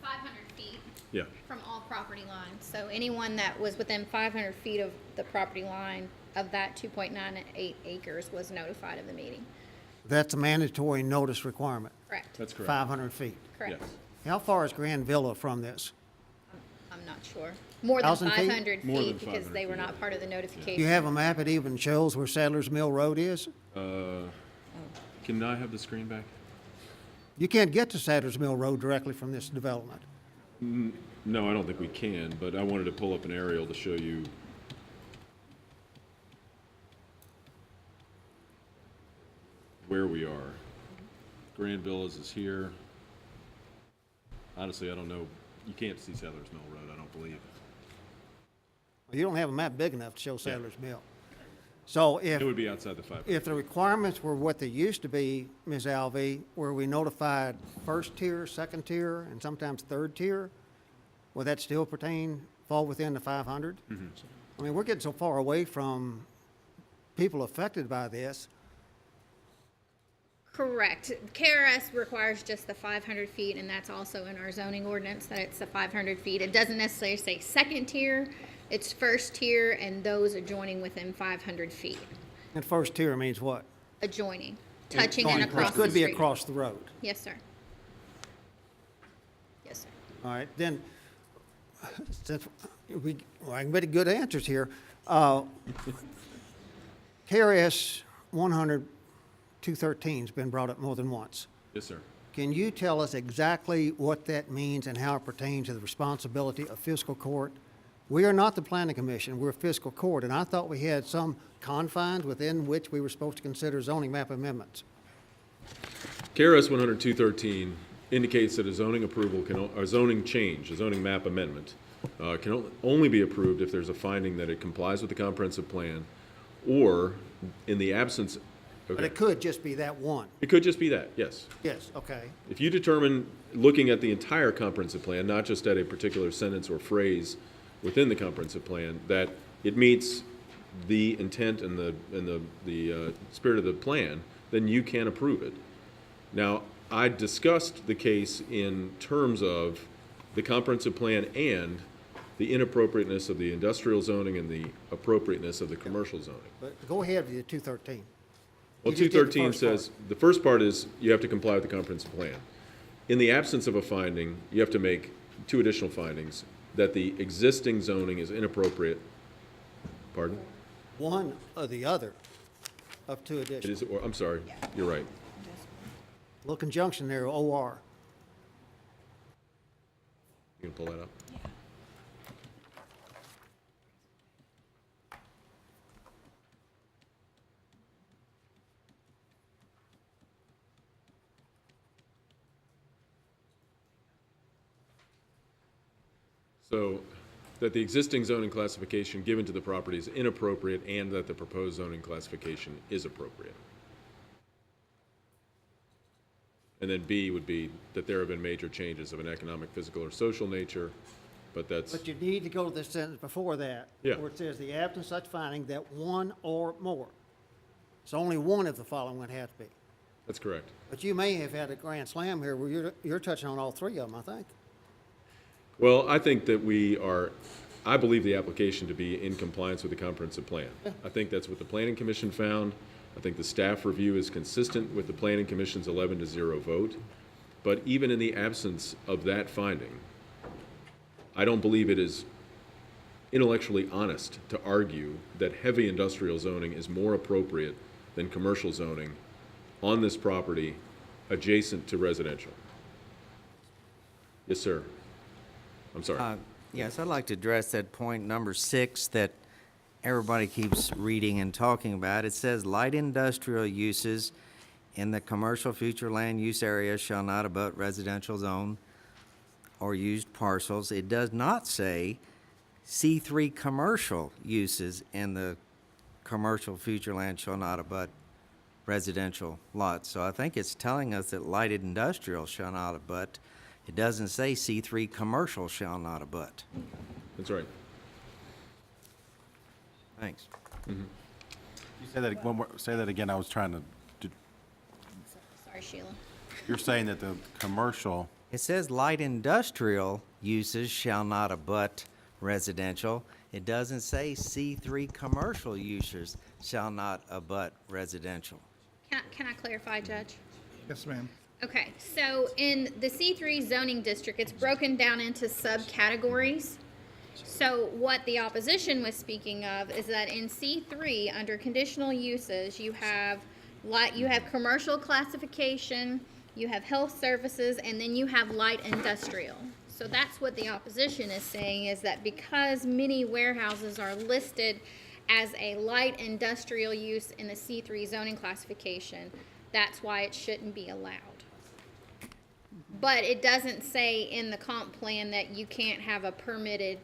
500 feet Yeah. from all property lines. So anyone that was within 500 feet of the property line of that 2.98 acres was notified of the meeting. That's a mandatory notice requirement, Correct. That's correct. 500 feet. Correct. Yes. How far is Grand Villa from this? I'm not sure. More than 1,000 feet? 500 More than feet because 500 they were feet, not part of the notification. Do you have a map that even shows where Sadler's Mill Road is? Can I have the screen back? You can't get to Sadler's Mill Road directly from this development. No, I don't think we can, but I wanted to pull up an aerial to show you. Where we are. Grand Villas is here. Honestly, I don't know. You can't see Sadler's Mill Road, I don't believe. Well, you don't have a map big enough to show Sadler's Mill. So if, It would be outside the 500. if the requirements were what they used to be, Ms. Alvey, where we notified first tier, second tier, and sometimes third tier, would that still fall within the 500? I mean, we're getting so far away from people affected by this. Correct. KRS requires just the 500 feet, and that's also in our zoning ordinance, that it's the 500 feet. It doesn't necessarily say second tier, it's first tier, and those adjoining within 500 feet. And first tier means what? Adjoining, touching and Which across the could be street. across the road. Yes, sir. Yes, sir. All right, then, since I can get good answers here. KRS 100-213's been brought up more than once. Yes, sir. Can you tell us exactly what that means and how it pertains to the responsibility of fiscal court? We are not the planning commission, we're fiscal court, and I thought we had some confines within which we were supposed to consider zoning map amendments. KRS 100-213 indicates that a zoning approval a zoning change, a zoning map amendment, can only be approved if there's a finding that it complies with the comprehensive plan, or in the absence. But it could just be that one. It could just be that, yes. Yes, okay. If you determine, looking at the entire comprehensive plan, not just at a particular sentence or phrase within the comprehensive plan, that it meets the intent and the spirit of the plan, then you can approve it. Now, I discussed the case in terms of the comprehensive plan and the inappropriateness of the industrial zoning and the appropriateness of the commercial zoning. But go ahead with the 213. Well, You just did the 213 first part. says, the first part is you have to comply with the comprehensive plan. In the absence of a finding, you have to make two additional findings, that the existing zoning is inappropriate. Pardon? One or the other of two It additions. is, or, I'm sorry, you're right. Little conjunction there, OR. You can pull that up? So, that the existing zoning classification given to the property is inappropriate and that the proposed zoning classification is appropriate. And then B would be that there have been major changes of an economic, physical, or social nature, but that's, But you need to go to the sentence before that. Yeah. Where it says the absence of such finding that one or more. It's only one of the following would have to be. that's correct. But you may have had a grand slam here where you're touching on all three of them, I think. Well, I think that I believe the application to be in compliance with the comprehensive plan. I think that's what the Planning Commission found. I think the staff review is consistent with the Planning Commission's 11-0 vote. But even in the absence of that finding, I don't believe it is intellectually honest to argue that heavy industrial zoning is more appropriate than commercial zoning on this property adjacent to residential. Yes, sir. I'm sorry. Yes, I'd like to address that point number 6 that everybody keeps reading and talking about. It says light industrial uses in the commercial future land use area shall not abut residential zone or used parcels. It does not say C3 commercial uses in the commercial future land shall not abut residential lots. So I think it's telling us that light industrial shall not abut. It doesn't say C3 commercial shall not abut. That's right. Thanks. You say that one more, say that again. I was trying to. Sorry, Sheila. You're saying that the commercial. It says light industrial uses shall not abut residential. It doesn't say C3 commercial uses shall not abut residential. Can I clarify, Judge? Yes, ma'am. Okay, so in the C3 zoning district, it's broken down into subcategories. So what the opposition was speaking of is that in C3, under conditional uses, you have commercial classification, you have health services, and then you have light industrial. So that's what the opposition is saying, is that because many warehouses are listed as a light industrial use in the C3 zoning classification, that's why it shouldn't be allowed. But it doesn't say in the comp plan that you can't have a permitted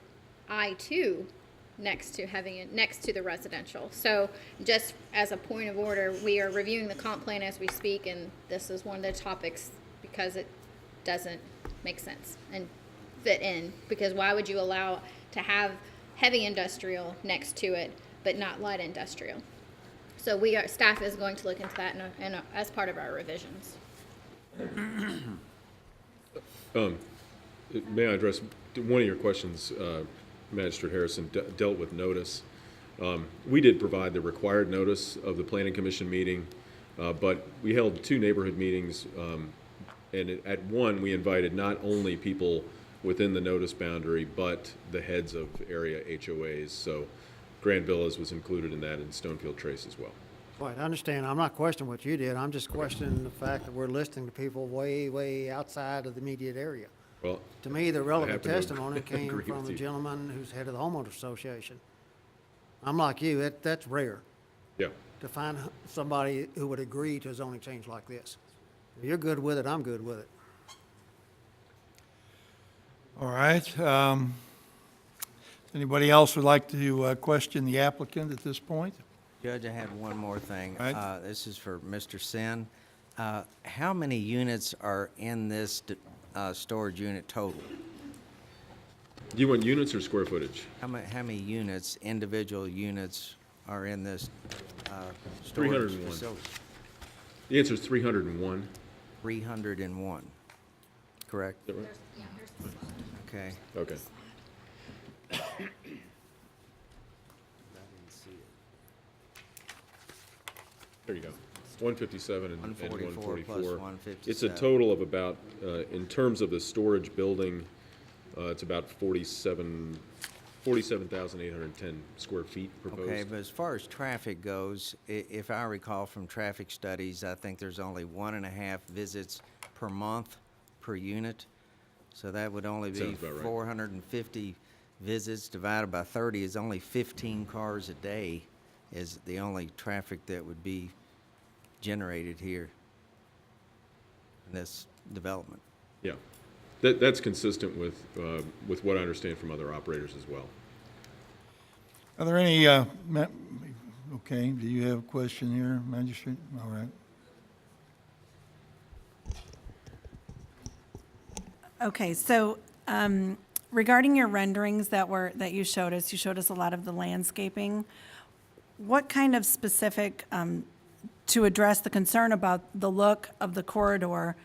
I-2 next to the residential. So just as a point of order, we are reviewing the comp plan as we speak, and this is one of the topics because it doesn't make sense and fit in. Because why would you allow to have heavy industrial next to it, but not light industrial? So staff is going to look into that as part of our revisions. May I address one of your questions, Magistrate Harrison, dealt with notice. We did provide the required notice of the Planning Commission meeting, but we held 2 neighborhood meetings, and at one, we invited not only people within the notice boundary, but the heads of area HOAs. So Grand Villas was included in that, and Stonefield Trace as well. Right, I understand. I'm not questioning what you did. I'm just questioning the fact that we're listening to people way, way outside of the immediate area. Well, To me, the I relevant happen to testimony came agree from with the you. gentleman who's head of the homeowners association. I'm like you, that's rare Yeah. to find somebody who would agree to a zoning change like this. If you're good with it, I'm good with it. All right. Anybody else would like to question the applicant at this point? Judge, I had one more thing. Right. This is for Mr. Sin. How many units are in this storage unit total? Do you want units or square footage? How many units, individual units, are in this storage 301. facility? The answer is 301. 301, correct? Is that right? Okay. Okay. There you go. 157 and 144 plus 144. It's a 157. total of about, in terms of the storage building, it's about 47,810 square feet proposed. Okay, but as far as traffic goes, if I recall from traffic studies, I think there's only 1.5 visits per month per unit. So that would only be Sounds about right. 450 visits divided by 30 is only 15 cars a day is the only traffic that would be generated here in this development. Yeah. That's consistent with what I understand from other operators as well. Are there any, okay, do you have a question here, Magistrate? All right. Okay, so regarding your renderings that you showed us a lot of the landscaping. What kind of specific, to address the concern about the look of the corridor,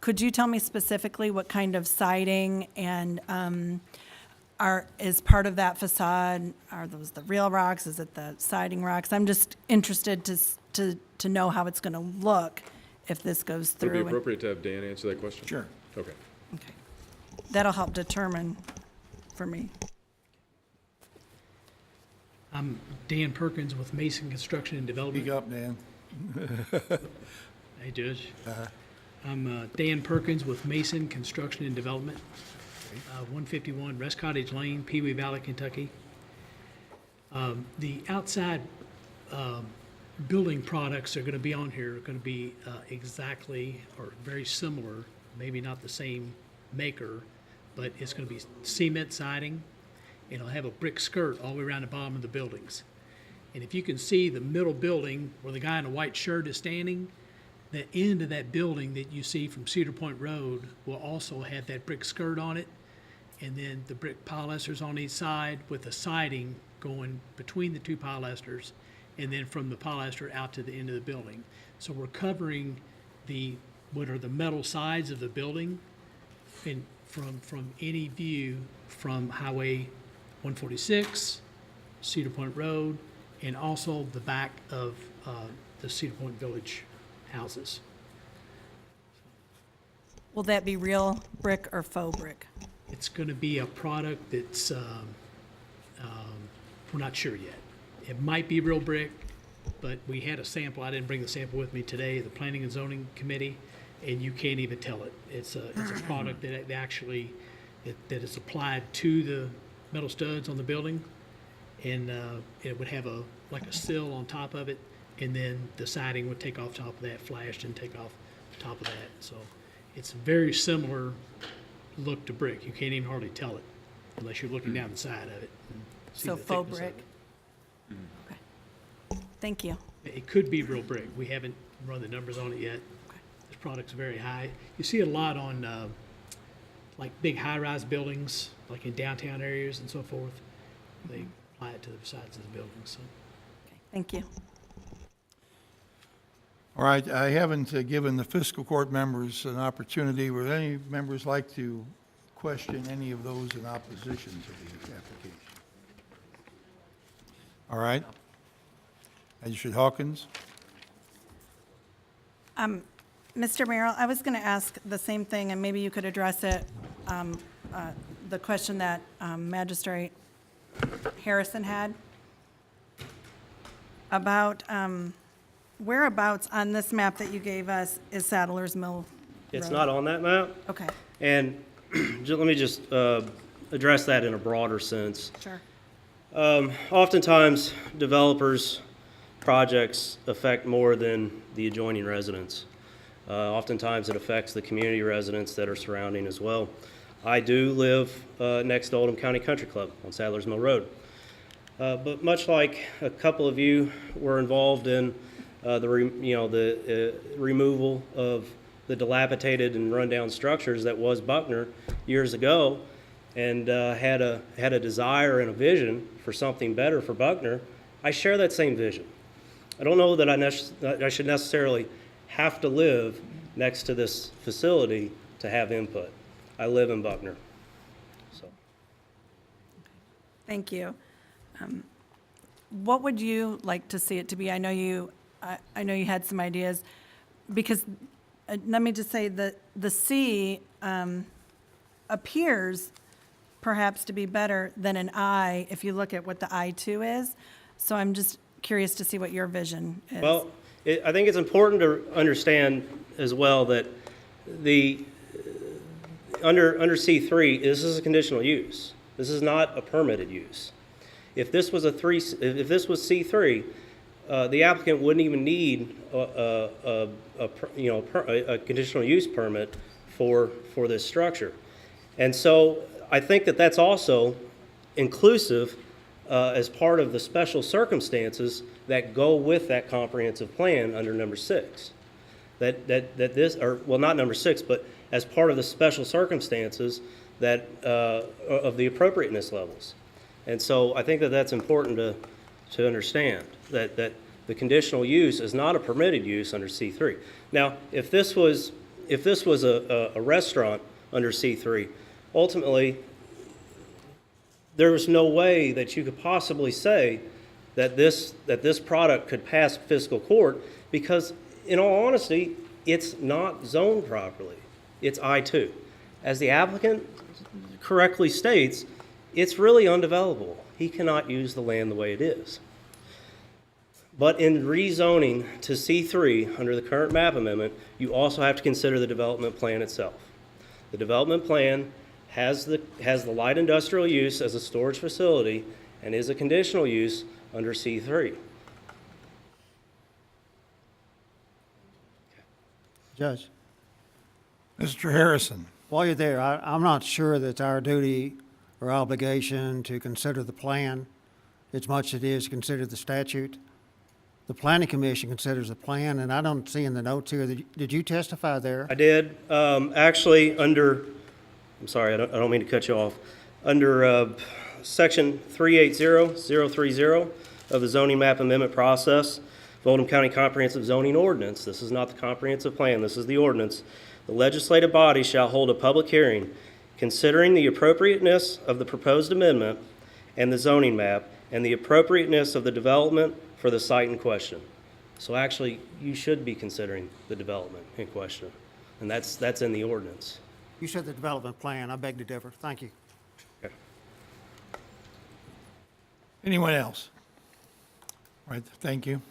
could you tell me specifically what kind of siding and is part of that facade? Are those the real rocks? Is it the siding rocks? I'm just interested to know how it's going to look if this goes through. Would it be appropriate to have Dan answer that question? Sure. Okay. Okay. That'll help determine for me. I'm Dan Perkins with Mason Construction and Development. Speak up, Dan. Hey, Judge. I'm Dan Perkins with Mason Construction and Development, 151 Rest Cottage Lane, Pee Wee Valley, Kentucky. The outside building products that are going to be on here are going to be exactly or very similar, maybe not the same maker, but it's going to be cement siding, and it'll have a brick skirt all the way around the bottom of the buildings. And if you can see the middle building where the guy in a white shirt is standing, the end of that building that you see from Cedar Point Road will also have that brick skirt on it, and then the brick pilasters on each side with the siding going between the two pilasters, and then from the pilaster out to the end of the building. So we're covering what are the metal sides of the building, and from any view from Highway 146, Cedar Point Road, and also the back of the Cedar Point Village houses. Will that be real brick or faux brick? It's going to be a product that's, we're not sure yet. It might be real brick, but we had a sample. I didn't bring the sample with me today, the Planning and Zoning Committee, and you can't even tell it. It's a product that actually, that is applied to the metal studs on the building, and it would have like a sill on top of it, and then the siding would take off top of that, flashed and take off top of that. So it's a very similar look to brick. You can't even hardly tell it unless you're looking down the side of it. And see So the faux thickness of brick? it. Okay. Thank you. It could be real brick. We haven't run the numbers on it yet. This product's very high. You see it a lot on like big high-rise buildings, like in downtown areas and so forth. They apply it to the sides of the buildings. So. Thank you. All right, I haven't given the fiscal court members an opportunity. Would any members like to question any of those in opposition to the application? All right. Magistrate Hawkins? Mr. Merrill, I was going to ask the same thing, and maybe you could address it, the question that Magistrate Harrison had about whereabouts on this map that you gave us is Saddler's Mill It's Road? not on that map. Okay, And let me just address that in a broader sense. sure. Oftentimes, developers' projects affect more than the adjoining residents. Oftentimes, it affects the community residents that are surrounding as well. I do live next to Oldham County Country Club on Sadler's Mill Road. But much like a couple of you were involved in the removal of the dilapidated and rundown structures that was Buckner years ago, and had a desire and a vision for something better for Buckner, I share that same vision. I don't know that I should necessarily have to live next to this facility to have input. I live in Buckner. So. Thank you. What would you like to see it to be? I know you had some ideas, because let me just say that the C appears perhaps to be better than an I if you look at what the I2 is. So I'm just curious to see what your vision is. Well, I think it's important to understand as well that under C3, this is a conditional use. This is not a permitted use. If this was C3, the applicant wouldn't even need a conditional use permit for this structure. And so I think that that's also inclusive as part of the special circumstances that go with that comprehensive plan under number 6. that this, or, well, not number 6, but as part of the special circumstances that, of the appropriateness levels. And so I think that that's important to understand, that the conditional use is not a permitted use under C3. Now, if this was a restaurant under C3, ultimately, there was no way that you could possibly say that this product could pass fiscal court, because in all honesty, it's not zoned properly. It's I-2. As the applicant correctly states, it's really undevelopable. He cannot use the land the way it is. But in rezoning to C3 under the current map amendment, you also have to consider the development plan itself. The development plan has the light industrial use as a storage facility and is a conditional use under C3. Judge, Mr. Harrison. while you're there, I'm not sure that it's our duty or obligation to consider the plan as much as it is to consider the statute. The planning commission considers the plan, and I don't see in the notes here, did you testify there? I did. Actually, under, I'm sorry, I don't mean to cut you off. Under section 380030 of the zoning map amendment process, of Oldham County Comprehensive Zoning Ordinance, this is not the comprehensive plan, this is the ordinance, the legislative body shall hold a public hearing considering the appropriateness of the proposed amendment and the zoning map and the appropriateness of the development for the site in question. So actually, you should be considering the development in question, and that's in the ordinance. You said the development plan. I beg to differ. Thank you. Okay. Anyone else? Right, thank you.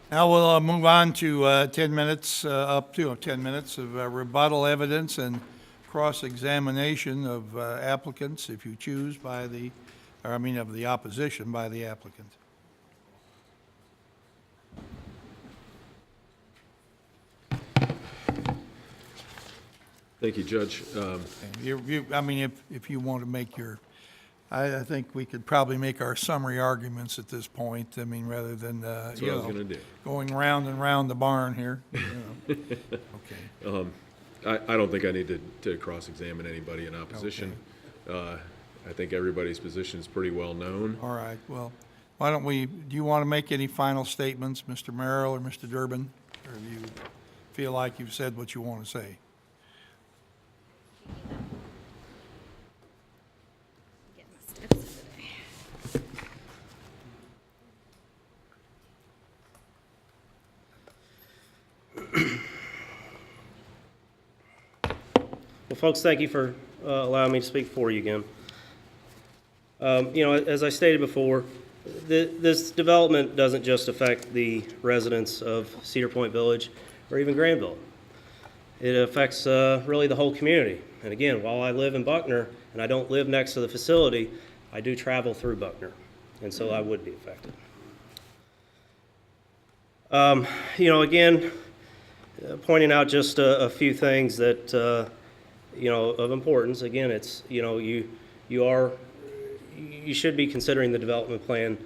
Now we'll move on to 10 minutes, up to 10 minutes of rebuttal evidence and cross-examination of applicants, if you choose, by the, or I mean of the opposition by the applicant. Thank you, Judge. I mean, if you want to make your, I think we could probably make our summary arguments at this point. I mean, rather than, That's you what I was know, gonna do. going round and round the barn here. you know. Okay. I don't think I need to cross-examine anybody in opposition. I think everybody's position is pretty well known. All right, well, why don't we, do you want to make any final statements, Mr. Merrill or Mr. Durbin? Or do you feel like you've said what you want to say? Well, folks, thank you for allowing me to speak for you again. You know, as I stated before, this development doesn't just affect the residents of Cedar Point Village or even Granville. It affects really the whole community. And again, while I live in Buckner and I don't live next to the facility, I do travel through Buckner, and so I would be affected. You know, again, pointing out just a few things that you know, of importance. Again, it's, you know, you should be considering the development plan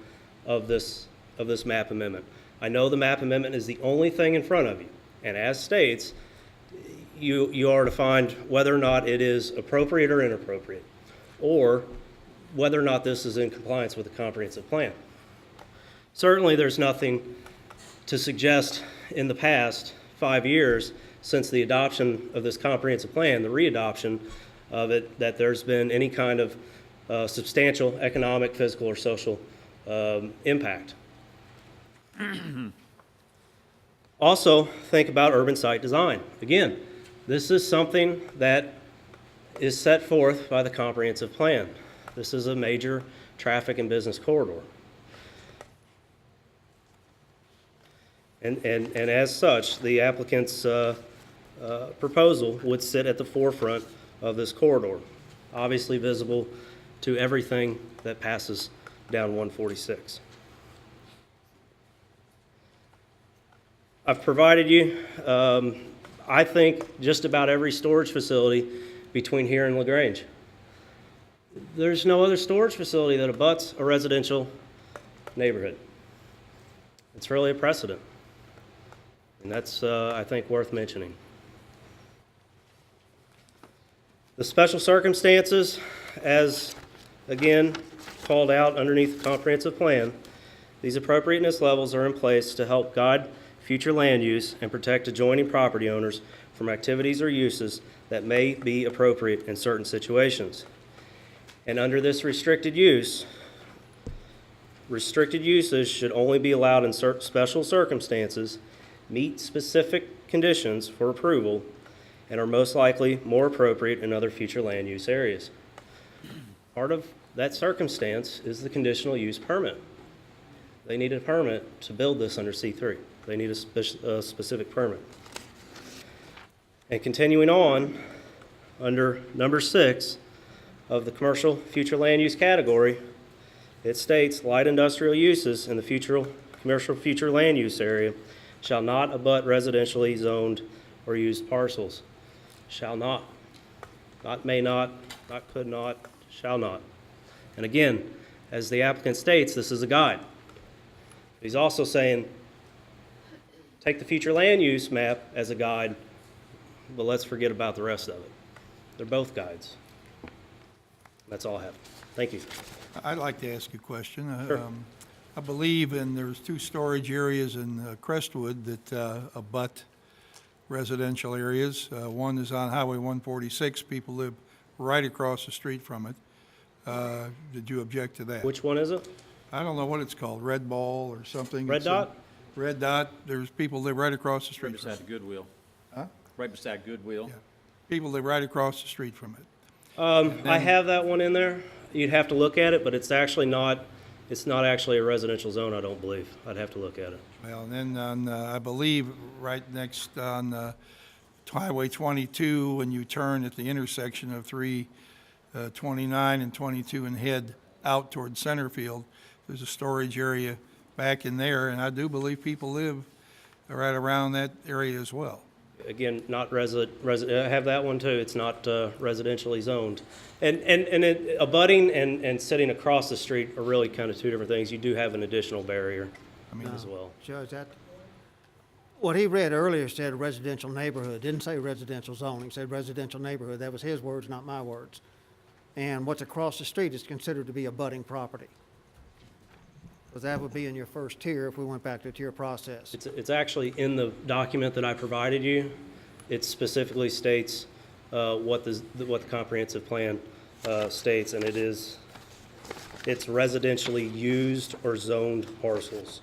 of this map amendment. I know the map amendment is the only thing in front of you, and as states, you are to find whether or not it is appropriate or inappropriate, or whether or not this is in compliance with the comprehensive plan. Certainly, there's nothing to suggest in the past 5 years since the adoption of this comprehensive plan, the readoption of it, that there's been any kind of substantial economic, physical, or social impact. Also, think about urban site design. Again, this is something that is set forth by the comprehensive plan. This is a major traffic and business corridor. And as such, the applicant's proposal would sit at the forefront of this corridor, obviously visible to everything that passes down 146. I've provided you, I think, just about every storage facility between here and LaGrange. There's no other storage facility that abuts a residential neighborhood. It's really a precedent. And that's, I think, worth mentioning. The special circumstances, as again called out underneath the comprehensive plan, these appropriateness levels are in place to help guide future land use and protect adjoining property owners from activities or uses that may be appropriate in certain situations. And under this restricted uses should only be allowed in certain special circumstances, meet specific conditions for approval, and are most likely more appropriate in other future land use areas. Part of that circumstance is the conditional use permit. They need a permit to build this under C3. They need a specific permit. And continuing on, under number 6 of the commercial future land use category, it states light industrial uses in the commercial future land use area shall not abut residentially zoned or used parcels. Shall not. Not may not, not could not, shall not. And again, as the applicant states, this is a guide. He's also saying, take the future land use map as a guide, but let's forget about the rest of it. They're both guides. That's all I have. Thank you. I'd like to ask you a question. Sure. I believe there's 2 storage areas in Crestwood that abut residential areas. One is on Highway 146. People live right across the street from it. Did you object to that? Which one is it? I don't know what it's called, Red Ball or something. Red It's Dot? Red Dot. There's people live right across the street Right from it. beside Goodwill. Huh? Right beside Goodwill. Yeah. People live right across the street from it. I have that one in there. You'd have to look at it, but it's not actually a residential zone, I don't believe. I'd have to look at it. Well, and then on, I believe, right next on Highway 22, when you turn at the intersection of 329 and 22 and head out toward Centerfield, there's a storage area back in there, and I do believe people live right around that area as well. Again, not I have that one too. It's not residentially zoned. And abutting and sitting across the street are really kind of 2 different things. You do have an additional barrier as well. Judge, what he read earlier said residential neighborhood, didn't say residential zoning, said residential neighborhood. That was his words, not my words. And what's across the street is considered to be abutting property. Because that would be in your first tier if we went back to a tier process. It's actually in the document that I provided you. It specifically states what the comprehensive plan states, and it's residentially used or zoned parcels.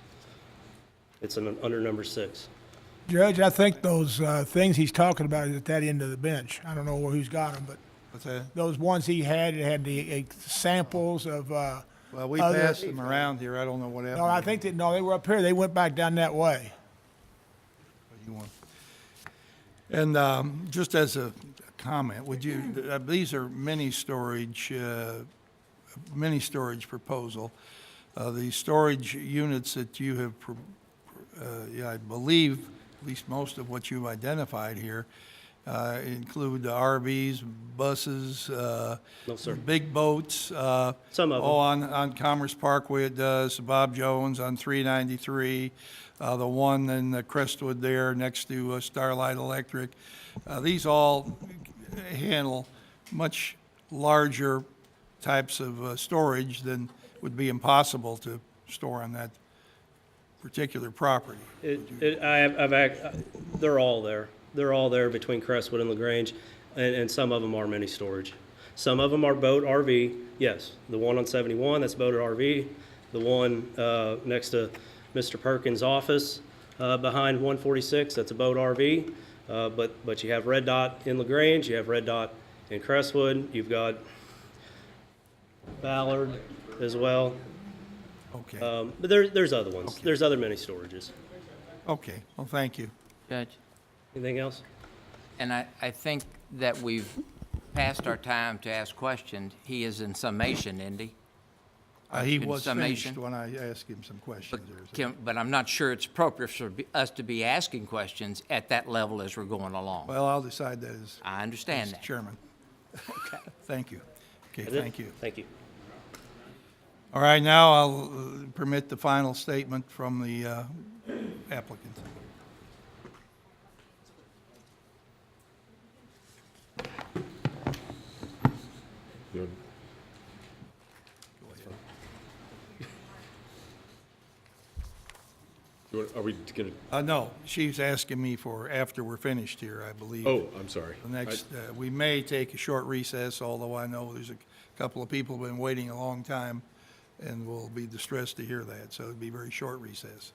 It's under number 6. Judge, I think those things he's talking about is at that end of the bench. I don't know who's got them, but What's that? those ones he had, it had the samples of, Well, we other- passed them around here. I don't know what happened. no, I think no, they were up here. They went back down that way. You want. And just as a comment, would you, these are mini storage proposal. The storage units that you have, I believe, at least most of what you've identified here, include the RVs, buses, No, sir. big boats. Some of them. Oh, on Commerce Parkway it does, Bob Jones on 393, the one in Crestwood there next to Starlight Electric. These all handle much larger types of storage than would be impossible to store on that particular property. They're all there. They're all there between Crestwood and LaGrange, and some of them are mini storage. Some of them are boat RV, yes. The one on 71, that's boated RV. The one next to Mr. Perkins' office behind 146, that's a boat RV. But you have Red Dot in LaGrange, you have Red Dot in Crestwood, you've got Ballard as well. Okay, But there's other ones. Okay. There's other mini storages. okay, well, thank you. Judge, Anything else? and I think that we've passed our time to ask questions. He is in summation, isn't he? He In was summation. finished when I asked him some questions. there, so- But I'm not sure it's appropriate for us to be asking questions at that level as we're going along. Well, I'll decide that as I understand as that. chairman. Okay, thank you. Okay, That's it? thank you. Thank you. All right, now I'll permit the final statement from the applicant. Are we gonna, No, she's asking me for after we're finished here, I believe. oh, I'm sorry. The next, we may take a short recess, although I know there's a couple of people who've been waiting a long time and will be distressed to hear that, so it'd be a very short recess.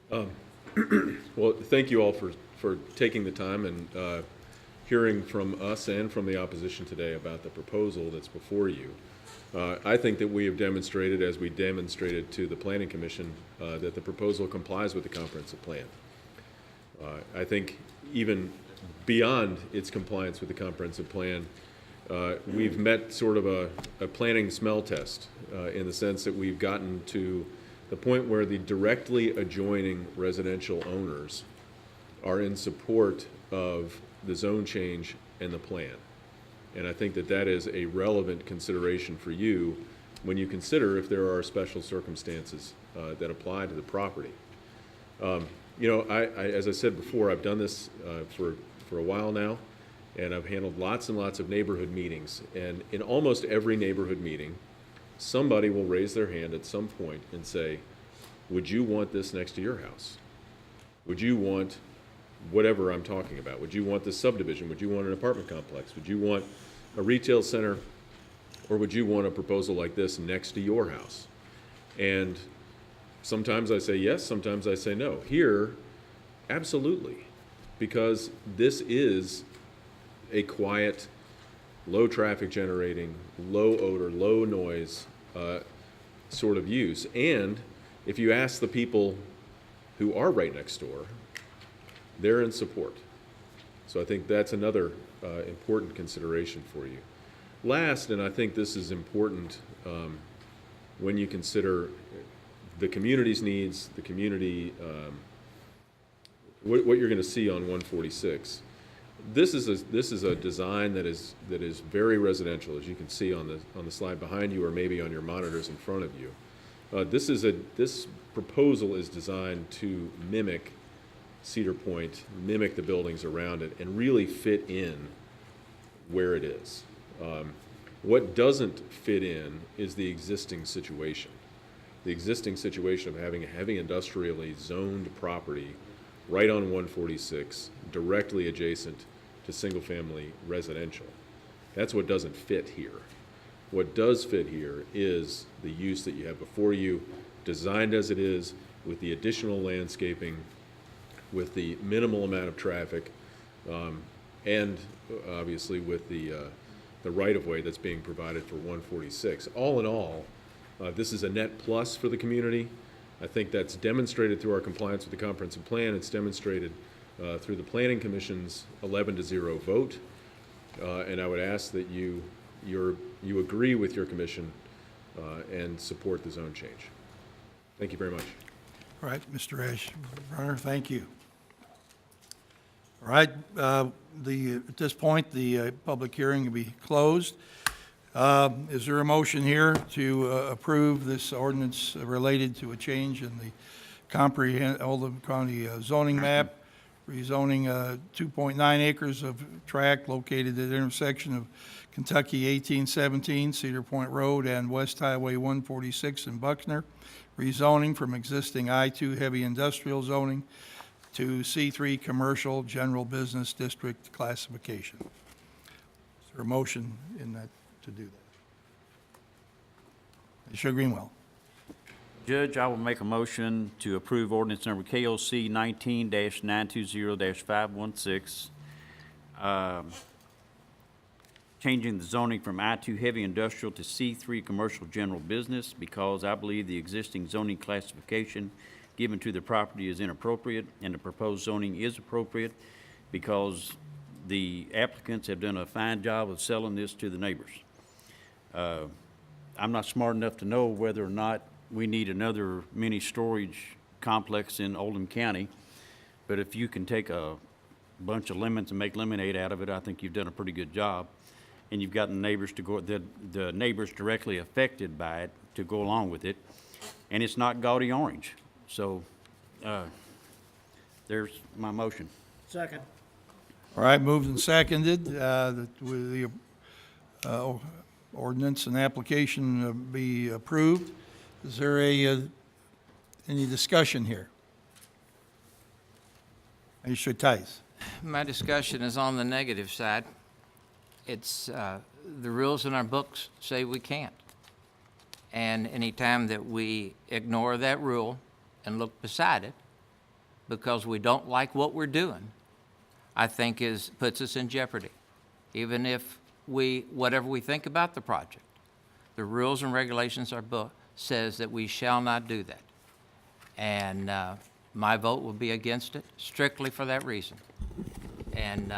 Well, thank you all for taking the time and hearing from us and from the opposition today about the proposal that's before you. I think that we have demonstrated, as we demonstrated to the Planning Commission, that the proposal complies with the comprehensive plan. I think even beyond its compliance with the comprehensive plan, we've met sort of a planning smell test in the sense that we've gotten to the point where the directly adjoining residential owners are in support of the zone change and the plan. And I think that that is a relevant consideration for you when you consider if there are special circumstances that apply to the property. You know, as I said before, I've done this for a while now, and I've handled lots and lots of neighborhood meetings. And in almost every neighborhood meeting, somebody will raise their hand at some point and say, would you want this next to your house? Would you want whatever I'm talking about? Would you want this subdivision? Would you want an apartment complex? Would you want a retail center? Or would you want a proposal like this next to your house? And sometimes I say yes, sometimes I say no. Here, absolutely, because this is a quiet, low traffic generating, low odor, low noise sort of use. And if you ask the people who are right next door, they're in support. So I think that's another important consideration for you. Last, and I think this is important when you consider the community's needs, the community, what you're going to see on 146. This is a design that is very residential, as you can see on the slide behind you, or maybe on your monitors in front of you. This proposal is designed to mimic Cedar Point, mimic the buildings around it, and really fit in where it is. What doesn't fit in is the existing situation. The existing situation of having a heavy industrially zoned property right on 146, directly adjacent to single-family residential. That's what doesn't fit here. What does fit here is the use that you have before you, designed as it is, with the additional landscaping, with the minimal amount of traffic, and obviously with the right-of-way that's being provided for 146. All in all, this is a net plus for the community. I think that's demonstrated through our compliance with the comprehensive plan. It's demonstrated through the Planning Commission's 11-0 vote. And I would ask that you agree with your commission and support the zone change. Thank you very much. All right, Mr. Ashburner, thank you. All right, at this point, the public hearing will be closed. Is there a motion here to approve this ordinance related to a change in the Oldham County zoning map, rezoning 2.9 acres of tract located at the intersection of Kentucky 1817, Cedar Point Road, and West Highway 146 in Buckner, rezoning from existing I-2 heavy industrial zoning to C3 commercial general business district classification? Is there a motion in that to do that? Mr. Greenwell. Judge, I will make a motion to approve ordinance number KOC 19-920-516, changing the zoning from I-2 heavy industrial to C3 commercial general business, because I believe the existing zoning classification given to the property is inappropriate, and the proposed zoning is appropriate because the applicants have done a fine job of selling this to the neighbors. I'm not smart enough to know whether or not we need another mini storage complex in Oldham County, but if you can take a bunch of lemons and make lemonade out of it, I think you've done a pretty good job. And you've gotten neighbors to go, the neighbors directly affected by it to go along with it, and it's not gaudy orange. So there's my motion. Second. All right, moved and seconded, that with the ordinance and application be approved. Is there a Any discussion here? Magistrate Tice. My discussion is on the negative side. It's, the rules in our books say we can't. And anytime that we ignore that rule and look beside it because we don't like what we're doing, I think puts us in jeopardy. Even if whatever we think about the project, the rules and regulations in our book says that we shall not do that. And my vote will be against it strictly for that reason. And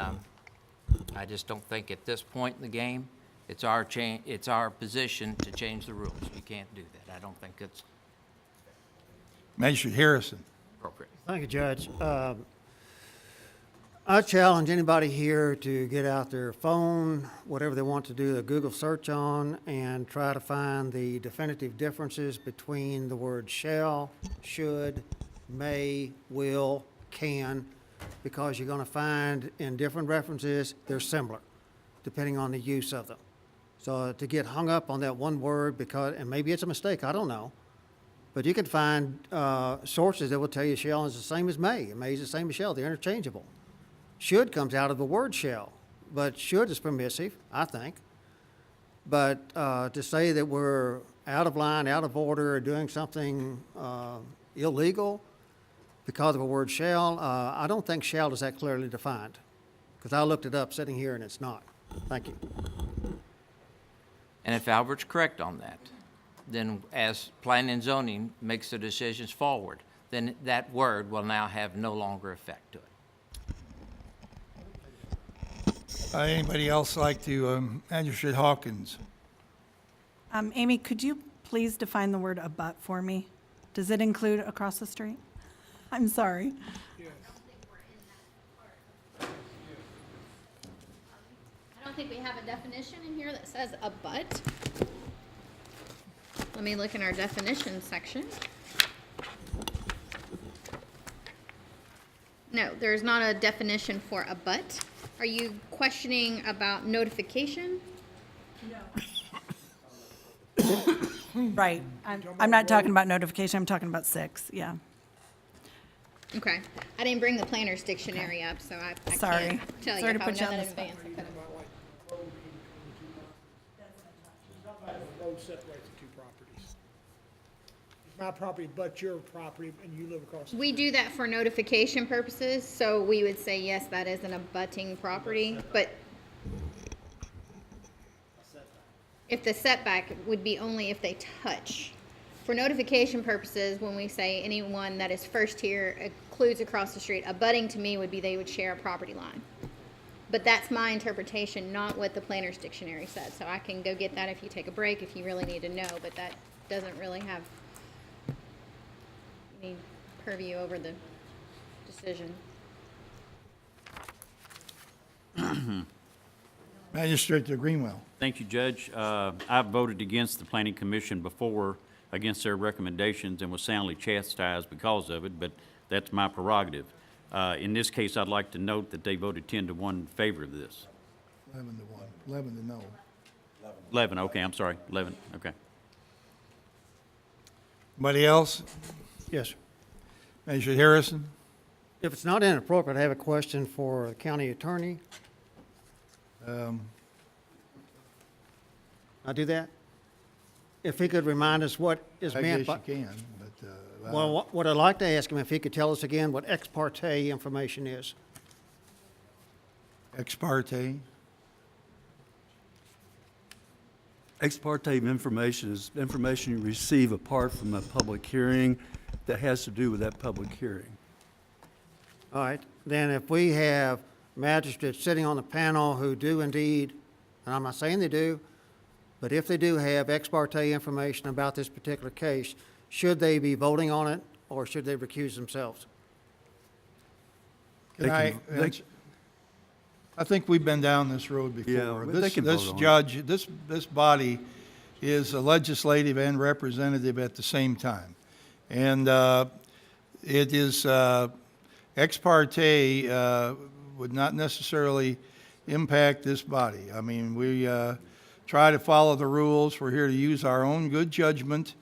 I just don't think at this point in the game, it's our position to change the rules. You can't do that. I don't think it's Magistrate Harrison. appropriate. Thank you, Judge. I challenge anybody here to get out their phone, whatever they want to do a Google search on, and try to find the definitive differences between the word shall, should, may, will, can, because you're going to find in different references, they're similar, depending on the use of them. So to get hung up on that one word and maybe it's a mistake, I don't know, but you can find sources that will tell you shall is the same as may, and may is the same as shall, they're interchangeable. Should comes out of the word shall, but should is permissive, I think. But to say that we're out of line, out of order, or doing something illegal because of a word shall, I don't think shall is that clearly defined, because I looked it up sitting here and it's not. Thank you. And if Albert's correct on that, then as planning and zoning makes the decisions forward, then that word will now have no longer effect to it. Anybody else like to, Magistrate Hawkins? Amy, could you please define the word abut for me? Does it include across the street? I'm sorry. I don't think we have a definition in here that says abut. Let me look in our definition section. No, there's not a definition for abut. Are you questioning about notification? Right. I'm not talking about notification, I'm talking about 6, yeah. Okay. I didn't bring the planner's dictionary up, so I Sorry. can't tell Sorry you to if I put you know on that the in spot. advance. I could've. Road separates the two properties. It's my property, but your property, and you live across. We do that for notification purposes, so we would say, yes, that is an abutting property, but if the setback would be only if they touch. For notification purposes, when we say anyone that is first tier includes across the street, abutting to me would be they would share a property line. But that's my interpretation, not what the planner's dictionary says. So I can go get that if you take a break, if you really need to know, but that doesn't really have any purview over the decision. Magistrate Greenwell. Thank you, Judge. I've voted against the Planning Commission before, against their recommendations, and was soundly chastised because of it, but that's my prerogative. In this case, I'd like to note that they voted 10-1 in favor of this. 11-1, 11 to no. 11, okay, I'm sorry, 11, okay. Anybody else? Yes, sir. Magistrate Harrison? If it's not inappropriate, I have a question for the county attorney. I'll do that. If he could remind us what is I meant guess by. you can, but, Well, what I'd like to ask him, if he could tell us again what ex parte information is. ex parte, Ex parte information is information you receive apart from a public hearing that has to do with that public hearing. All right, then if we have magistrates sitting on the panel who do indeed, and I'm not saying they do, but if they do have ex parte information about this particular case, should they be voting on it or should they recuse themselves? Can I think we've been down this road before. Yeah, they can This vote on it. judge, this body is a legislative and representative at the same time. And it is, ex parte would not necessarily impact this body. I mean, we try to follow the rules. We're here to use our own good judgment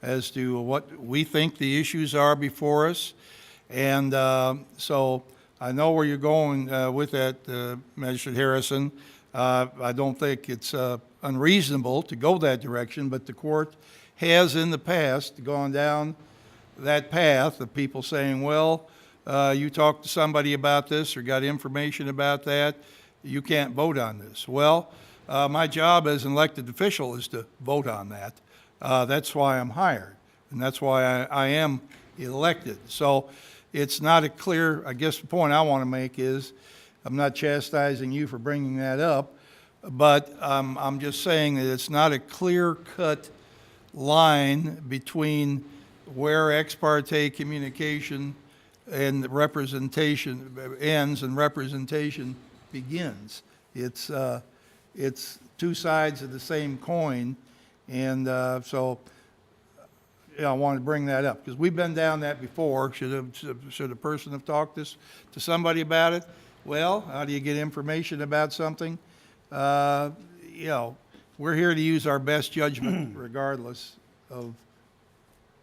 as to what we think the issues are before us. And so I know where you're going with that, Magistrate Harrison. I don't think it's unreasonable to go that direction, but the court has in the past gone down that path of people saying, well, you talked to somebody about this or got information about that, you can't vote on this. Well, my job as an elected official is to vote on that. That's why I'm hired, and that's why I am elected. So it's not a clear, I guess the point I want to make is, I'm not chastising you for bringing that up, but I'm just saying that it's not a clear-cut line between where ex parte communication and representation ends and representation begins. It's two sides of the same coin, and so I want to bring that up because we've been down that before. Should a person have talked to somebody about it? Well, how do you get information about something? We're here to use our best judgment regardless of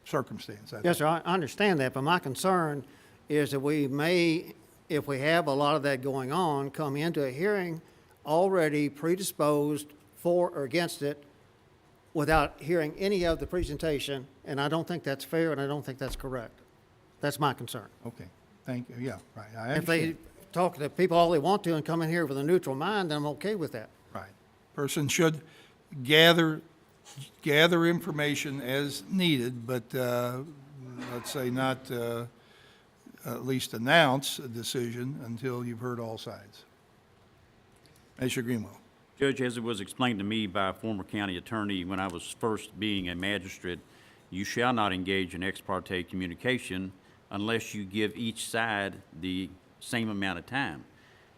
circumstance. Yes, sir, I understand that, but my concern is that we may, if we have a lot of that going on, come into a hearing already predisposed for or against it without hearing any of the presentation, and I don't think that's fair, and I don't think that's correct. That's my concern. Okay, thank you. Yeah, right. I If they understand. talk to people all they want to and come in here with a neutral mind, then I'm okay with that. Right. Person should gather information as needed, but let's say not at least announce a decision until you've heard all sides. Mr. Greenwell. Judge, as it was explained to me by a former county attorney when I was first being a magistrate, you shall not engage in ex parte communication unless you give each side the same amount of time.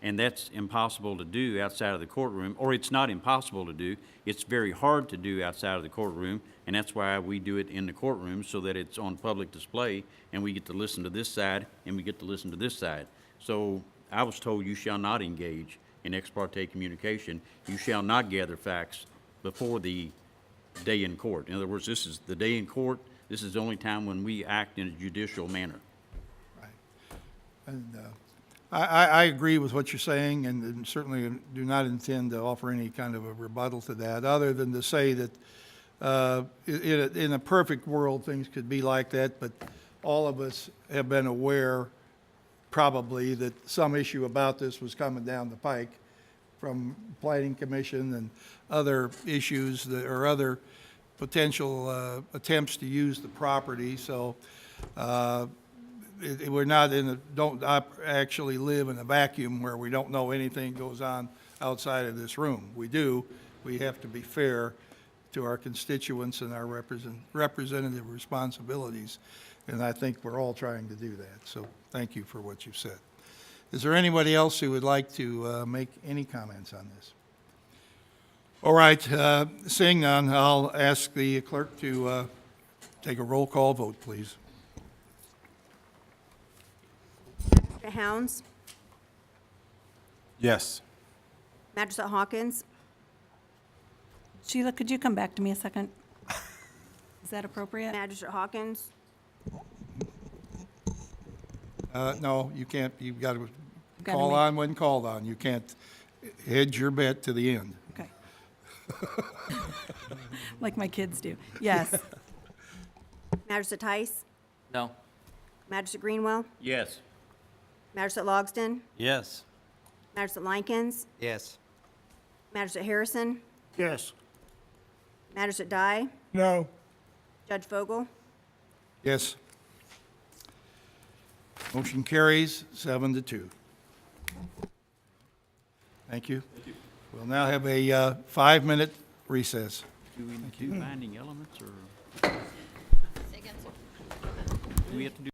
And that's impossible to do outside of the courtroom, or it's not impossible to do. It's very hard to do outside of the courtroom, and that's why we do it in the courtroom so that it's on public display and we get to listen to this side and we get to listen to this side. So I was told you shall not engage in ex parte communication. You shall not gather facts before the day in court. In other words, this is the day in court. This is the only time when we act in a judicial manner. And I agree with what you're saying, and certainly do not intend to offer any kind of a rebuttal to that, other than to say that in a perfect world, things could be like that, but all of us have been aware probably that some issue about this was coming down the pike from Planning Commission and other issues that, or other potential attempts to use the property. So we're not don't actually live in a vacuum where we don't know anything goes on outside of this room. We do. We have to be fair to our constituents and our representative responsibilities, and I think we're all trying to do that. So thank you for what you've said. Is there anybody else who would like to make any comments on this? All right, seeing none, I'll ask the clerk to take a roll call vote, please. Magistrate Hounds, Yes. Magistrate Hawkins, Sheila, could you come back to me a second? Is that appropriate? Magistrate Hawkins, No, you can't. You've got to Gotta call make- on when called on. You can't hedge your bet to the end. Okay. Like my kids do. Yes. Magistrate Tice, No. Magistrate Greenwell, Yes. Magistrate Logsdon, Yes. Magistrate Likens, Yes. Magistrate Harrison, Yes. Magistrate Dye, No. Judge Vogel, Yes. Motion carries 7-2. Thank you. We'll now have a 5-minute recess. Do we do finding elements, or do we have to do